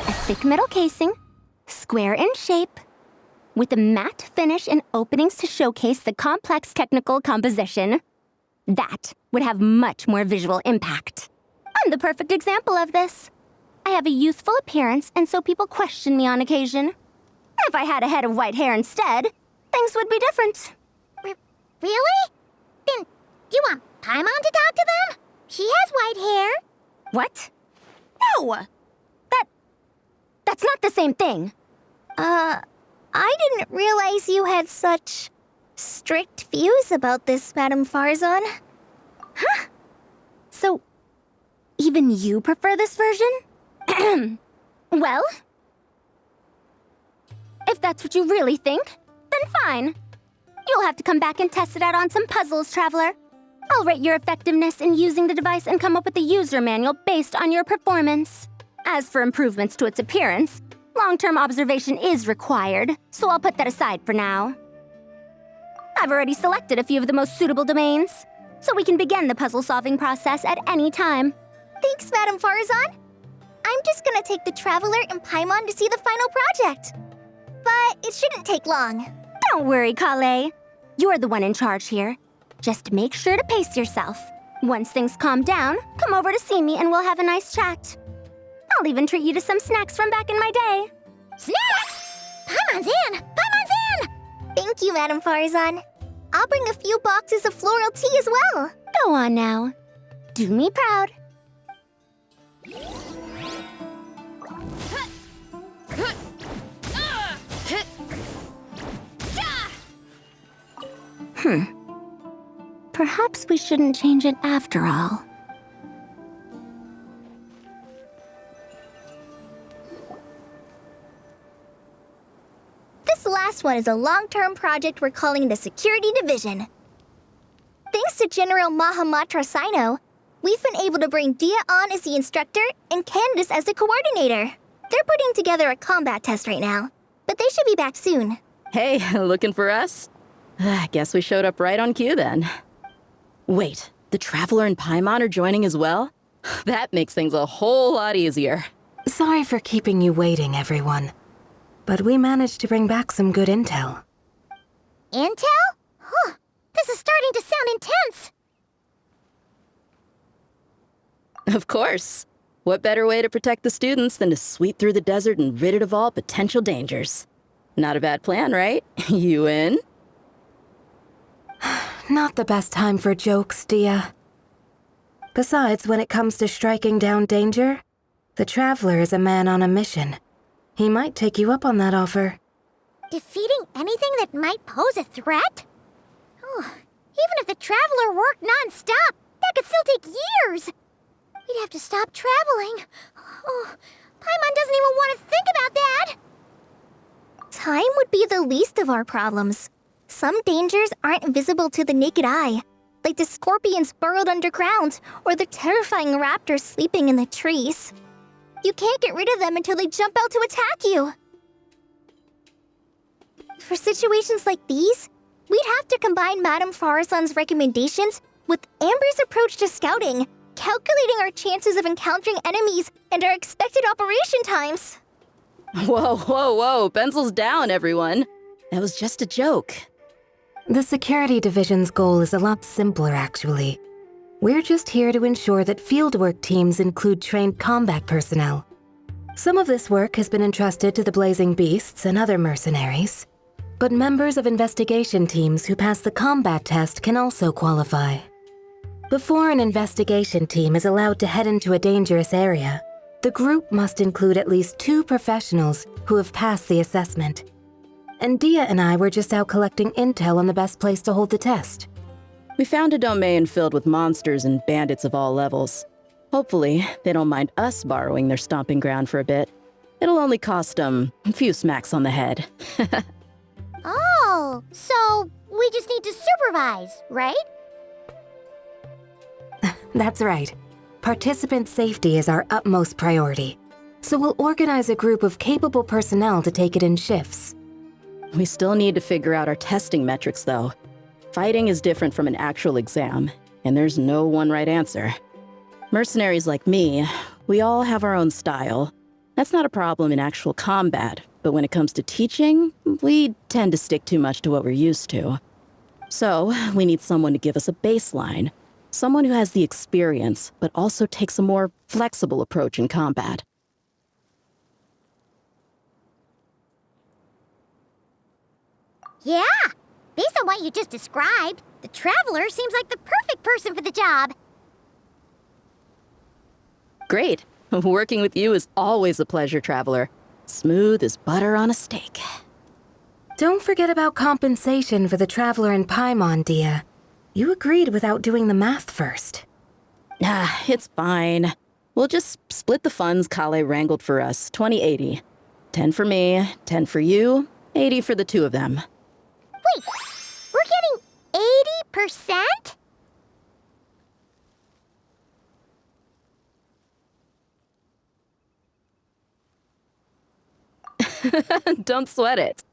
A thick metal casing, square in shape, with a matte finish and openings to showcase the complex technical composition. That would have much more visual impact. I'm the perfect example of this. I have a youthful appearance, and so people question me on occasion. If I had a head of white hair instead, things would be different. Really? Then, do you want Paimon to talk to them? She has white hair. What? No! That's not the same thing. I didn't realize you had such strict views about this, Madame Farzan. Huh? So, even you prefer this version? Well, if that's what you really think, then fine. You'll have to come back and test it out on some puzzles, Traveler. I'll rate your effectiveness in using the device and come up with a user manual based on your performance. As for improvements to its appearance, long-term observation is required, so I'll put that aside for now. I've already selected a few of the most suitable domains, so we can begin the puzzle-solving process at any time. Thanks, Madame Farazan. I'm just gonna take the Traveler and Paimon to see the final project. But it shouldn't take long. Don't worry, Kale. You're the one in charge here. Just make sure to pace yourself. Once things calm down, come over to see me and we'll have a nice chat. I'll even treat you to some snacks from back in my day. Snacks? Paimon's in! Paimon's in! Thank you, Madame Farazan. I'll bring a few boxes of floral tea as well. Go on now. Do me proud. Perhaps we shouldn't change it after all. This last one is a long-term project we're calling the Security Division. Thanks to General Mahamatra Sino, we've been able to bring Dia on as the instructor and Candace as the coordinator. They're putting together a combat test right now, but they should be back soon. Hey, looking for us? I guess we showed up right on cue then. Wait, the Traveler and Paimon are joining as well? That makes things a whole lot easier. Sorry for keeping you waiting, everyone. But we managed to bring back some good intel. Intel? Huh. This is starting to sound intense. Of course. What better way to protect the students than to sweep through the desert and rid it of all potential dangers? Not a bad plan, right? You in? Not the best time for jokes, Dia. Besides, when it comes to striking down danger, the Traveler is a man on a mission. He might take you up on that offer. Defeating anything that might pose a threat? Oh, even if the Traveler worked non-stop, that could still take years. We'd have to stop traveling. Oh, Paimon doesn't even want to think about that. Time would be the least of our problems. Some dangers aren't visible to the naked eye, like the scorpions burrowed underground or the terrifying raptors sleeping in the trees. You can't get rid of them until they jump out to attack you. For situations like these, we'd have to combine Madame Farazan's recommendations with Amber's approach to scouting, calculating our chances of encountering enemies and our expected operation times. Whoa, pencils down, everyone. That was just a joke. The Security Division's goal is a lot simpler, actually. We're just here to ensure that fieldwork teams include trained combat personnel. Some of this work has been entrusted to the Blazing Beasts and other mercenaries, but members of investigation teams who pass the combat test can also qualify. Before an investigation team is allowed to head into a dangerous area, the group must include at least 2 professionals who have passed the assessment. And Dia and I were just out collecting intel on the best place to hold the test. We found a domain filled with monsters and bandits of all levels. Hopefully, they don't mind us borrowing their stomping ground for a bit. It'll only cost them a few smacks on the head. Oh, so we just need to supervise, right? That's right. Participant safety is our utmost priority. So we'll organize a group of capable personnel to take it in shifts. We still need to figure out our testing metrics, though. Fighting is different from an actual exam, and there's no one right answer. Mercenaries like me, we all have our own style. That's not a problem in actual combat, but when it comes to teaching, we tend to stick too much to what we're used to. So, we need someone to give us a baseline. Someone who has the experience, but also takes a more flexible approach in combat. Yeah, based on what you just described, the Traveler seems like the perfect person for the job. Great. Working with you is always a pleasure, Traveler. Smooth as butter on a steak. Don't forget about compensation for the Traveler and Paimon, Dia. You agreed without doing the math first. It's fine. We'll just split the funds Kale wrangled for us, 20-80. 10 for me, 10 for you, 80 for the 2 of them. Wait, we're You're getting 80%? Don't sweat it.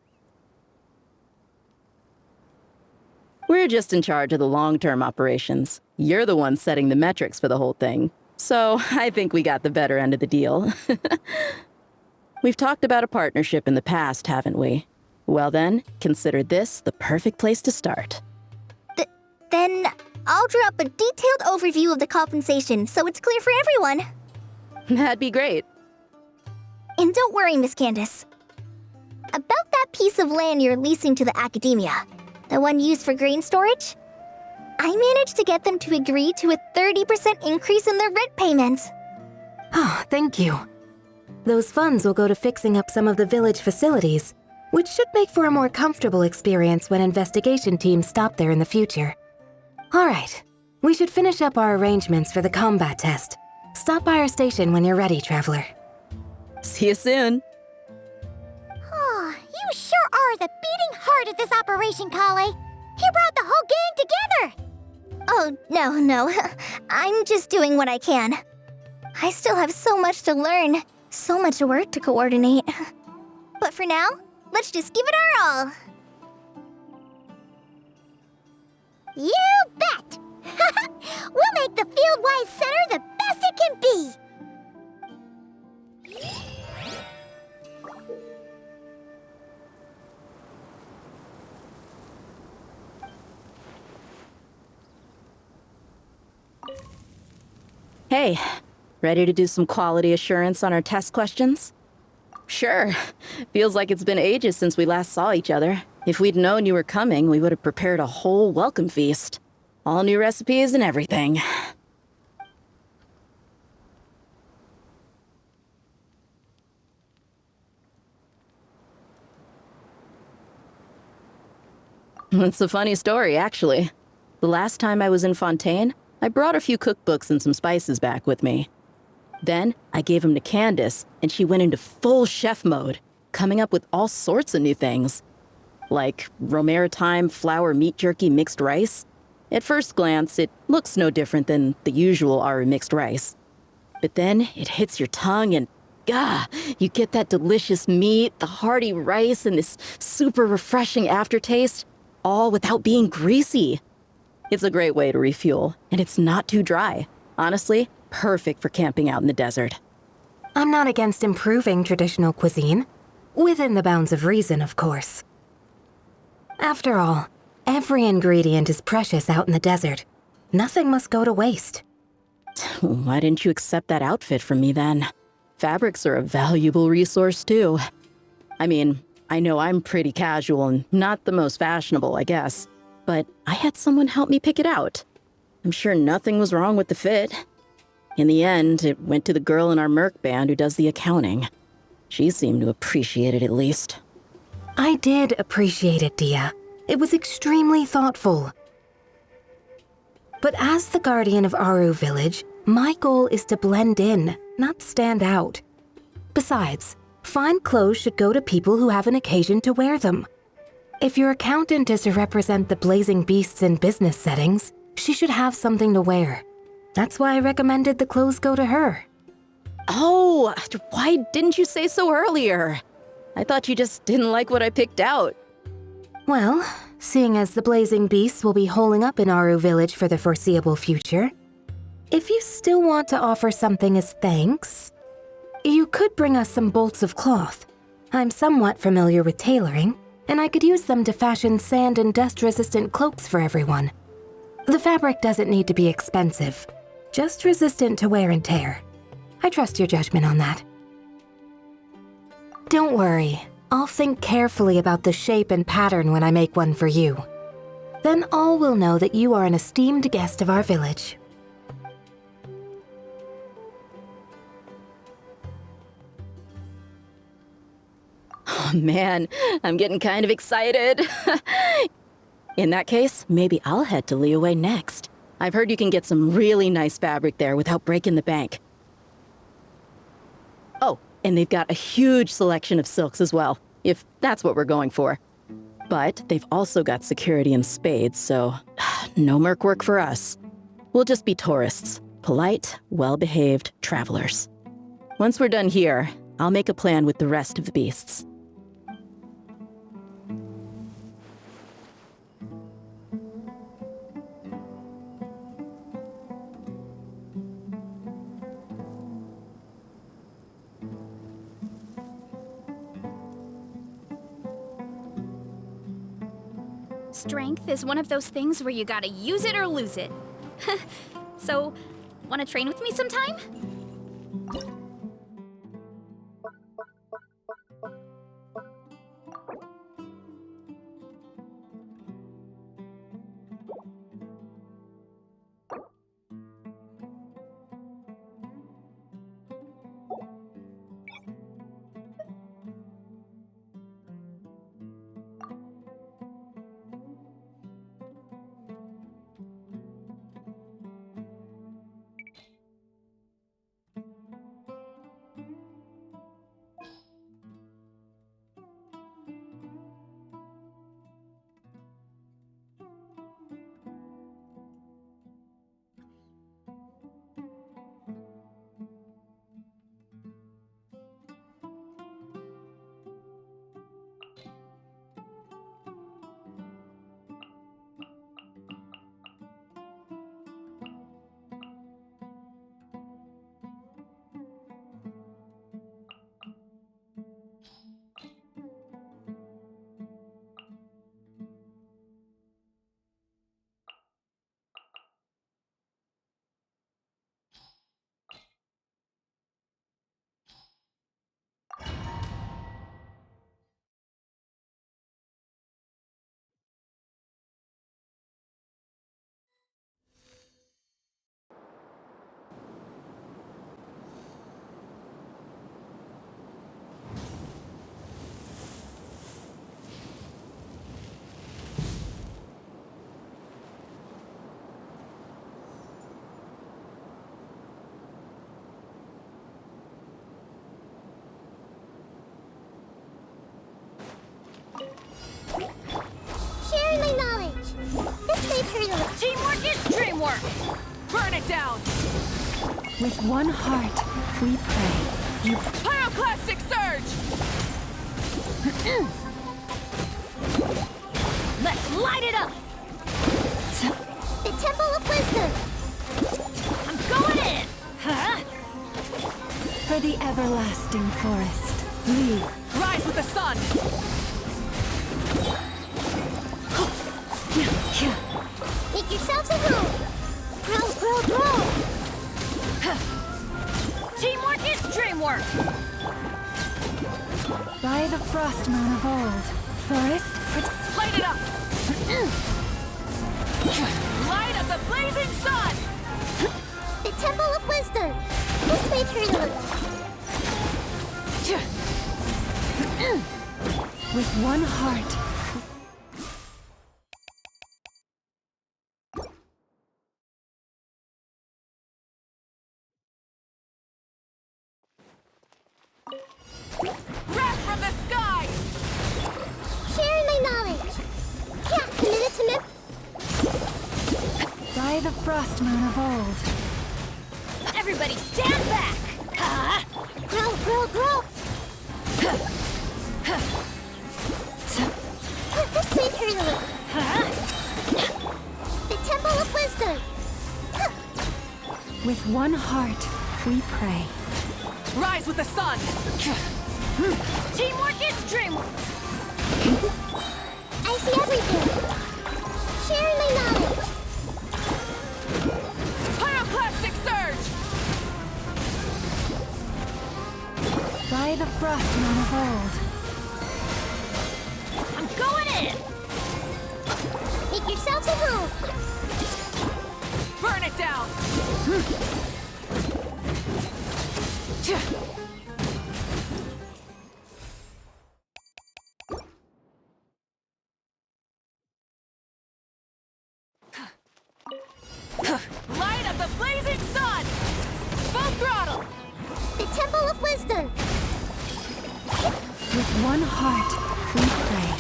We're just in charge of the long-term operations. You're the one setting the metrics for the whole thing. So I think we got the better end of the deal. We've talked about a partnership in the past, haven't we? Well then, consider this the perfect place to start. Then I'll draw up a detailed overview of the compensation so it's clear for everyone. That'd be great. And don't worry, Miss Candace. About that piece of land you're leasing to the academia, the one used for grain storage, I managed to get them to agree to a 30% increase in their rent payments. Oh, thank you. Those funds will go to fixing up some of the village facilities, which should make for a more comfortable experience when investigation teams stop there in the future. All right, we should finish up our arrangements for the combat test. Stop by our station when you're ready, Traveler. See you soon. Oh, you sure are the beating heart of this operation, Kale. You brought the whole gang together. Oh, no. I'm just doing what I can. I still have so much to learn, so much work to coordinate. But for now, let's just give it our all. You bet! We'll make the Fieldwise Center the best it can be! Hey, ready to do some quality assurance on our test questions? Sure. Feels like it's been ages since we last saw each other. If we'd known you were coming, we would have prepared a whole welcome feast. All new recipes and everything. It's a funny story, actually. The last time I was in Fontaine, I brought a few cookbooks and some spices back with me. Then, I gave them to Candace, and she went into full chef mode, coming up with all sorts of new things. Like Romaritime flour meat jerky mixed rice. At first glance, it looks no different than the usual Aru mixed rice. But then, it hits your tongue and, you get that delicious meat, the hearty rice, and this super refreshing aftertaste, all without being greasy. It's a great way to refuel, and it's not too dry. Honestly, perfect for camping out in the desert. I'm not against improving traditional cuisine. Within the bounds of reason, of course. After all, every ingredient is precious out in the desert. Nothing must go to waste. Why didn't you accept that outfit from me then? Fabrics are a valuable resource too. I mean, I know I'm pretty casual and not the most fashionable, I guess. But I had someone help me pick it out. I'm sure nothing was wrong with the fit. In the end, it went to the girl in our Merc band who does the accounting. She seemed to appreciate it at least. I did appreciate it, Dia. It was extremely thoughtful. But as the guardian of Aru Village, my goal is to blend in, not stand out. Besides, fine clothes should go to people who have an occasion to wear them. If your accountant is to represent the blazing beasts in business settings, she should have something to wear. That's why I recommended the clothes go to her. Oh, why didn't you say so earlier? I thought you just didn't like what I picked out. Well, seeing as the blazing beasts will be holing up in Aru Village for the foreseeable future, if you still want to offer something as thanks, you could bring us some bolts of cloth. I'm somewhat familiar with tailoring, and I could use them to fashion sand and dust-resistant cloaks for everyone. The fabric doesn't need to be expensive, just resistant to wear and tear. I trust your judgment on that. Don't worry, I'll think carefully about the shape and pattern when I make one for you. Then all will know that you are an esteemed guest of our village. Oh man, I'm getting kind of excited. In that case, maybe I'll head to Liyue next. I've heard you can get some really nice fabric there without breaking the bank. Oh, and they've got a huge selection of silks as well, if that's what we're going for. But they've also got security in spades, so no merc work for us. We'll just be tourists, polite, well-behaved travelers. Once we're done here, I'll make a plan with the rest of the beasts. Strength is one of those things where you gotta use it or lose it. So, wanna train with me sometime? Sharing my knowledge. This may hurt a little. Teamwork is dreamwork! Burn it down! With one heart, we pray. You Pyroclastic surge! Let's light it up! The Temple of Wisdom. I'm going in! Huh? for the everlasting forest. We rise with the sun! Make yourselves a home! Grow, grow, grow! Teamwork is dreamwork! by the frost moon of old, forest, light it up! Light of the blazing sun! The Temple of Wisdom! This way, Turtle! with one heart. Wrath from the sky! Sharing my knowledge! Yeah, minute to minute. By the frost moon of old. Everybody stand back! Grow, grow, grow! This way, Turtle! The Temple of Wisdom! With one heart, we pray. Rise with the sun! Teamwork is dreamwork! I see everything! Sharing my knowledge! Pyroclastic surge! By the frost moon of old. I'm going in! Make yourselves a home! Burn it down! Light of the blazing sun! Full throttle! The Temple of Wisdom! With one heart, we pray.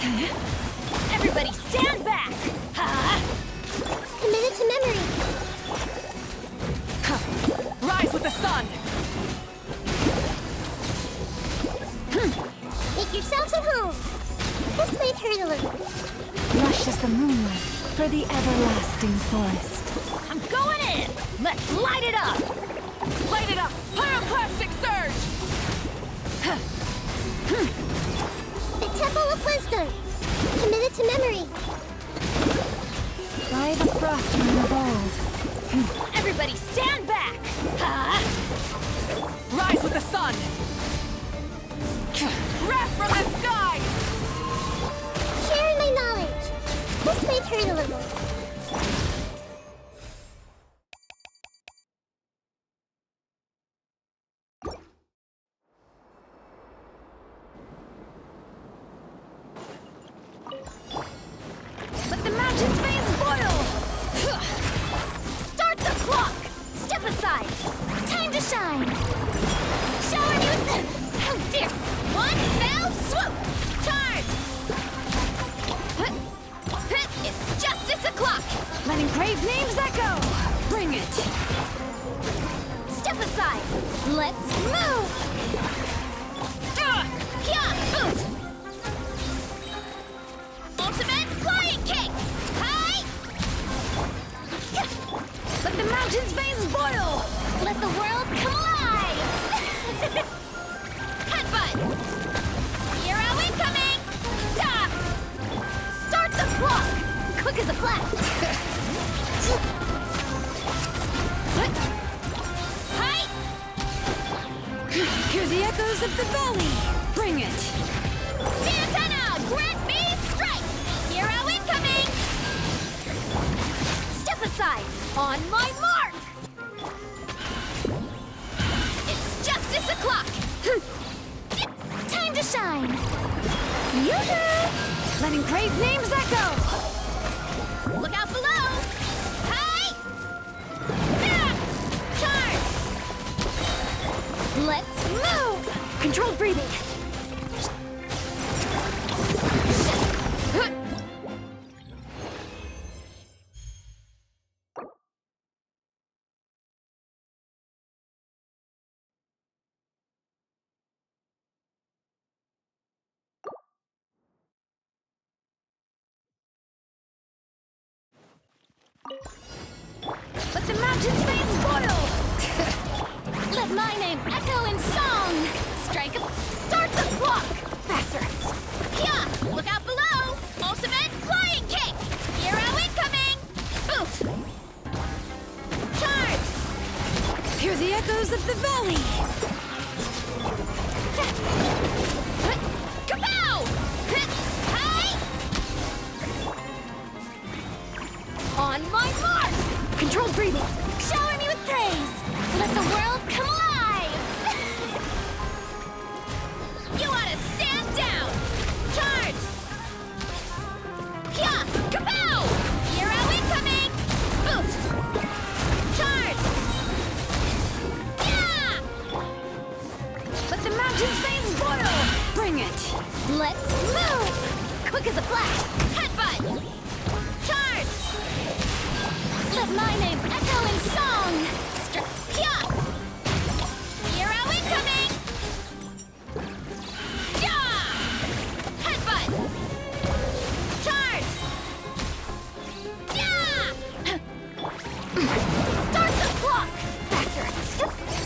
Everybody stand back! Committed to memory. Rise with the sun! Make yourselves at home. This might hurt a little. Lush as the moonlight for the everlasting forest. I'm going in! Let's light it up! Light it up! Pyroclastic surge! The Temple of Wisdom. Committed to memory. By the frost moon of old. Everybody stand back! Rise with the sun! Wrath from the sky! Sharing my knowledge. This might hurt a little. Let the mountain's veins boil! Start the clock! Step aside! Time to shine! Shower me with the... Oh dear! One fell swoop! Charge! It's justice o'clock! Let engraved names echo! Bring it! Step aside! Let's move! Yeah! Oof! Ultimate flying kick! Hi! Let the mountain's veins boil! Let the world come alive! Headbutt! Hero incoming! Stop! Start the clock! Quick as a flash! Hi! Hear the echoes of the valley! Bring it! Santana! Grant me strike! Hero incoming! Step aside! On my mark! It's justice o'clock! Time to shine! Yoo-hoo! Let engraved names echo! Look out below! Hi! Charge! Let's move! Controlled breathing! Let the mountain's veins boil! Let my name echo in song! Strike up, start the clock! Faster! Yeah! Look out below! Ultimate flying kick! Hero incoming! Oof! Charge! Hear the echoes of the valley! Kapow! Hi! On my mark! Controlled breathing! Shower me with praise! Let the world come alive! You ought to stand down! Charge! Yeah! Kapow! Hero incoming! Oof! Charge! Yeah! Let the mountain's veins boil! Bring it! Let's move! Quick as a flash! Headbutt! Charge! Let my name echo in song! Yeah! Hero incoming! Yeah! Headbutt! Charge! Yeah! Start the clock! Faster!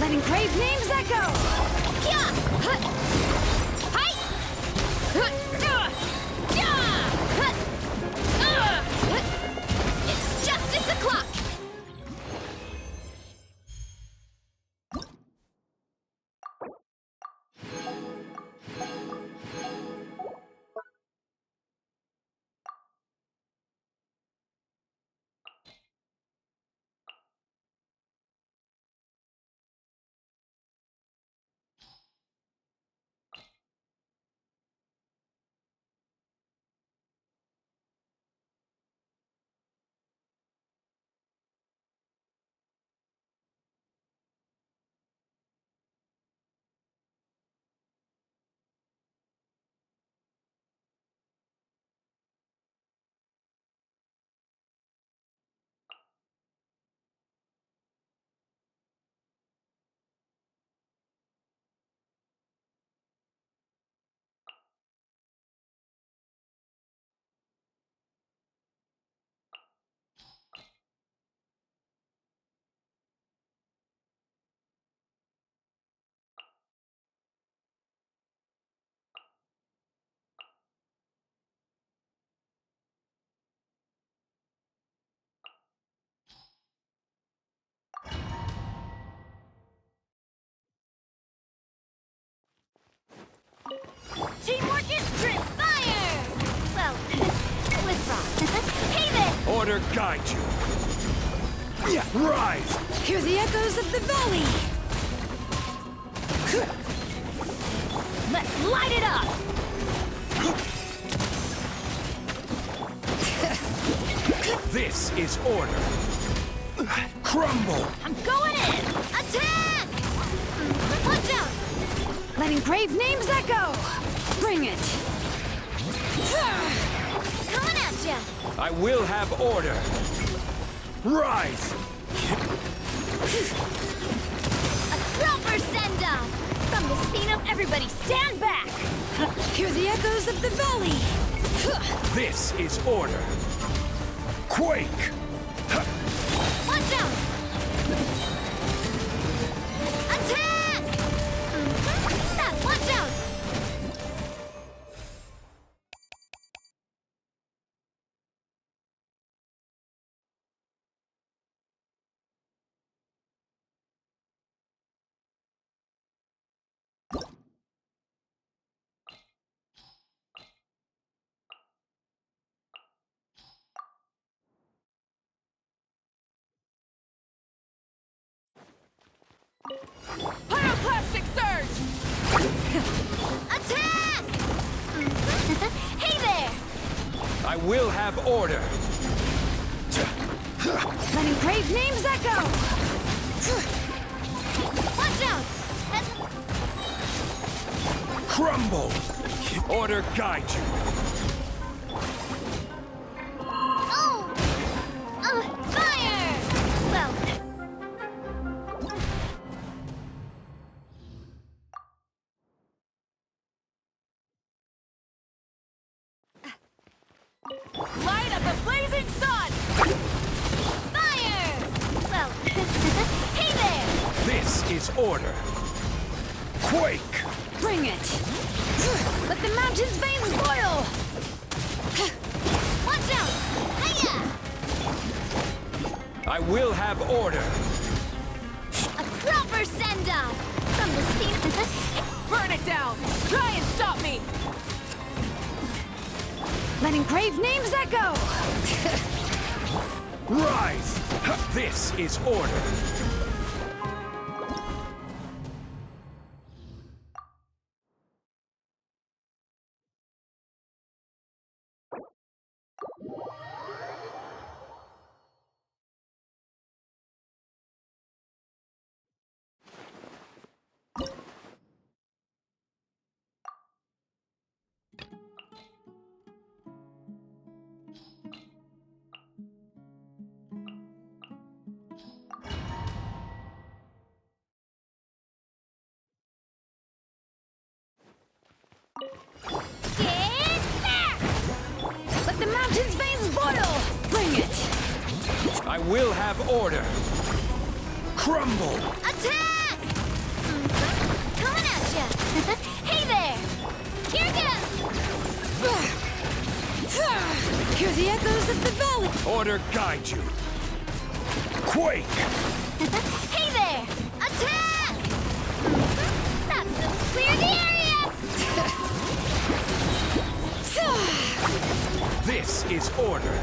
Let engraved names echo! Yeah! Hi! It's justice o'clock! Hey there! Order guide you. Rise! Hear the echoes of the valley! Let's light it up! This is order. Crumble! I'm going in! Attack! Watch out! Letting brave names echo! Bring it! Coming at ya! I will have order. Rise! A proper send-off! From the spin of everybody, stand back! Hear the echoes of the valley! This is order. Quake! Watch out! Attack! Watch out! Pyroclastic surge! Attack! Hey there! I will have order. Letting brave names echo! Watch out! Crumble! Order guide you. Oh! Fire! Well... Light up the blazing sun! Fire! Well, hey there! This is order. Quake! Bring it! Let the mountain's veins boil! Watch out! Hiya! I will have order. A proper send-off! From the steam... Burn it down! Try and stop me! Letting brave names echo! Rise! This is order. Get back! Let the mountain's veins boil! Bring it! I will have order. Crumble! Attack! Coming at ya! Hey there! Here goes! Hear the echoes of the valley! Order guide you. Quake! Hey there! Attack! That's so clear the area! This is order.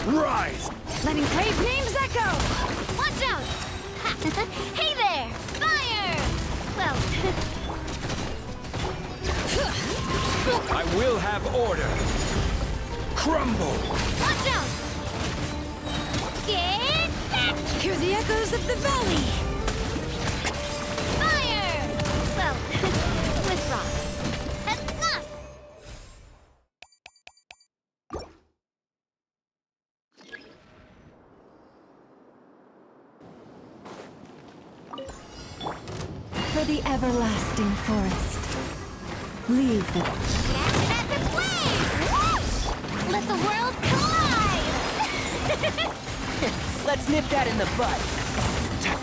Rise! Letting brave names echo! Watch out! Hey there! Fire! Well... I will have order. Crumble! Watch out! Get back! Hear the echoes of the valley! Fire! Well, with rocks. For the everlasting forest. Leave the... At the flame! Whoosh! Let the world collide! Let's nip that in the bud.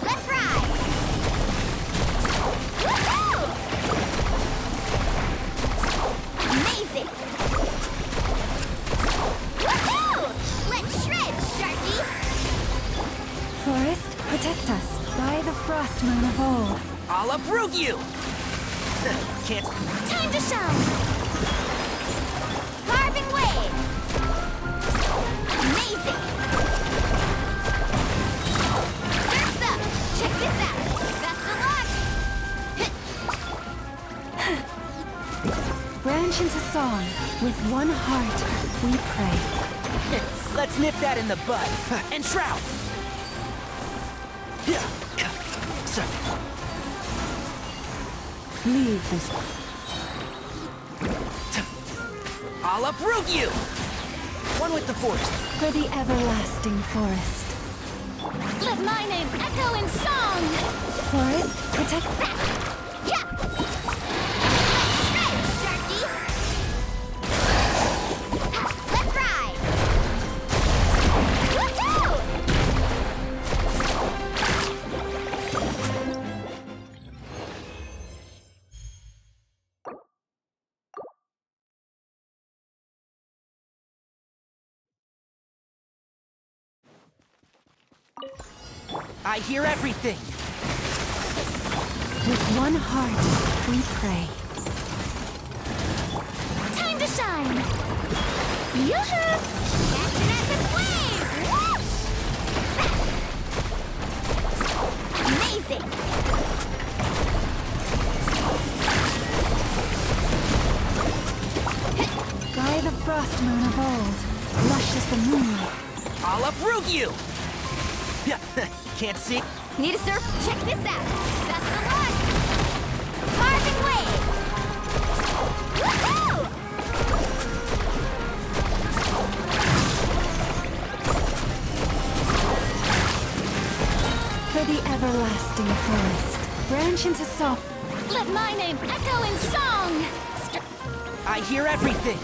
Let's ride! Woohoo! Amazing! Woohoo! Let's shred, Sharky! Forest, protect us by the frost moon of old. I'll uproot you! Can't... Time to shine! Carving waves! Amazing! Surf's up! Check this out! Best of luck! Branch into song. With one heart, we pray. Let's nip that in the bud. And shroud! Leave this. I'll uproot you! One with the forest. For the everlasting forest. Let my name echo in song! Forest, protect. Yeah! Hey, Sharky! Let's ride! Woohoo! I hear everything. With one heart, we pray. Time to shine! Yoo-hoo! Action as a flame! Whoosh! Amazing! By the frost moon of old, lush as the moonlight. I'll uproot you! Can't see. Need a surf? Check this out! Best of luck! Carving waves! Woohoo! For the everlasting forest, branch into song. Let my name echo in song! I hear everything.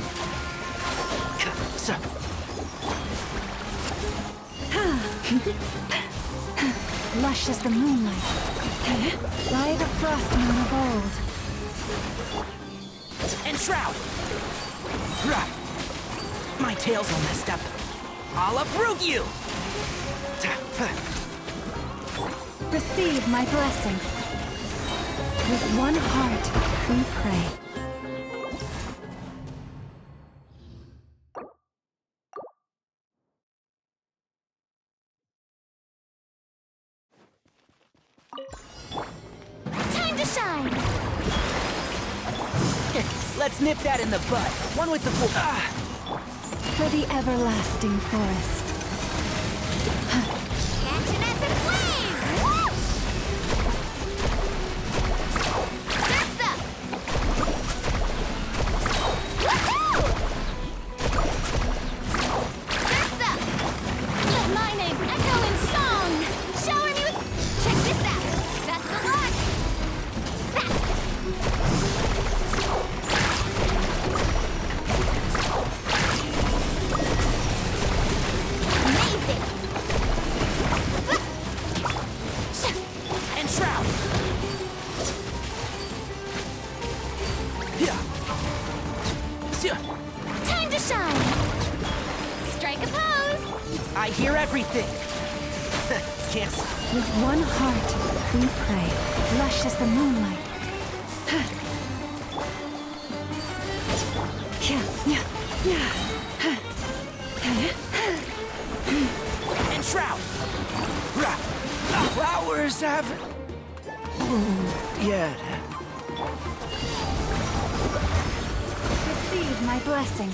Lush as the moonlight. By the frost moon of old. And shroud! My tail's all messed up. I'll uproot you! Receive my blessing. With one heart, we pray. Time to shine! Let's nip that in the bud. One with the For the everlasting forest. Action as a flame! Whoosh! Surf's up! Woohoo! Surf's up! Let my name echo in song! Shower me with... Check this out! Best of luck! Amazing! and shroud! Time to shine! Strike a pose! I hear everything. Can't see. With one heart, we pray. Lush as the moonlight. And shroud! Flowers haven't bloomed yet. Receive my blessing.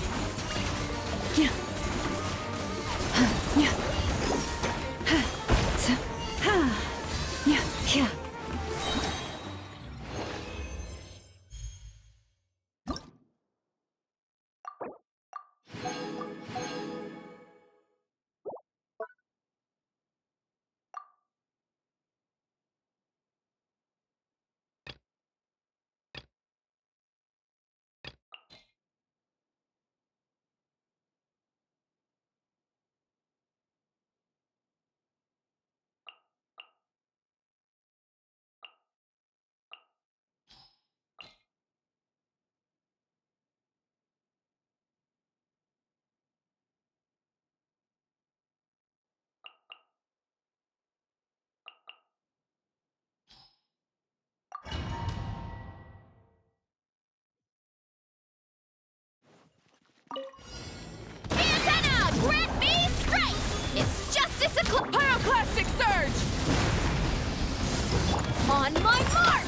On my mark!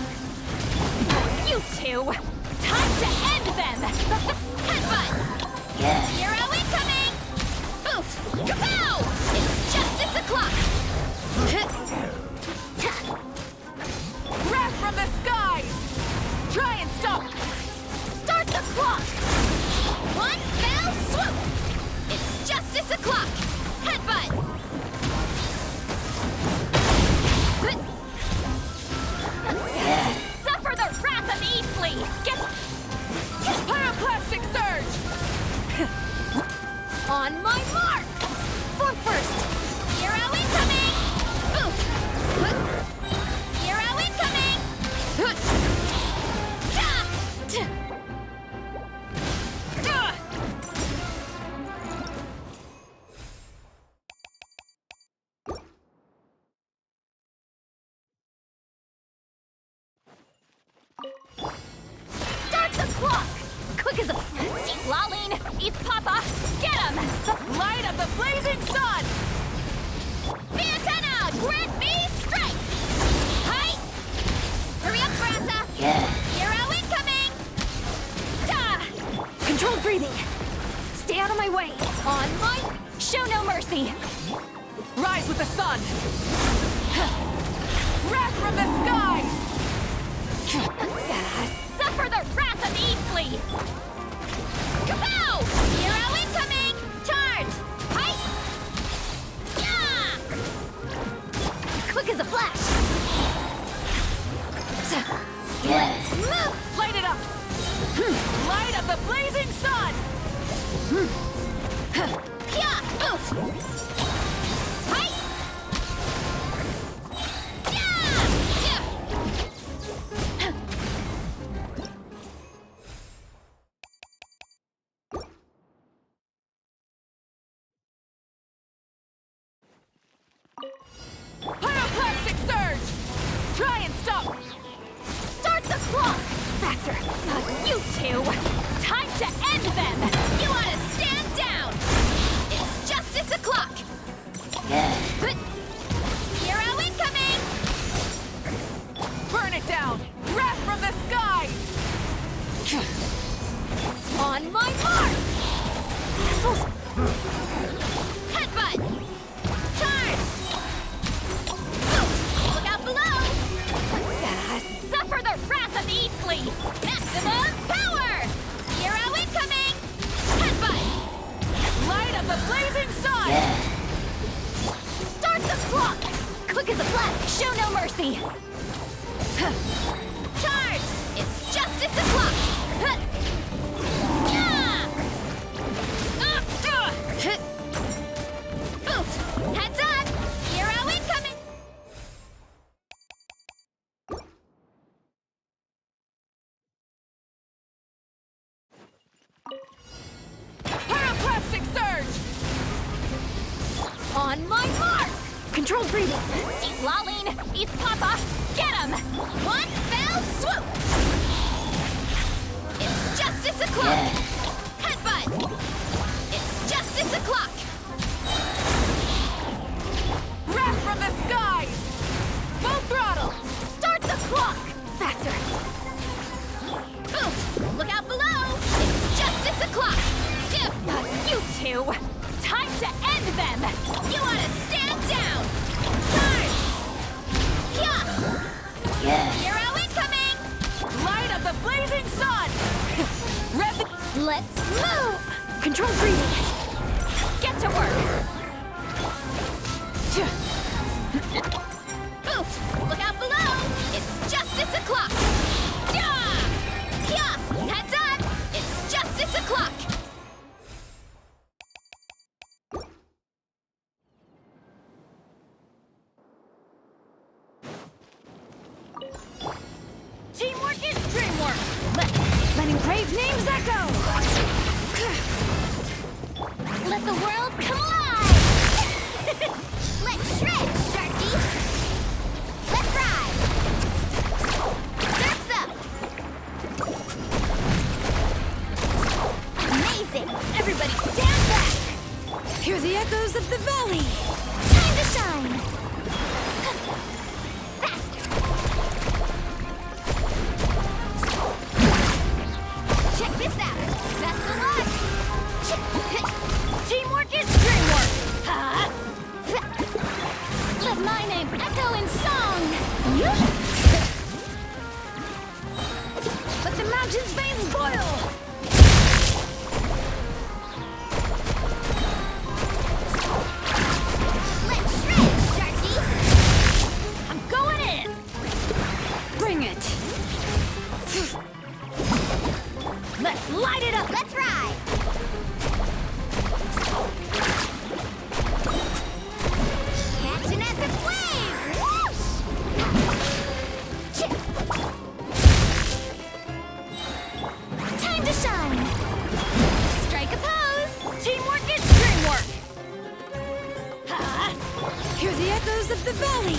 You two! Time to end them! Headbutt! Hero incoming! Oof! Kapow! It's justice o'clock! Wrath from the skies! Try and stop! Start the clock! One fell swoop! It's justice o'clock! Headbutt! Suffer the wrath of Easley! Get pyroclastic surge! On my mark! Form first! Hero incoming! Oof! Hero incoming! Start the clock! Quick as a... Lolling! Eat Papa! Get him! The light of the blazing sun! Antenna! Grant me strike! Hi! Hurry up, Brassa! Hero incoming! Controlled breathing! Stay out of my way! On my... Show no mercy! Rise with the sun! Wrath from the skies! Suffer the wrath of Easley! Kapow! Hero incoming! Charge! Hi! Quick as a flash! Let's move! Light it up! Light of the blazing sun! Oof! Hi! Pyroclastic surge! Try and stop! Start the clock! Faster! Not you two! Time to end them! You ought to stand down! It's justice o'clock! Hero incoming! Burn it down! Wrath from the skies! On my mark! Headbutt! Charge! Look out below! Suffer the wrath of Easley! Maximum power! Hero incoming! Headbutt! Light of the blazing sun! Start the clock! Quick as a flash! Show no mercy! Charge! It's justice o'clock! Oof! Heads up! Hero incoming! Pyroclastic surge! On my mark! Controlled breathing! Eat Lolling! Eat Papa! Get him! One fell swoop! It's justice o'clock! Headbutt! It's justice o'clock! Wrath from the skies! Full throttle! Start the clock! Faster! Oof! Look out below! It's justice o'clock! Not you two! Time to end them! You ought to stand down! Charge! Hero incoming! Light of the blazing sun! Let's move! Control breathing! Get to work! Oof! Look out below! It's justice o'clock! Heads up! It's justice o'clock! Teamwork is dreamwork! Let engraved names echo! Let the world come alive! Let's shred, Sharky! Let's ride! Surf's up! Amazing! Everybody stand back! Hear the echoes of the valley! Time to shine! Faster! my name echo in song! Let the mountain's veins boil! Let's shred, Sharky! I'm going in! Bring it! Let's light it up! Let's ride! Catch an epic wave! Time to shine! Strike a pose! Teamwork is dreamwork! Ha! Hear the echoes of the valley!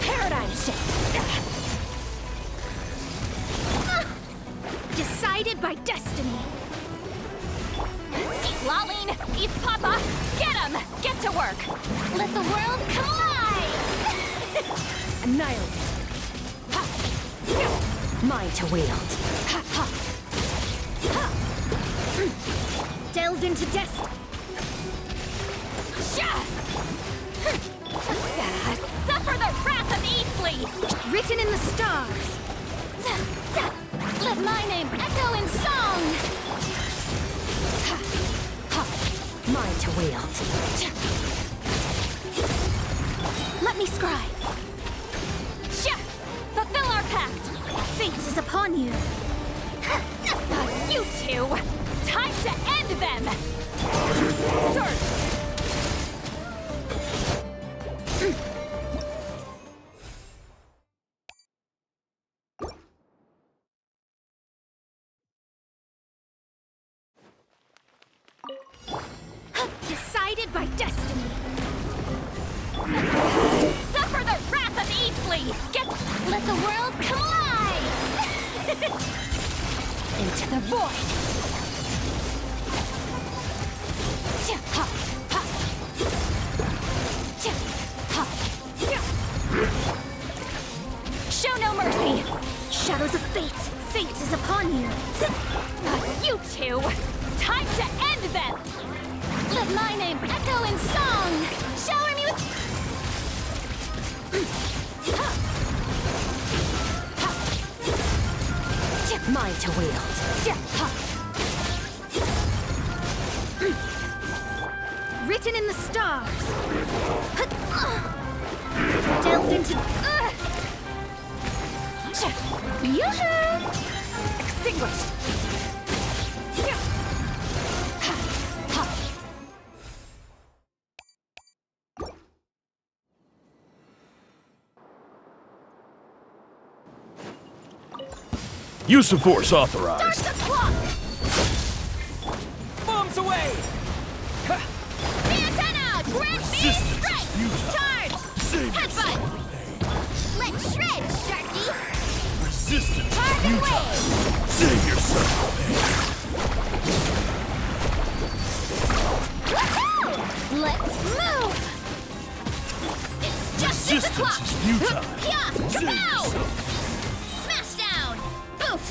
Paradigm shift! Decided by destiny! Lolling! Eat Papa! Get him! Get to work! Let the world collide! Annihilate! Mine to wield! Delve into destiny! Suffer the wrath of Eatsley! Written in the stars! Let my name echo in song! Mine to wield. Let me scribe! Fulfill our pact! Fate is upon you! You two! Time to end them! Search! Decided by destiny. Suffer the wrath of Eatsley! Let the world collide! Into the void! Show no mercy! Shadows of fate! Fate is upon you! You two! Time to end them! Let my name echo in song! Shower me with... Mine to wield. Written in the stars. Delved into... Extinguished. Use of force authorized. Start the clock! Bombs away! Santana! Grant me strike! Charge! Headbutt! Let's shred, Sharky! Resistance Target wave! Save yourself! Woohoo! Let's move! It's just as a clock! Resistance is futile. Yeah! Save Kapow! yourself. Smash down! Boof!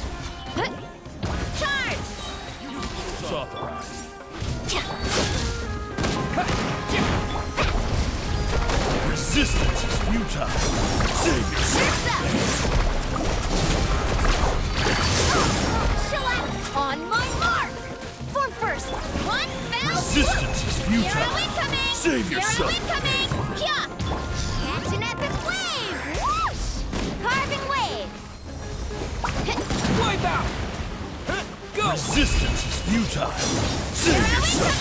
Charge! Force authorized. Resistance is futile. Save yourself. Shellac! On my mark! Form first! One fell Resistance is futile. Hero incoming! Save yourself. Hero incoming! Yeah! Catch an epic wave! Resistance is futile. Save yourself.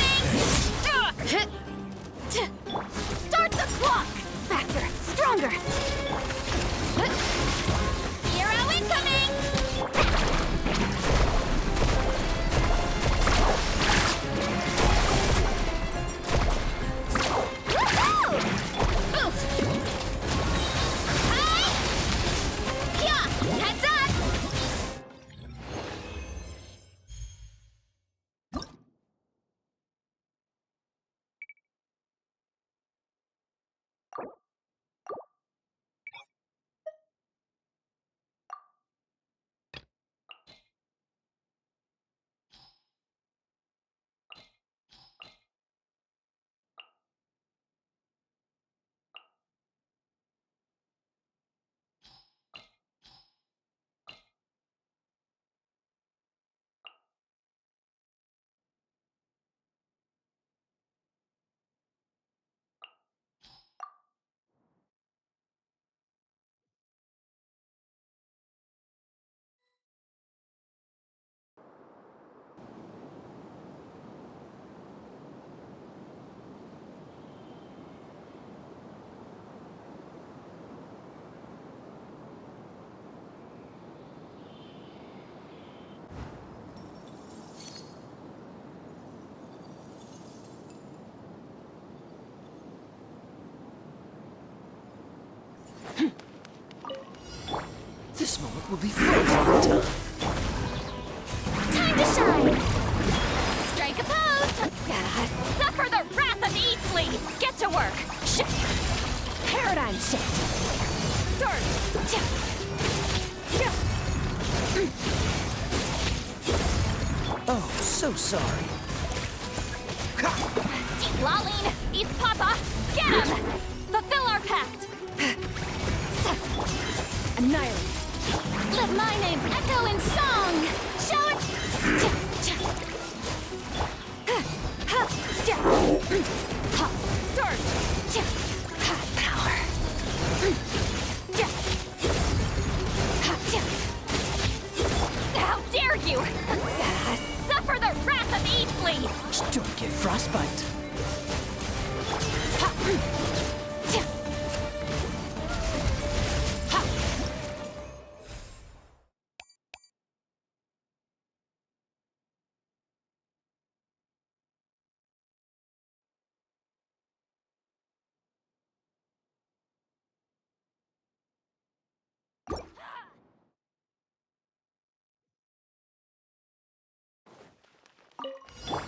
Start the clock! Faster, stronger! Hero incoming! Woohoo! Oof! Hi! Yeah! Heads up! This moment will be frozen in time. Time to shine! Strike a pose! Suffer the wrath of Eatsley! Get to work! Paradigm shift! Surge! Oh, so sorry. Laline! East Papa! Get him! Fulfill our pact! Annihilate! Let my name echo in song! Show it! Surge! Power! How dare you! Suffer the wrath of Eatsley! Don't get frostbite.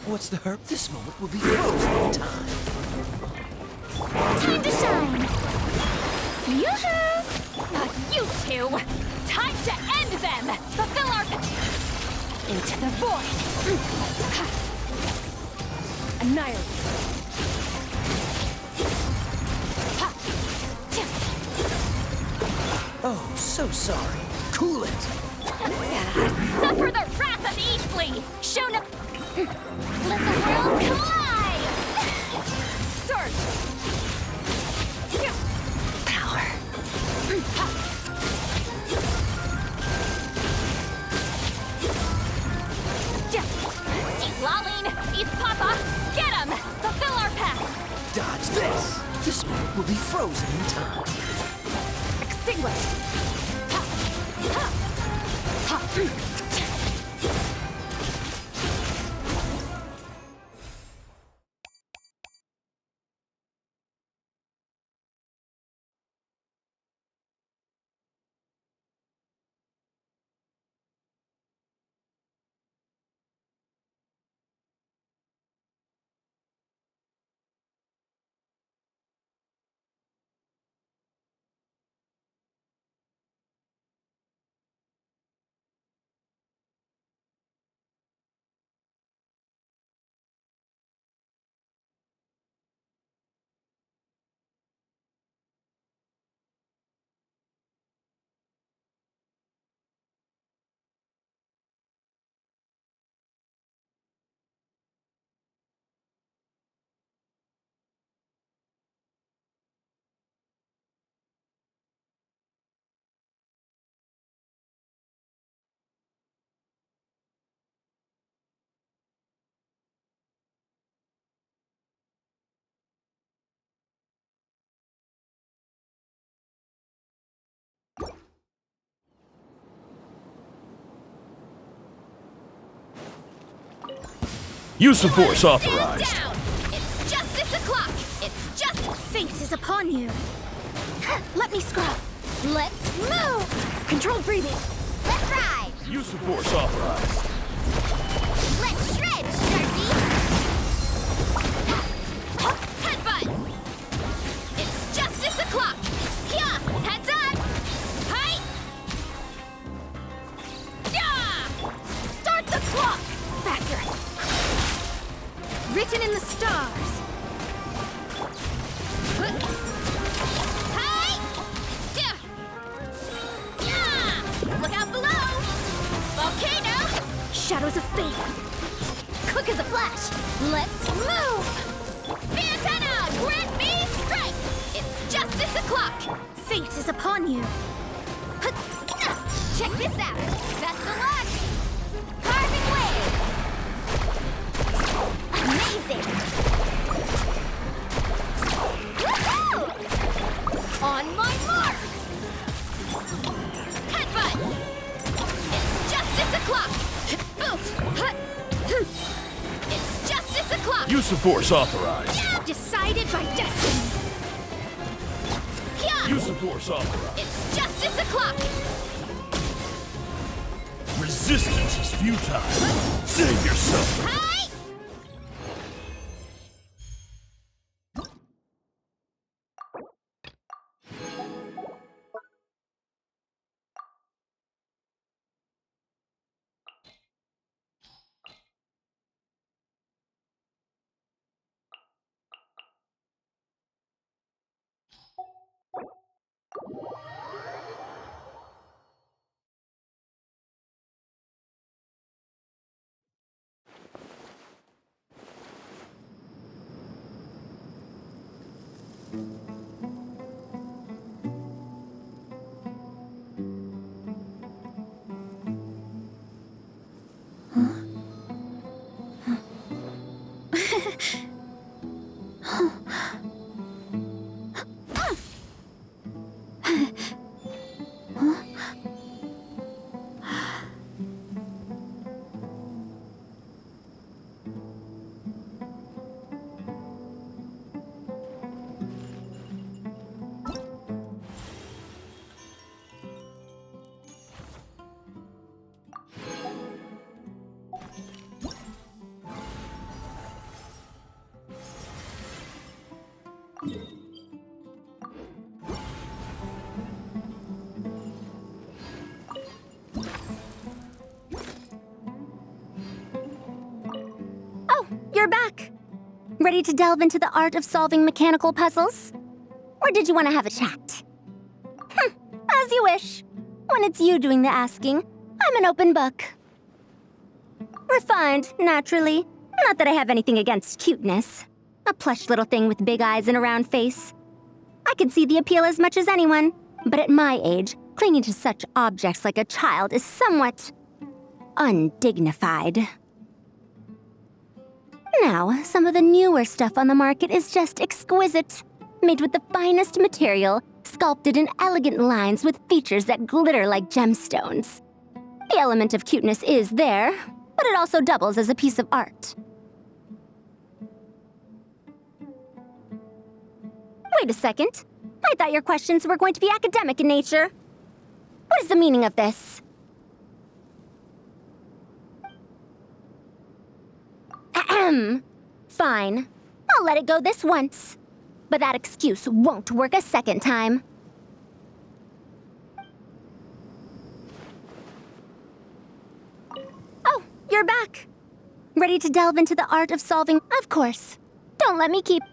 What's the herb? This moment will be frozen in time. Time to shine! Yoo-hoo! You two! Time to end them! Fulfill our... Into the void! Annihilate! Oh, so sorry. Cool it. Suffer the wrath of Eatsley! Show no... Let the world collide! Surge! Power! Laline! East Papa! Get him! Fulfill our pact! Dodge this. This moment will be frozen in time. Extinguish! Use of force authorized. Stand down! It's justice o'clock! It's just fate is upon you. Let me scrub. Let's move! Controlled breathing. Let's ride! Use of force authorized. Let's shred, Sharky! Headbutt! It's justice o'clock! Yeah! Heads up! Hi! Yeah! Start the clock! Faster! Written in the stars. Hi! Yeah! Yeah! Look out below! Volcano! Shadows of fate! Quick as a flash! Let's move! The antenna! Grant me strike! It's justice o'clock! Fate is upon you! Check this out! Best of luck! Carving waves! Amazing! Woohoo! On my mark! Headbutt! It's justice o'clock! Boof! It's justice o'clock! Use of force authorized. Yeah! Decided by destiny! Yeah! Use of force authorized. It's justice o'clock! Resistance is futile. Save yourself. Hi! You're back! Ready to delve into the art of solving mechanical puzzles? Or did you want to have a chat? As you wish. When it's you doing the asking, I'm an open book. Refined, naturally. Not that I have anything against cuteness. A plush little thing with big eyes and a round face. I can see the appeal as much as anyone, but at my age, clinging to such objects like a child is somewhat undignified. Now, some of the newer stuff on the market is just exquisite. Made with the finest material, sculpted in elegant lines with features that glitter like gemstones. The element of cuteness is there, but it also doubles as a piece of art. Wait a second. I thought your questions were going to be academic in nature. What is the meaning of this? Ahem. Fine. I'll let it go this once. But that excuse won't work a second time. Oh, you're back. Ready to delve into the art of solving? Of course. Don't let me keep...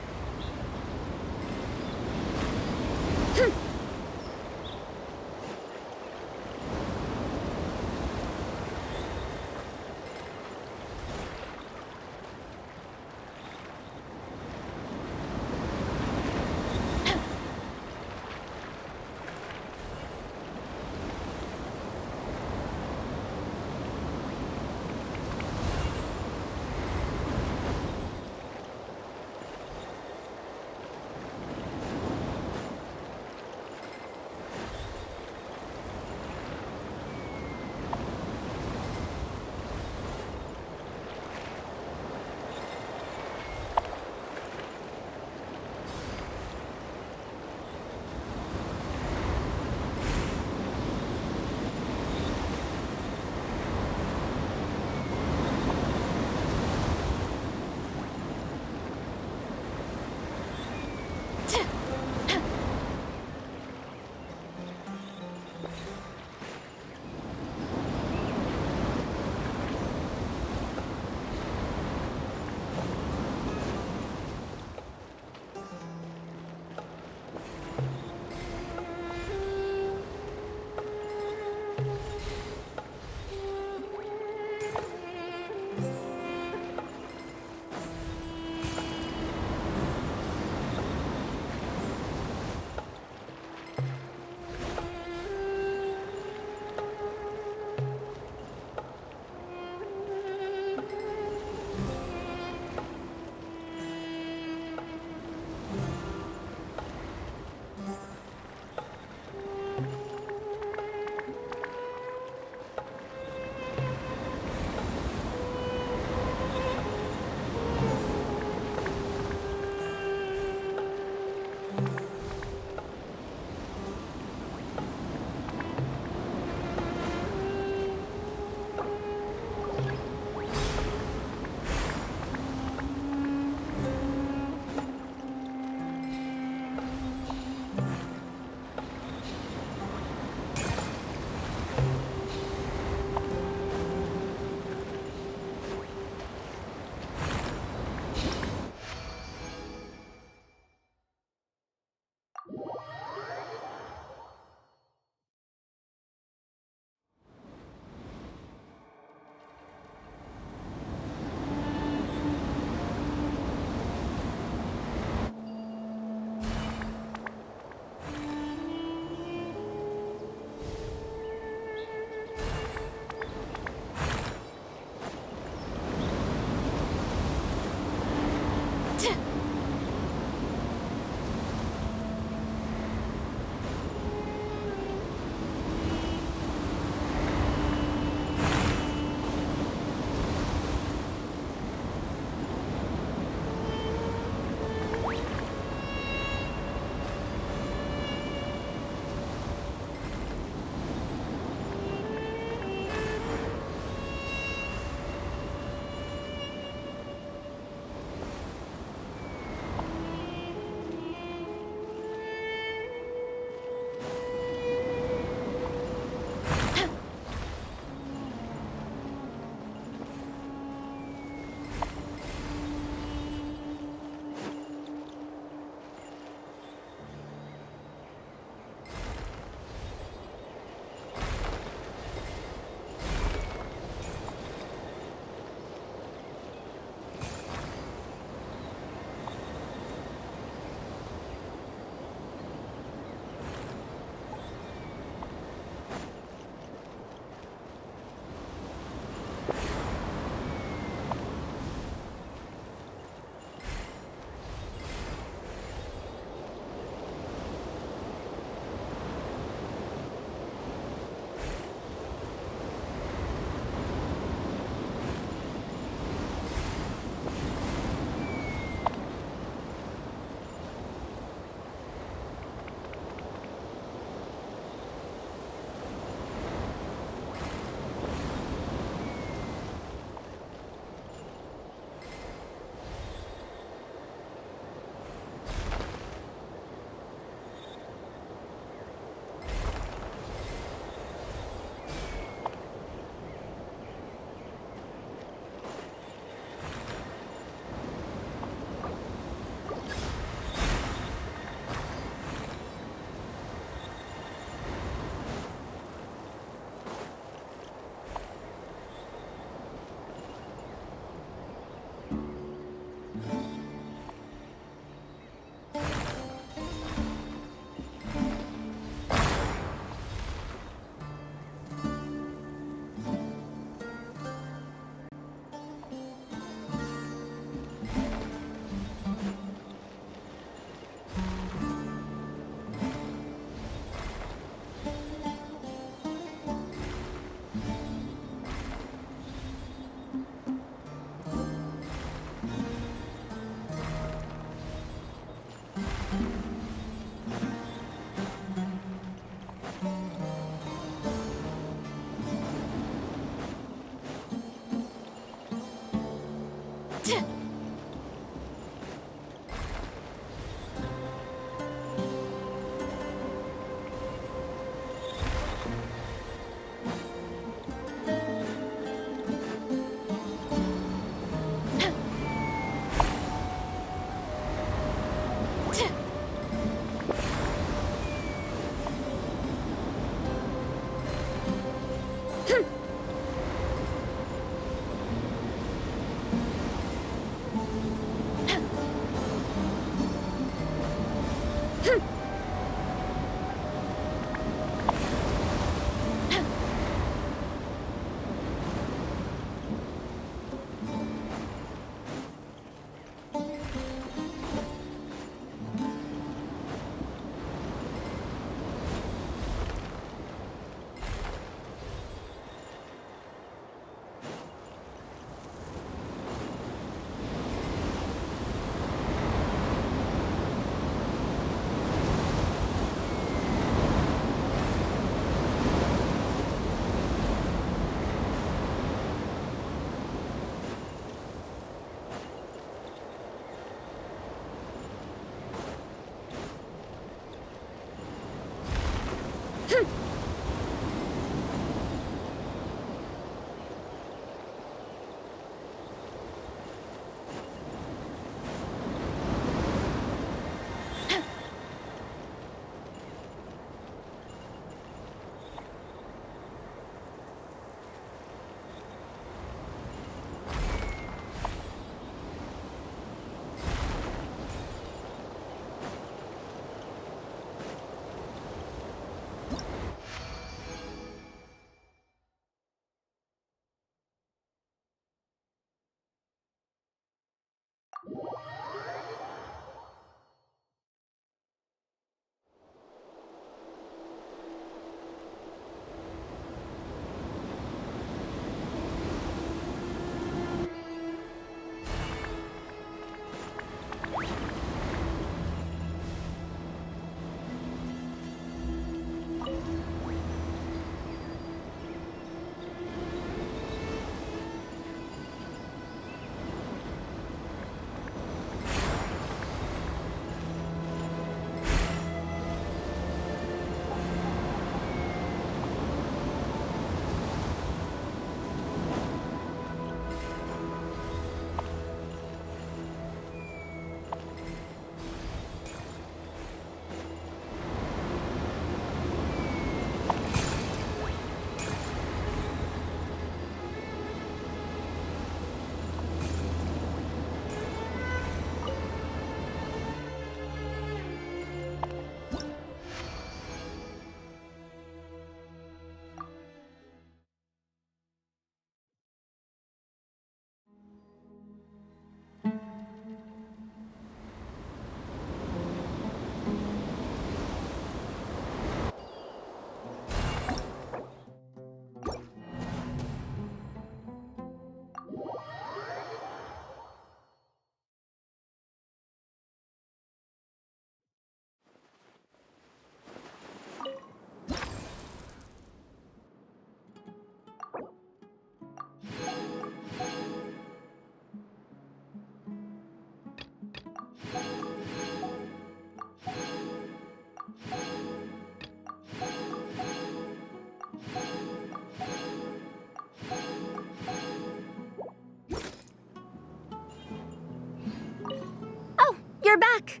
You're back!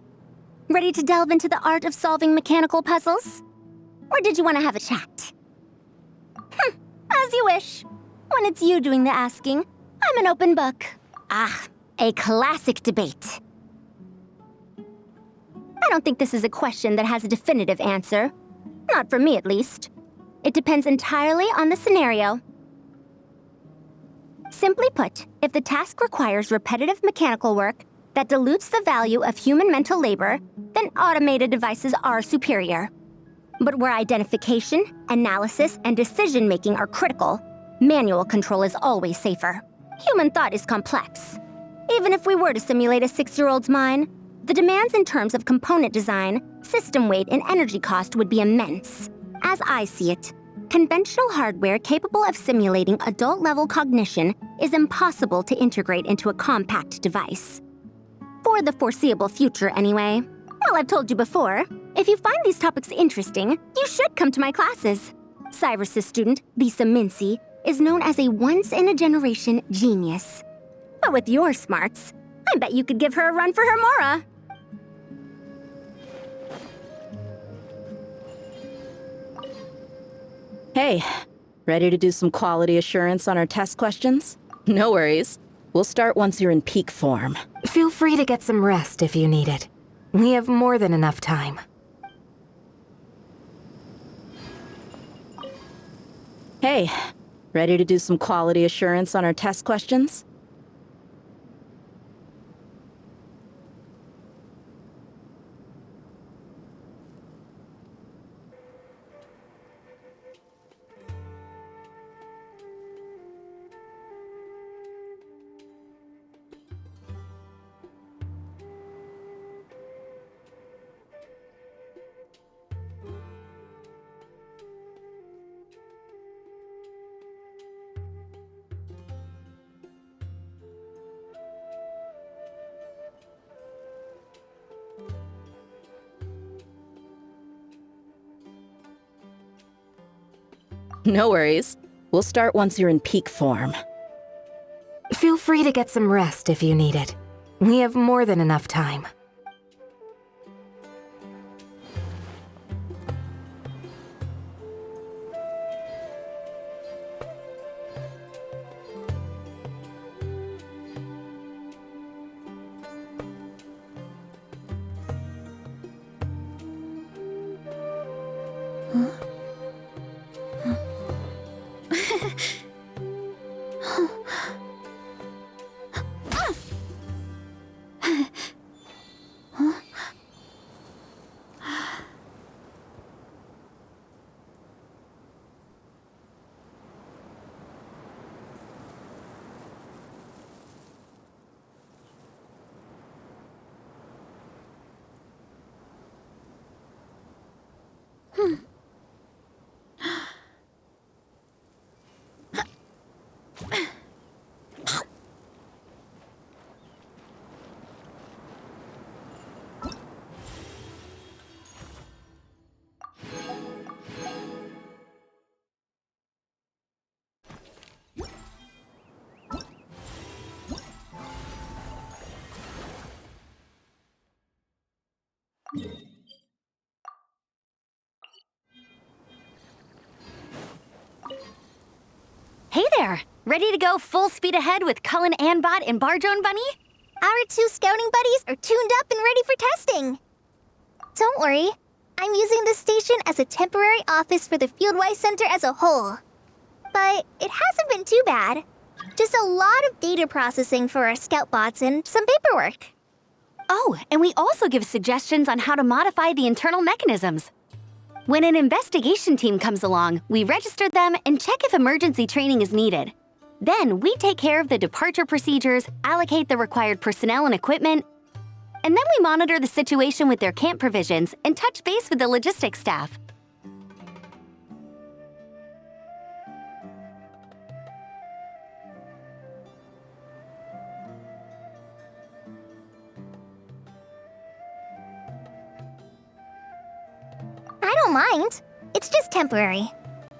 Ready to delve into the art of solving mechanical puzzles? Or did you want to have a chat? As you wish. When it's you doing the asking, I'm an open book. Ah, a classic debate. I don't think this is a question that has a definitive answer. Not for me, at least. It depends entirely on the scenario. Simply put, if the task requires repetitive mechanical work that dilutes the value of human mental labor, then automated devices are superior. But where identification, analysis, and decision-making are critical, manual control is always safer. Human thought is complex. Even if we were to simulate a 6-year-old's mind, the demands in terms of component design, system weight, and energy cost would be immense. As I see it, conventional hardware capable of simulating adult-level cognition is impossible to integrate into a compact device. For the foreseeable future, anyway. Well, I've told you before, if you find these topics interesting, you should come to my classes. Cyrus's student, Lisa Mincy, is known as a once-in-a-generation genius. But with your smarts, I bet you could give her a run for her Mora. Hey, ready to do some quality assurance on our test questions? No worries. We'll start once you're in peak form. Feel free to get some rest if you need it. We have more than enough time. Hey, ready to do some quality assurance on our test questions? No worries. We'll start once you're in peak form. Feel free to get some rest if you need it. We have more than enough time. Hey there! Ready to go full speed ahead with Cullen Anbot and Bardrone Bunny? Our 2 scouting buddies are tuned up and ready for testing. Don't worry, I'm using this station as a temporary office for the Fieldwise Center as a whole. But it hasn't been too bad. Just a lot of data processing for our scout bots and some paperwork. Oh, and we also give suggestions on how to modify the internal mechanisms. When an investigation team comes along, we register them and check if emergency training is needed. Then we take care of the departure procedures, allocate the required personnel and equipment, and then we monitor the situation with their camp provisions and touch base with the logistics staff. I don't mind. It's just temporary.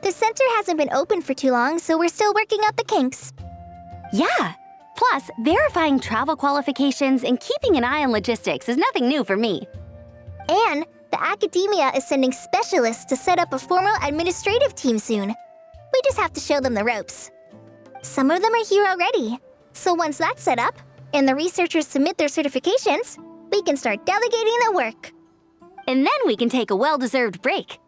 The center hasn't been open for too long, so we're still working out the kinks. Yeah! Plus, verifying travel qualifications and keeping an eye on logistics is nothing new for me. And the academia is sending specialists to set up a formal administrative team soon. We just have to show them the ropes. Some of them are here already. So once that's set up, and the researchers submit their certifications, we can start delegating the work. And then we can take a well-deserved break.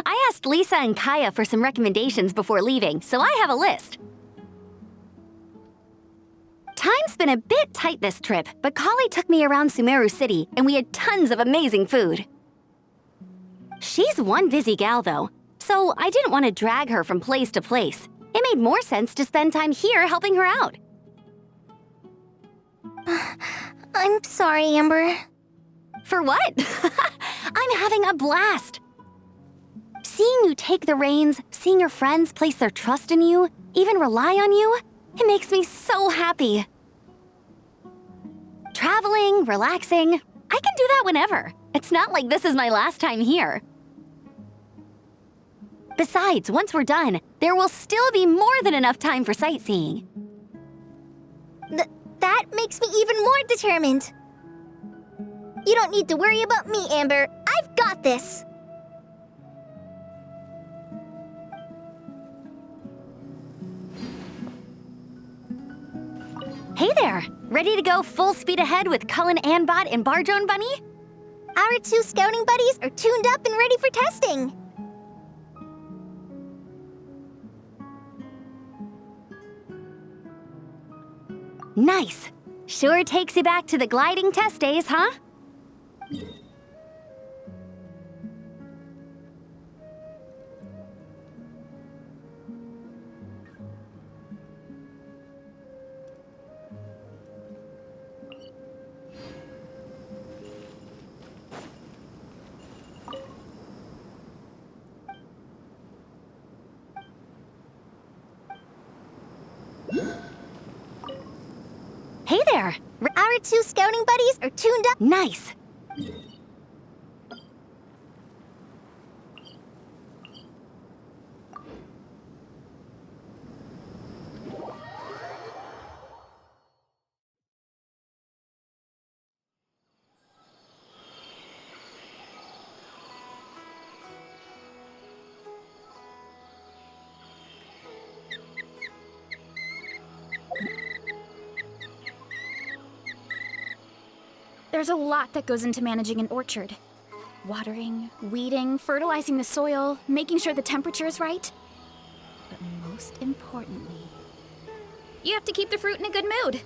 I asked Lisa and Kaya for some recommendations before leaving, so I have a list. Time's been a bit tight this trip, but Kali took me around Sumeru City, and we had tons of amazing food. She's one busy gal, though, so I didn't want to drag her from place to place. It made more sense to spend time here helping her out. I'm sorry, Amber. For what? I'm having a blast. Seeing you take the reins, seeing your friends place their trust in you, even rely on you, it makes me so happy. Traveling, relaxing, I can do that whenever. It's not like this is my last time here. Besides, once we're done, there will still be more than enough time for sightseeing. That makes me even more determined. You don't need to worry about me, Amber. I've got this. Hey there! Ready to go full speed ahead with Cullen Anbot and Bardrone Bunny? Our 2 scouting buddies are tuned up and ready for testing. Nice! Sure takes you back to the gliding test days, huh? Hey there! Our 2 scouting buddies are tuned up. Nice! There's a lot that goes into managing an orchard. Watering, weeding, fertilizing the soil, making sure the temperature is right. But most importantly, you have to keep the fruit in a good mood.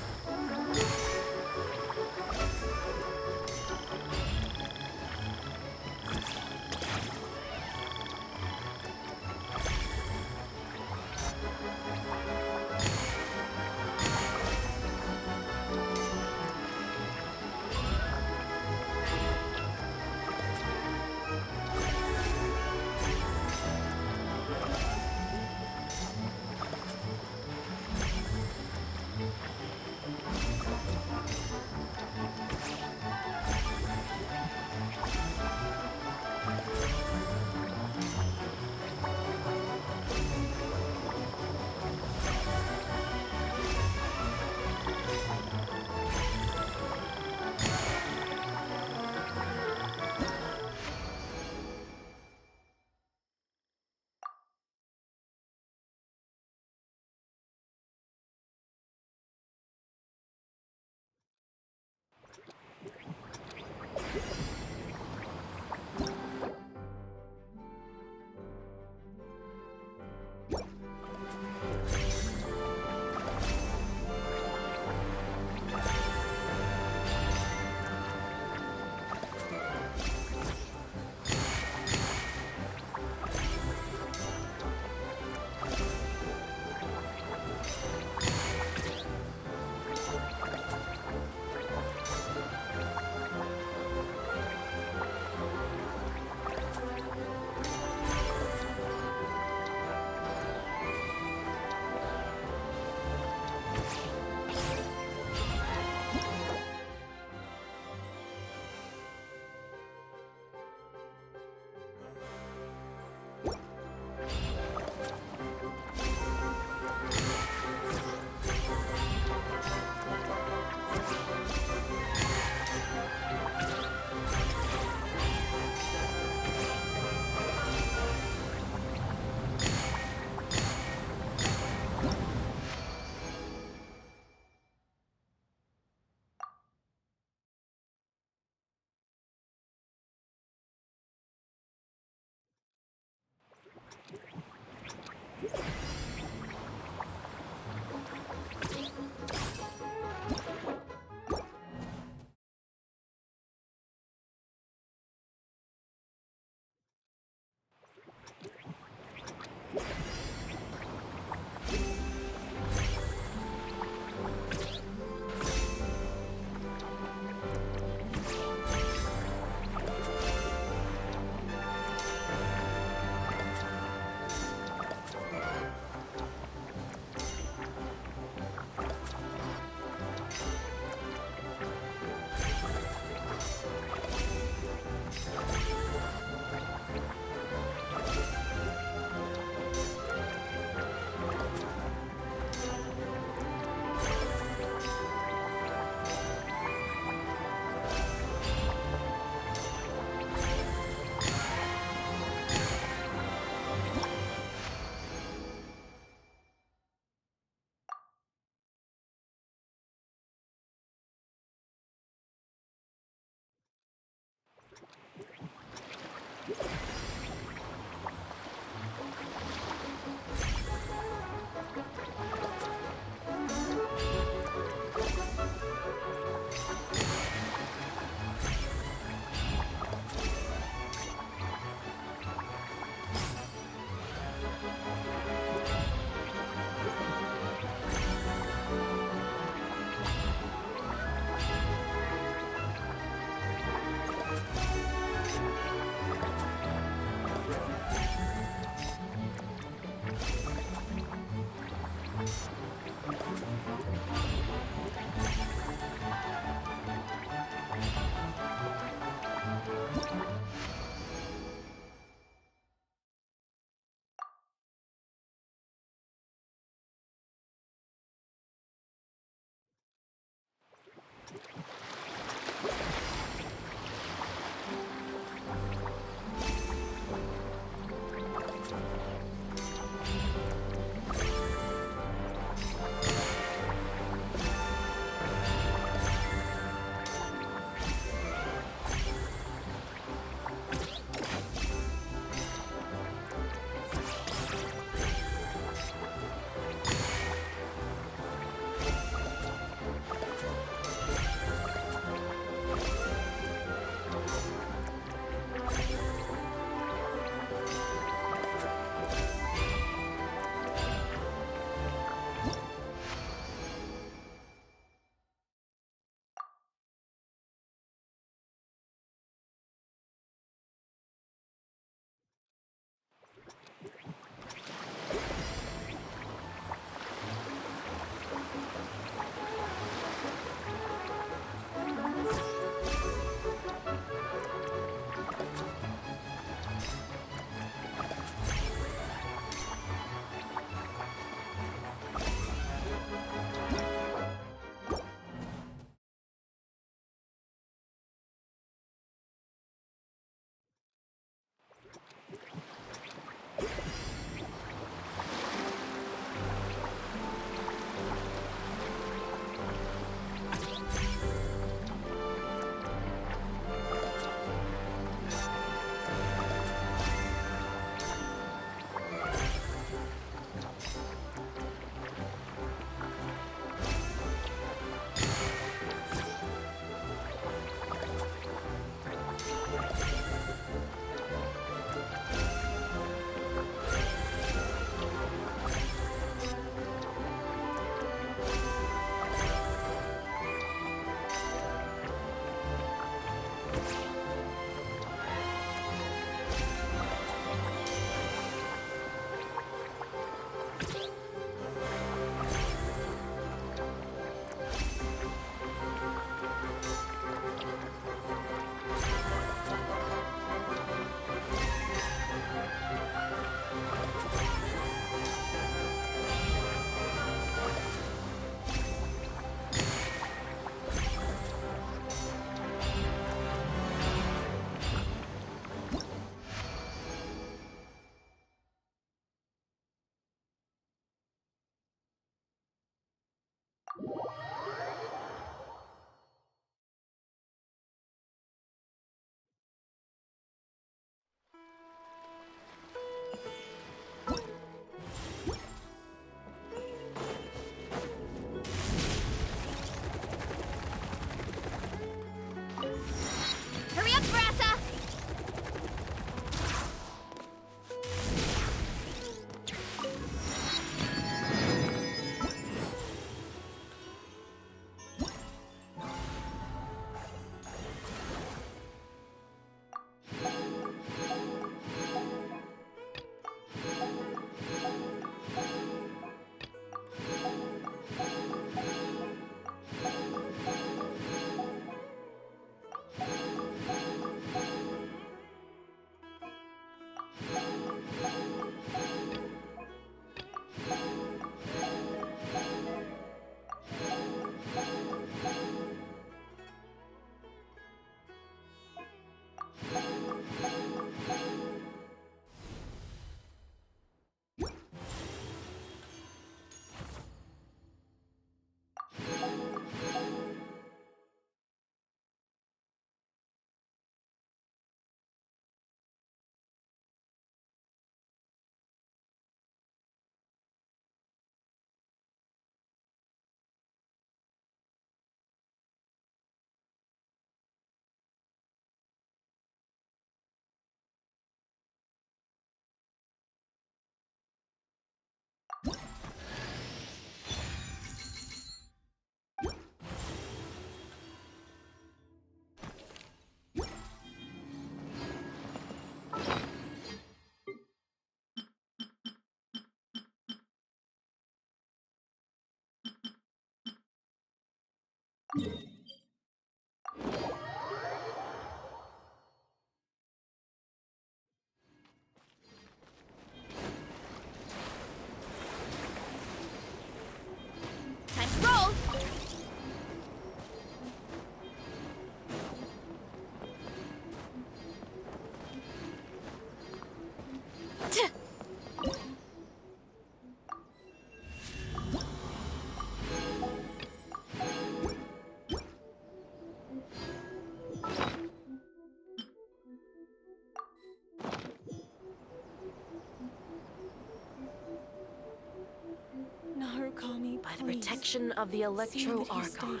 By the protection of the Electro Archon,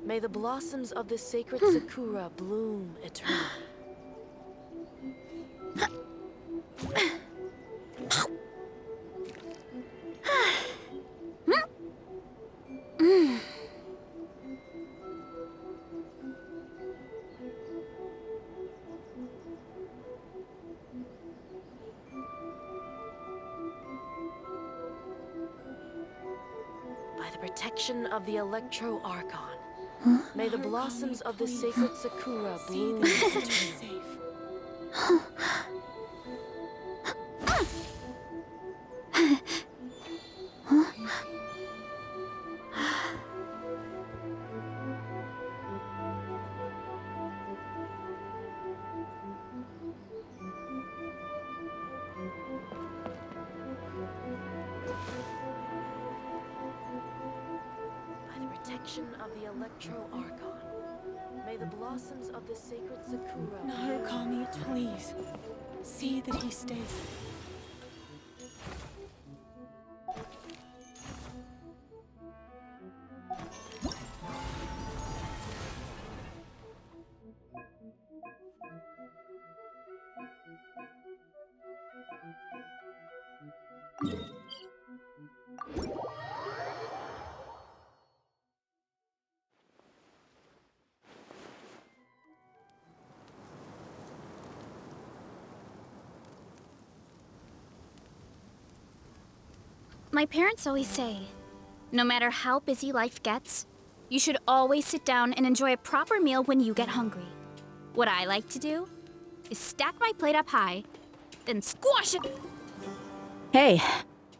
may the blossoms of the sacred Sakura bloom eternally. By the protection of the Electro Archon, may the blossoms of the sacred Sakura bloom eternally. By the protection of the Electro Archon, may the blossoms of the sacred Sakura. Narukami, please. See that he stays. My parents always say, no matter how busy life gets, you should always sit down and enjoy a proper meal when you get hungry. What I like to do is stack my plate up high, then squash it. Hey,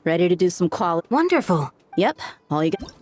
ready to do some quality? Wonderful. Yep, all you got.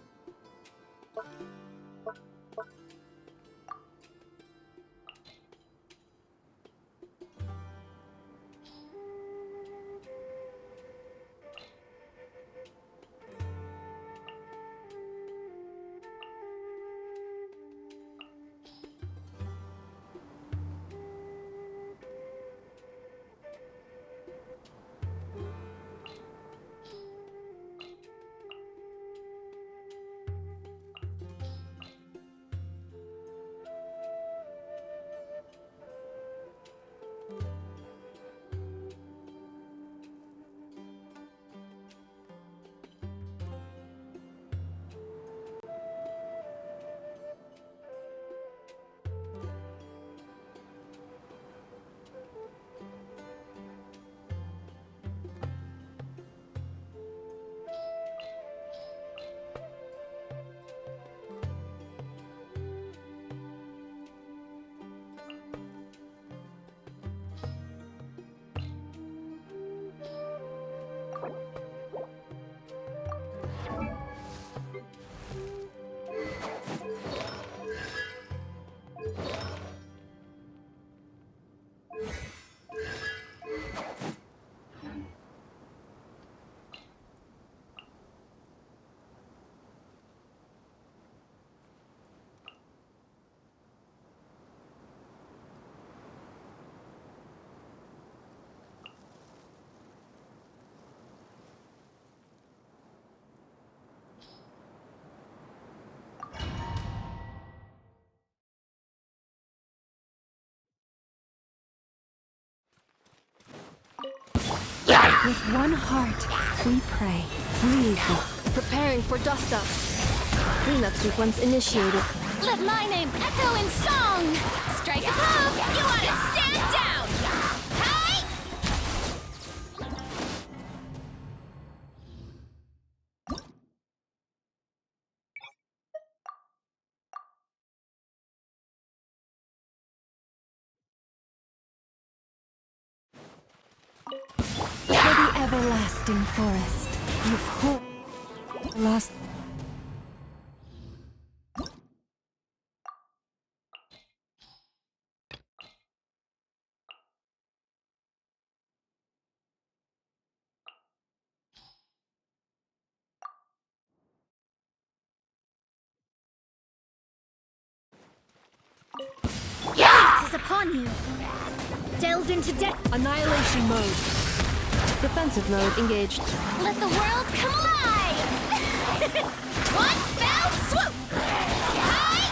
With one heart, we pray. Breathe. Preparing for dust up. Cleanup sequence initiated. Let my name echo in song! Strike a pose! You wanna stand down! Hey! For the everlasting forest, you poor lost. is upon you. Delve into death. Annihilation mode. Defensive mode engaged. Let the world come alive! One fell swoop! Hi!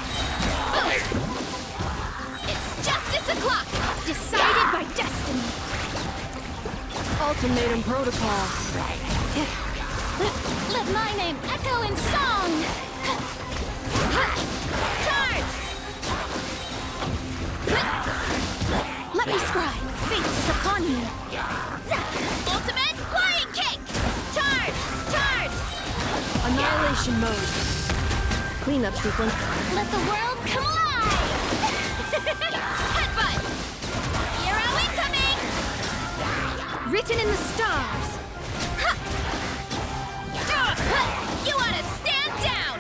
It's justice o'clock! Decided by destiny. Ultimatum protocol. Let my name echo in song! Charge! Let me scribe. Fate is upon you. Ultimate flying kick! Charge! Charge! Annihilation mode. Cleanup sequence. Let the world come alive! Headbutt! Hero incoming! Written in the stars. You ought to stand down!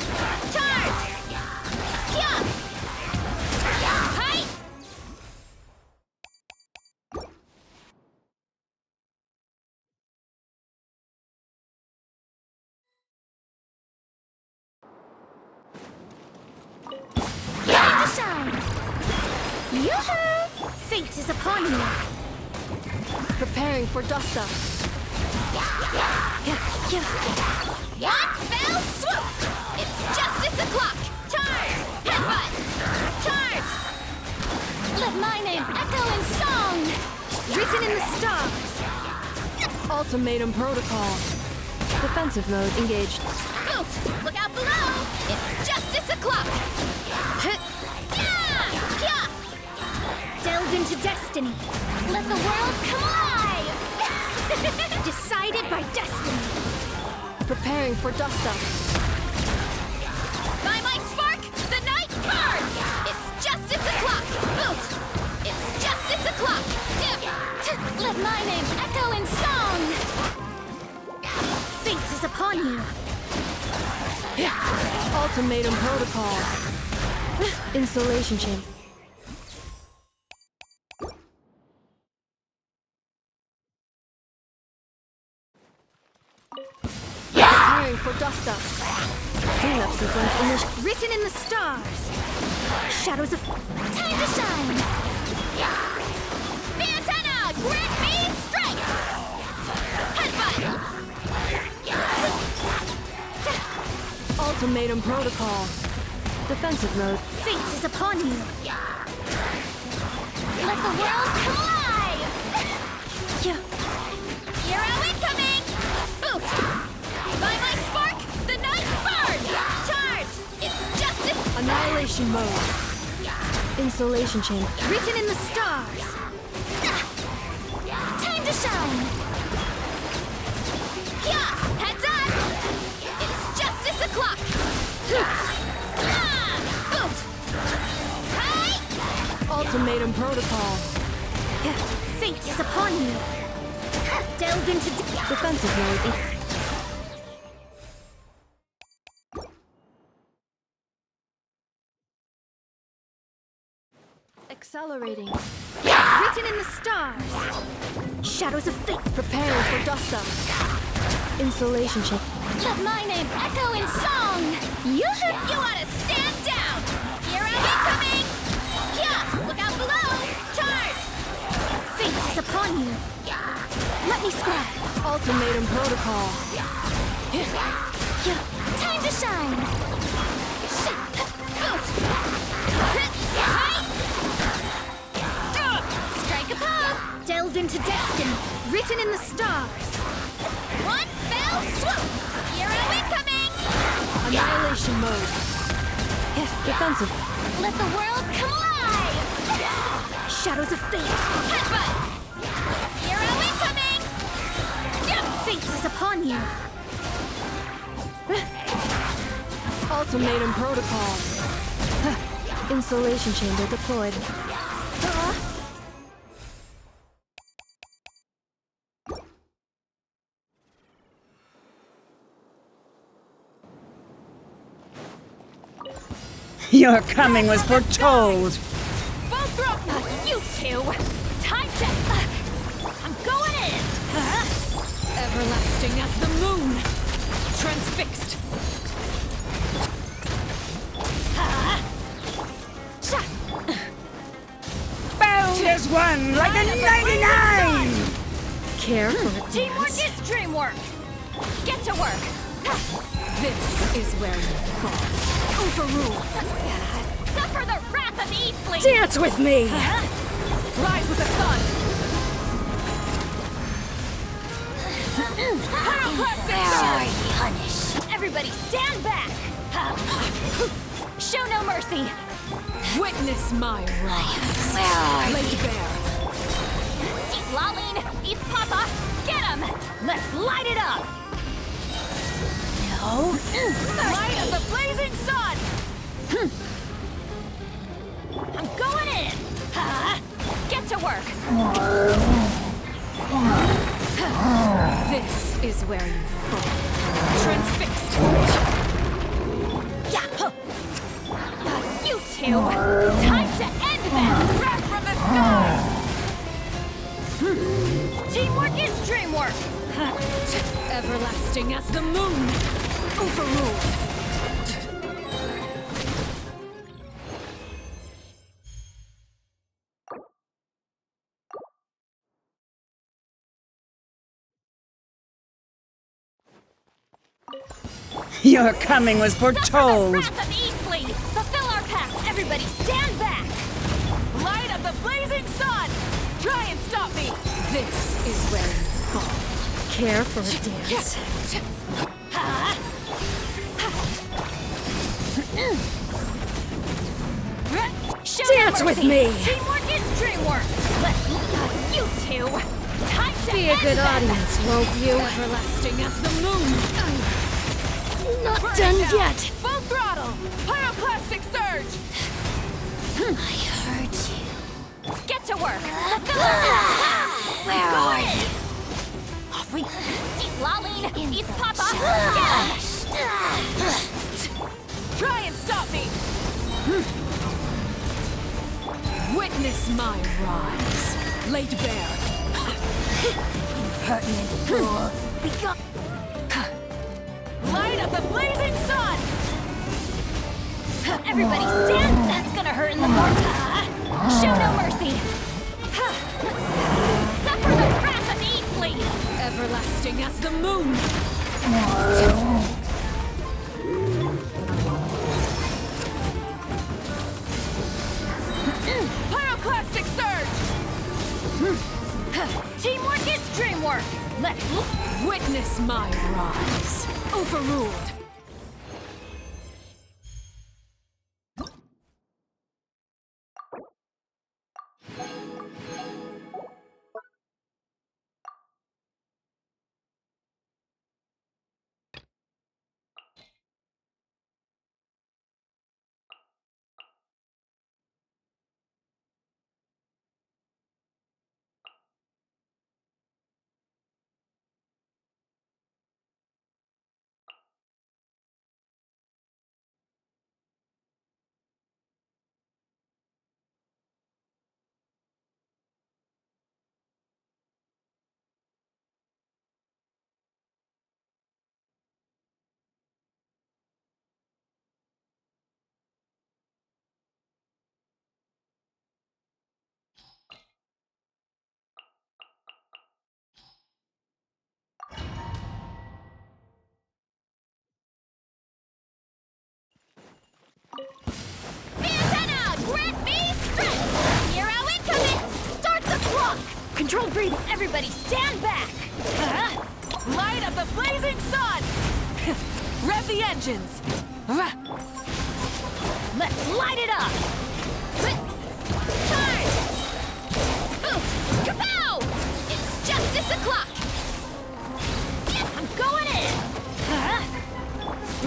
Charge! Hyah! Hi! Time to shine. Yoo-hoo! Fate is upon you. Preparing for dust up. One fell swoop! It's justice o'clock! Charge! Headbutt! Charge! Let my name echo in song! Written in the stars. Ultimatum protocol. Defensive mode engaged. Oof! Look out below! It's justice o'clock! Yeah! Delve into destiny. Let the world come alive! Decided by destiny. Preparing for dust up. By my spark, the night burns! It's justice o'clock! Oof! It's justice o'clock! Let my name echo in song! Fate is upon you. Ultimatum protocol. Insulation chamber. Preparing for dust up. Cleanup sequence initiated. Written in the stars. Shadows of... Time to shine! Antenna, grant me strength! Headbutt! Ultimatum protocol. Defensive mode. Fate is upon you. Let the world come alive! Hero incoming! Oof! By my spark, the night burns! Charge! It's justice! Annihilation mode. Insulation chamber. Written in the stars. Time to shine! Yeah! Heads up! It's justice o'clock! Oof! Hi! Ultimatum protocol. Fate is upon you. Delve into... Defensive mode. Accelerating. Written in the stars. Shadows of fate. Preparing for dust up. Insulation chamber. Let my name echo in song! You ought to stand down! Hero incoming! Yeah! Look out below! Charge! Fate is upon you. Let me scribe. Ultimatum protocol. Time to shine! Strike a pose! Delve into destiny. Written in the stars. One fell swoop! Hero incoming! Annihilation mode. Defensive. Let the world come alive! Shadows of fate. Headbutt! Hero incoming! Fate is upon you. Ultimatum protocol. Insulation chamber deployed. Your coming was foretold. Both rock, you two! Time to... I'm going in! Everlasting as the moon. Transfixed. as one, like a 99! Care for a teamwork is dreamwork. Get to work. This is where you fall. Overrule. Suffer the wrath of Eastling. Dance with me! Rise with the sun. Punish. Everybody stand back. Show no mercy. Witness my wrath. Laid bare. Eat Laline, eat Papa. Get him. Let's light it up. No. Light of the blazing sun. I'm going in. Get to work. This is where you fall. Transfixed. Yeah. You two. Time to end them. Wrath from the sky. Teamwork is dreamwork. Everlasting as the moon. Overruled. Your coming was foretold. Wrath of Eastling. Fulfill our pact. Everybody stand back. Light of the blazing sun. Try and stop me. This is where you fall. Care for a dance. Dance with me. Teamwork is dreamwork. Let's you two. Time to Be a good audience, won't you? Everlasting as the moon. Not Burn done it down. yet. Full throttle. Pyroclastic surge. I heard you. Get to work. Fulfill our Where are you? Off we eat Laline. Eat Papa. Get him. Try and stop me. Witness my rise. Laid bare. Impertinent fool. Be gone. Light of the blazing sun! Everybody stand! That's gonna hurt in the morning. Show no mercy! Suffer the wrath of Eastling! Everlasting as the moon! Pyroclastic surge! Teamwork is dreamwork! Let's witness my rise. Overruled. Antenna! Grant me strength! Hero incoming! Start the clock! Controlled breathing! Everybody stand back! Light of the blazing sun! Rev the engines! Let's light it up! Charge! Kapow! It's justice o'clock! I'm going in!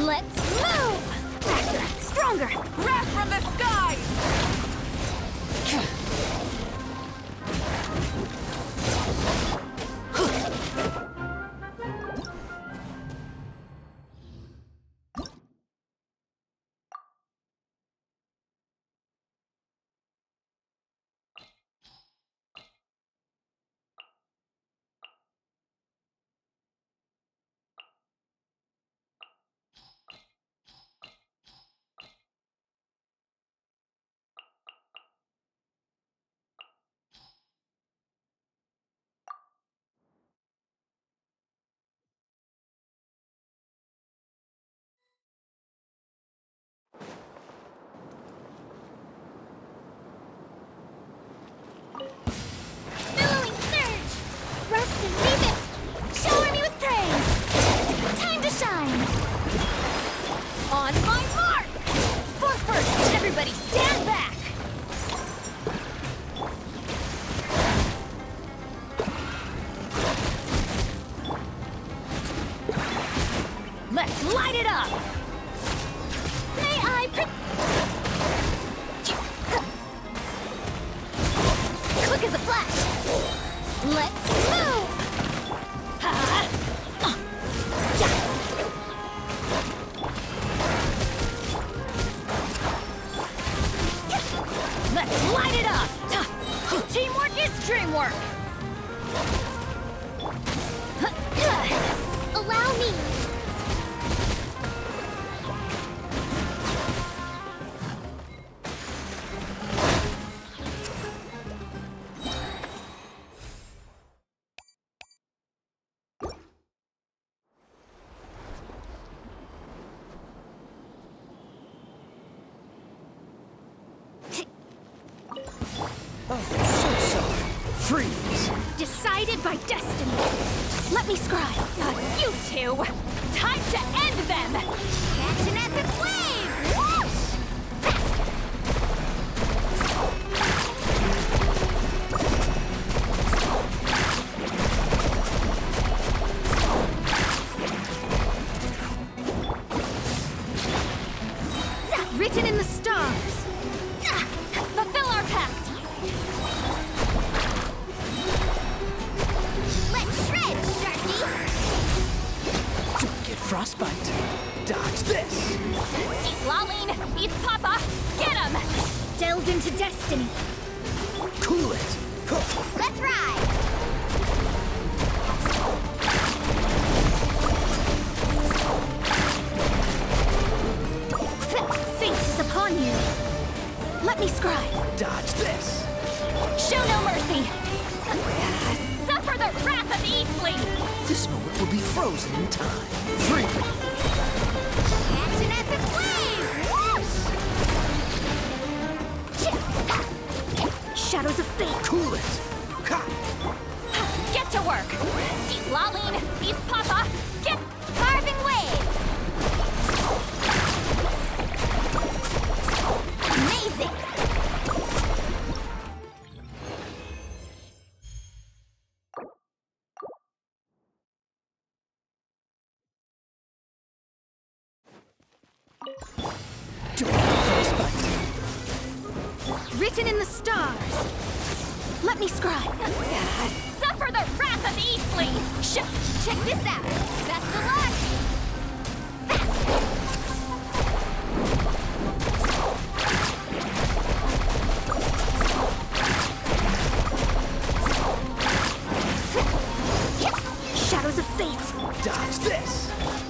Let's move! Faster! Stronger! Wrath from the sky! Quick as a flash. Let's move. Let's light it up. Teamwork is dreamwork. Allow me. Freeze! Decided by destiny. Let me scribe. You two! Time to end them! Catch an epic wave! Whoosh! Faster! Written in the stars! Fulfill our pact! Frostbite. Dodge this. See Laline, beats Papa. Get him! Delve into destiny. Cool it. Let's ride. Fate is upon you. Let me scribe. Dodge this. Show no mercy. Suffer the wrath of Eatley. This moment will be frozen in time. Free! Catch an epic wave! Whoosh! Shadows of fate. Cool it! Ha! Get to work. See Laline, beats Papa. Get carving waves. Amazing! Written in the stars. Let me scribe. Suffer the wrath of Eatley. Check this out. Best of luck. Shadows of fate. Dodge this.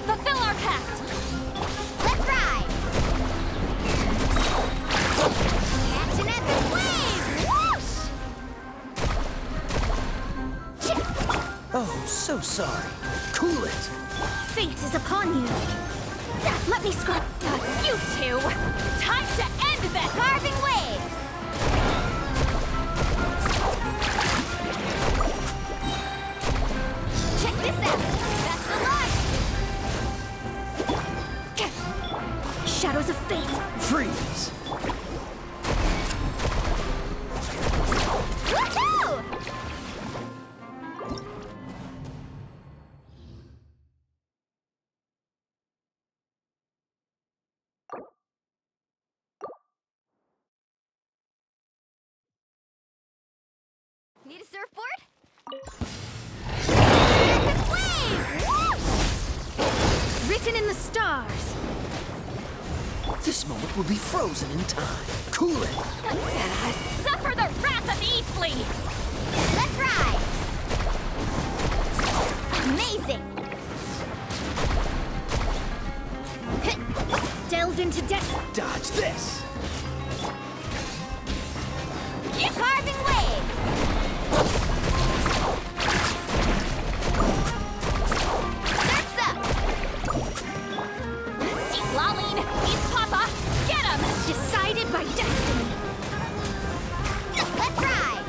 Fulfill our pact. Let's ride. Catch an epic wave! Whoosh! Oh, so sorry. Cool it. Fate is upon you. Let me scribe. You two. Time to end them. Carving waves! Check this out. Best of luck. Shadows of fate. Freeze! Woohoo! Need a surfboard? Epic wave! Whoosh! Written in the stars. This moment will be frozen in time. Cool it. Suffer the wrath of Eatley. Let's ride! Amazing! Delve into death. Dodge this. Keep carving waves! Surf's up! See Laline, beats Papa. Get him! Decided by destiny. Let's ride!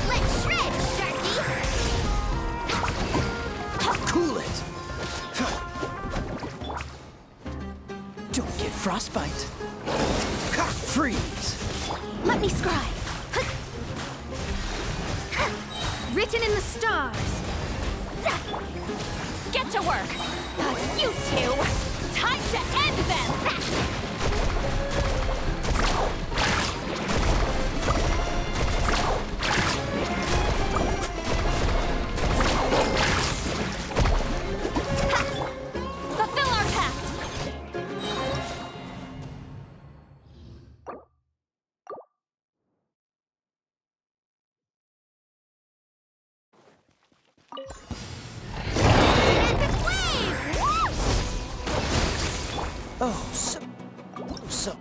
Let's shred, Sharky! Cool it. Don't get frostbite. Ha! Freeze! Let me scribe. Written in the stars. Get to work. You two. Time to end them. so.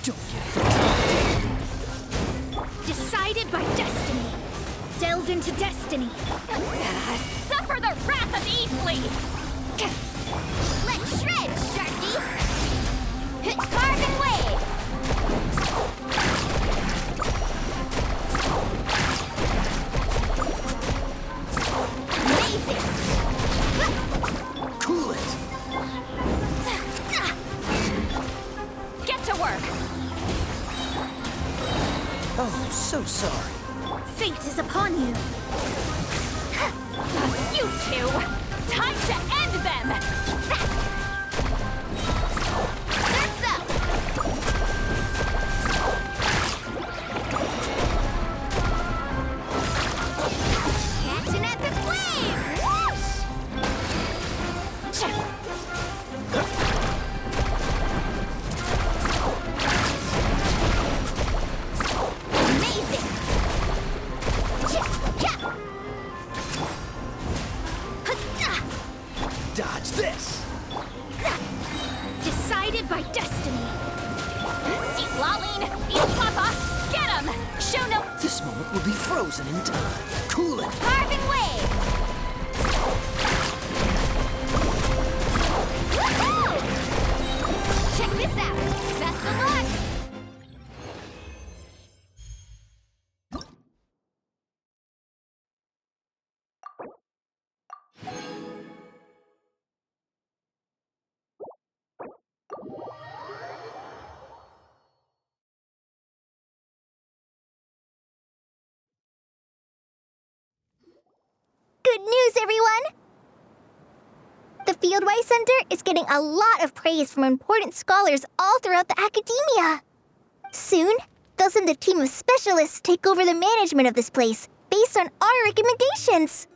Don't get frustrated. Decided by destiny. Delve into destiny. Suffer the wrath of Eatly! Let's shred, Sharky! Carbon wave! Amazing! Cool it! Get to work! Oh, so sorry. Fate is upon you. You two! Time to end them! Faster! Surf's up! Catch an epic wave! Whoosh! Amazing! Dodge this! Decided by destiny. See Lolene! Eat Papa! Get him! Show no... This moment will be frozen in time. Cool it! Carbon wave! Woohoo! Check this out! Best of luck! Good news, everyone! The Fieldwise Center is getting a lot of praise from important scholars all throughout the academia. Soon, they'll send a team of specialists to take over the management of this place based on our recommendations.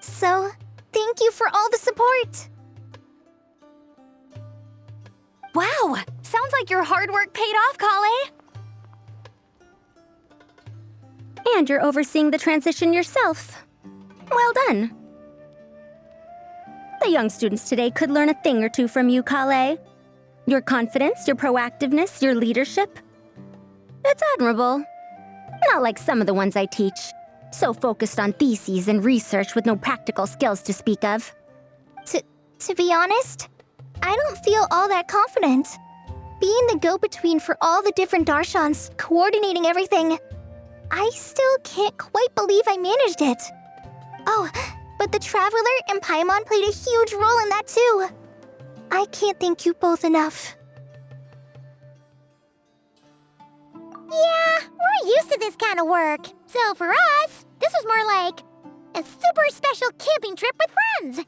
So, thank you for all the support. Wow! Sounds like your hard work paid off, Kale. And you're overseeing the transition yourself. Well done. The young students today could learn a thing or two from you, Kale. Your confidence, your proactiveness, your leadership. It's admirable. Not like some of the ones I teach. So focused on theses and research with no practical skills to speak of. To be honest, I don't feel all that confident. Being the go-between for all the different Darshans, coordinating everything, I still can't quite believe I managed it. Oh, but the Traveler and Paimon played a huge role in that too. I can't thank you both enough. Yeah, we're used to this kind of work. So for us, this was more like a super special camping trip with friends.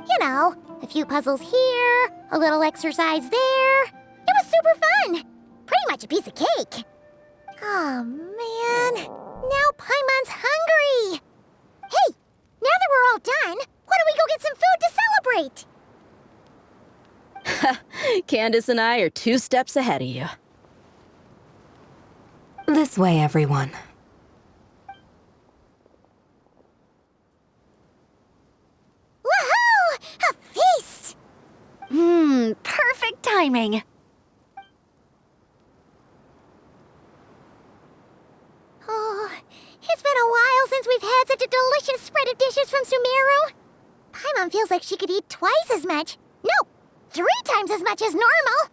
You know, a few puzzles here, a little exercise there. It was super fun. Pretty much a piece of cake. Oh, man. Now Paimon's hungry. Hey, now that we're all done, why don't we go get some food to celebrate? Candace and I are 2 steps ahead of you. This way, everyone. Woohoo! A feast! Perfect timing. Oh, it's been a while since we've had such a delicious spread of dishes from Sumeru. Paimon feels like she could eat twice as much. No, 3 times as much as normal.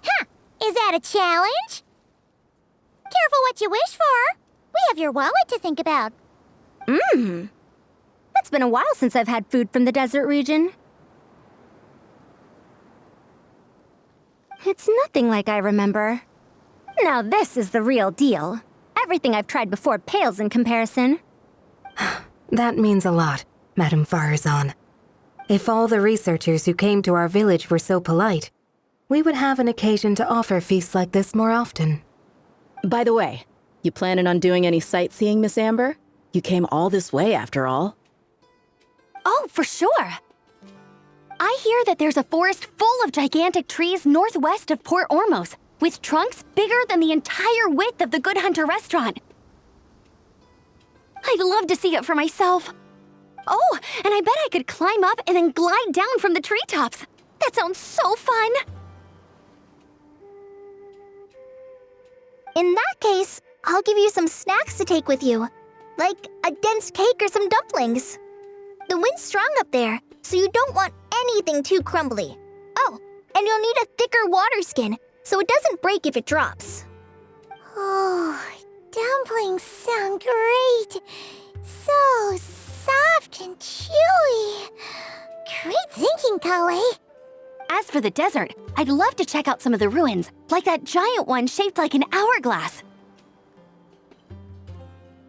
Huh, is that a challenge? Careful what you wish for. We have your wallet to think about. It's been a while since I've had food from the desert region. It's nothing like I remember. Now this is the real deal. Everything I've tried before pales in comparison. That means a lot, Madame Farazan. If all the researchers who came to our village were so polite, we would have an occasion to offer feasts like this more often. By the way, you planning on doing any sightseeing, Miss Amber? You came all this way after all. Oh, for sure. I hear that there's a forest full of gigantic trees northwest of Port Ormos, with trunks bigger than the entire width of the Good Hunter restaurant. I'd love to see it for myself. Oh, and I bet I could climb up and then glide down from the treetops. That sounds so fun! In that case, I'll give you some snacks to take with you. Like a dense cake or some dumplings. The wind's strong up there, so you don't want anything too crumbly. Oh, and you'll need a thicker water skin, so it doesn't break if it drops. Oh, dumplings sound great. So soft and chewy. Great thinking, Kale. As for the desert, I'd love to check out some of the ruins, like that giant one shaped like an hourglass.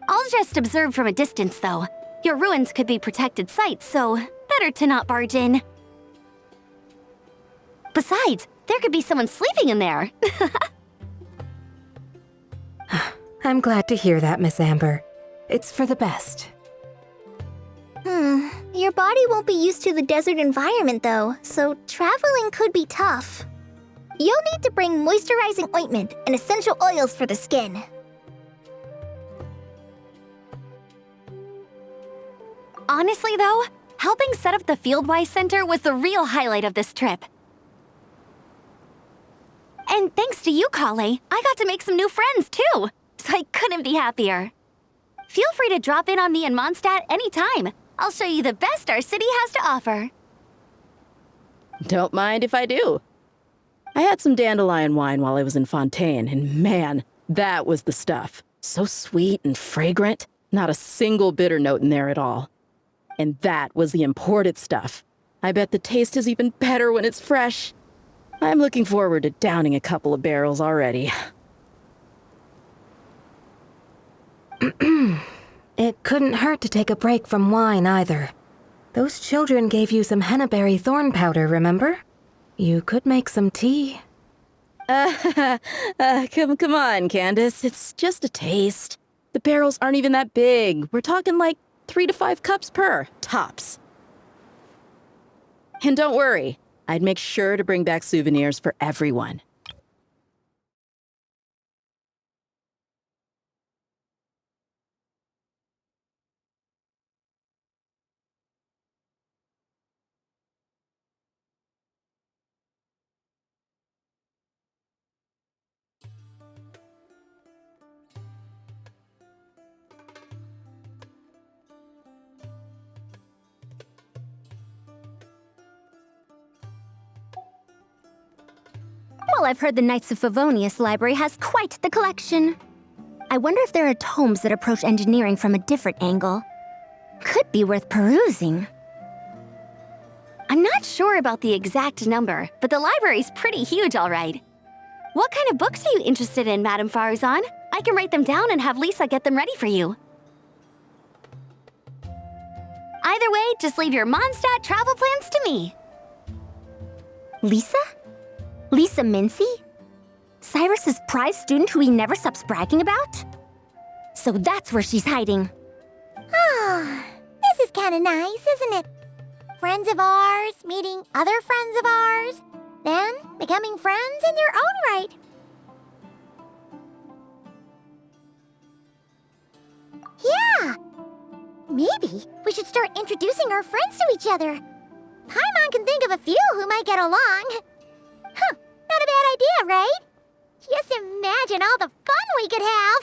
I'll just observe from a distance, though. Your ruins could be protected sites, so better to not barge in. Besides, there could be someone sleeping in there. I'm glad to hear that, Miss Amber. It's for the best. Your body won't be used to the desert environment though, so traveling could be tough. You'll need to bring moisturizing ointment and essential oils for the skin. Honestly though, helping set up the Fieldwise Center was the real highlight of this trip. And thanks to you, Kale, I got to make some new friends too, so I couldn't be happier. Feel free to drop in on me in Mondstadt anytime. I'll show you the best our city has to offer. Don't mind if I do. I had some dandelion wine while I was in Fontaine, and man, that was the stuff. So sweet and fragrant, not a single bitter note in there at all. And that was the imported stuff. I bet the taste is even better when it's fresh. I'm looking forward to downing a couple of barrels already. It couldn't hurt to take a break from wine either. Those children gave you some hennaberry thorn powder, remember? You could make some tea. Come on, Candace. It's just a taste. The barrels aren't even that big. We're talking like 3 to 5 cups per, tops. And don't worry, I'd make sure to bring back souvenirs for everyone. Well, I've heard the Knights of Favonius library has quite the collection. I wonder if there are tomes that approach engineering from a different angle. Could be worth perusing. I'm not sure about the exact number, but the library's pretty huge, all right. What kind of books are you interested in, Madame Farzan? I can write them down and have Lisa get them ready for you. Either way, just leave your Mondstadt travel plans to me. Lisa? Lisa Mincy? Cyrus's prize student who he never stops bragging about? So that's where she's hiding. Ah, this is kind of nice, isn't it? Friends of ours meeting other friends of ours, then becoming friends in their own right. Yeah! Maybe we should start introducing our friends to each other. Paimon can think of a few who might get along. Huh, not a bad idea, right? Just imagine all the fun we could have.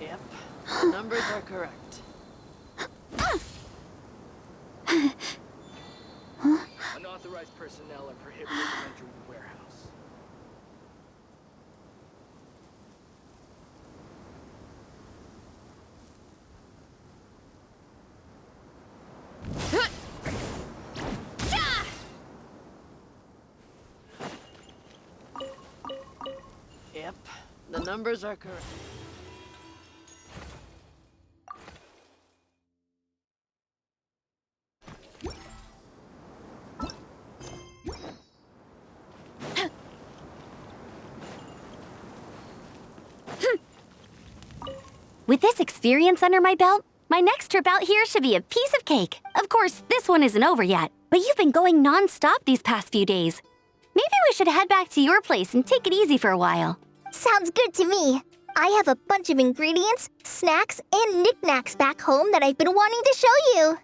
Yep, the numbers are correct. Unauthorized personnel are prohibited from entering the warehouse. Yep, the numbers are correct. With this experience under my belt, my next trip out here should be a piece of cake. Of course, this one isn't over yet, but you've been going non-stop these past few days. Maybe we should head back to your place and take it easy for a while. Sounds good to me. I have a bunch of ingredients, snacks, and knickknacks back home that I've been wanting to show you.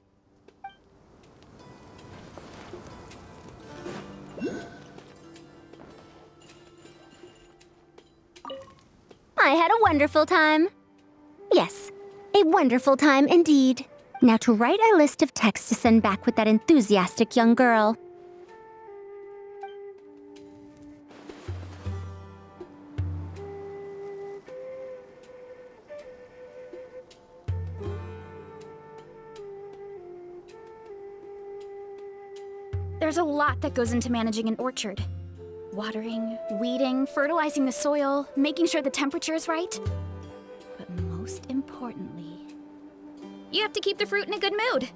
I had a wonderful time. Yes, a wonderful time indeed. Now to write a list of texts to send back with that enthusiastic young girl. There's a lot that goes into managing an orchard. Watering, weeding, fertilizing the soil, making sure the temperature is right. But most importantly, you have to keep the fruit in a good mood.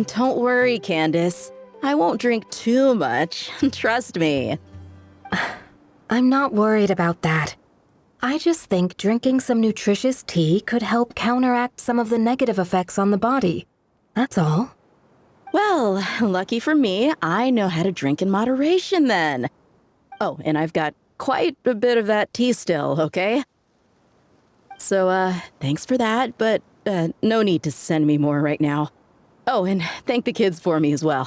Don't worry, Candace. I won't drink too much. Trust me. I'm not worried about that. I just think drinking some nutritious tea could help counteract some of the negative effects on the body. That's all. Well, lucky for me, I know how to drink in moderation then. Oh, and I've got quite a bit of that tea still, okay? So, thanks for that, but no need to send me more right now. Oh, and thank the kids for me as well.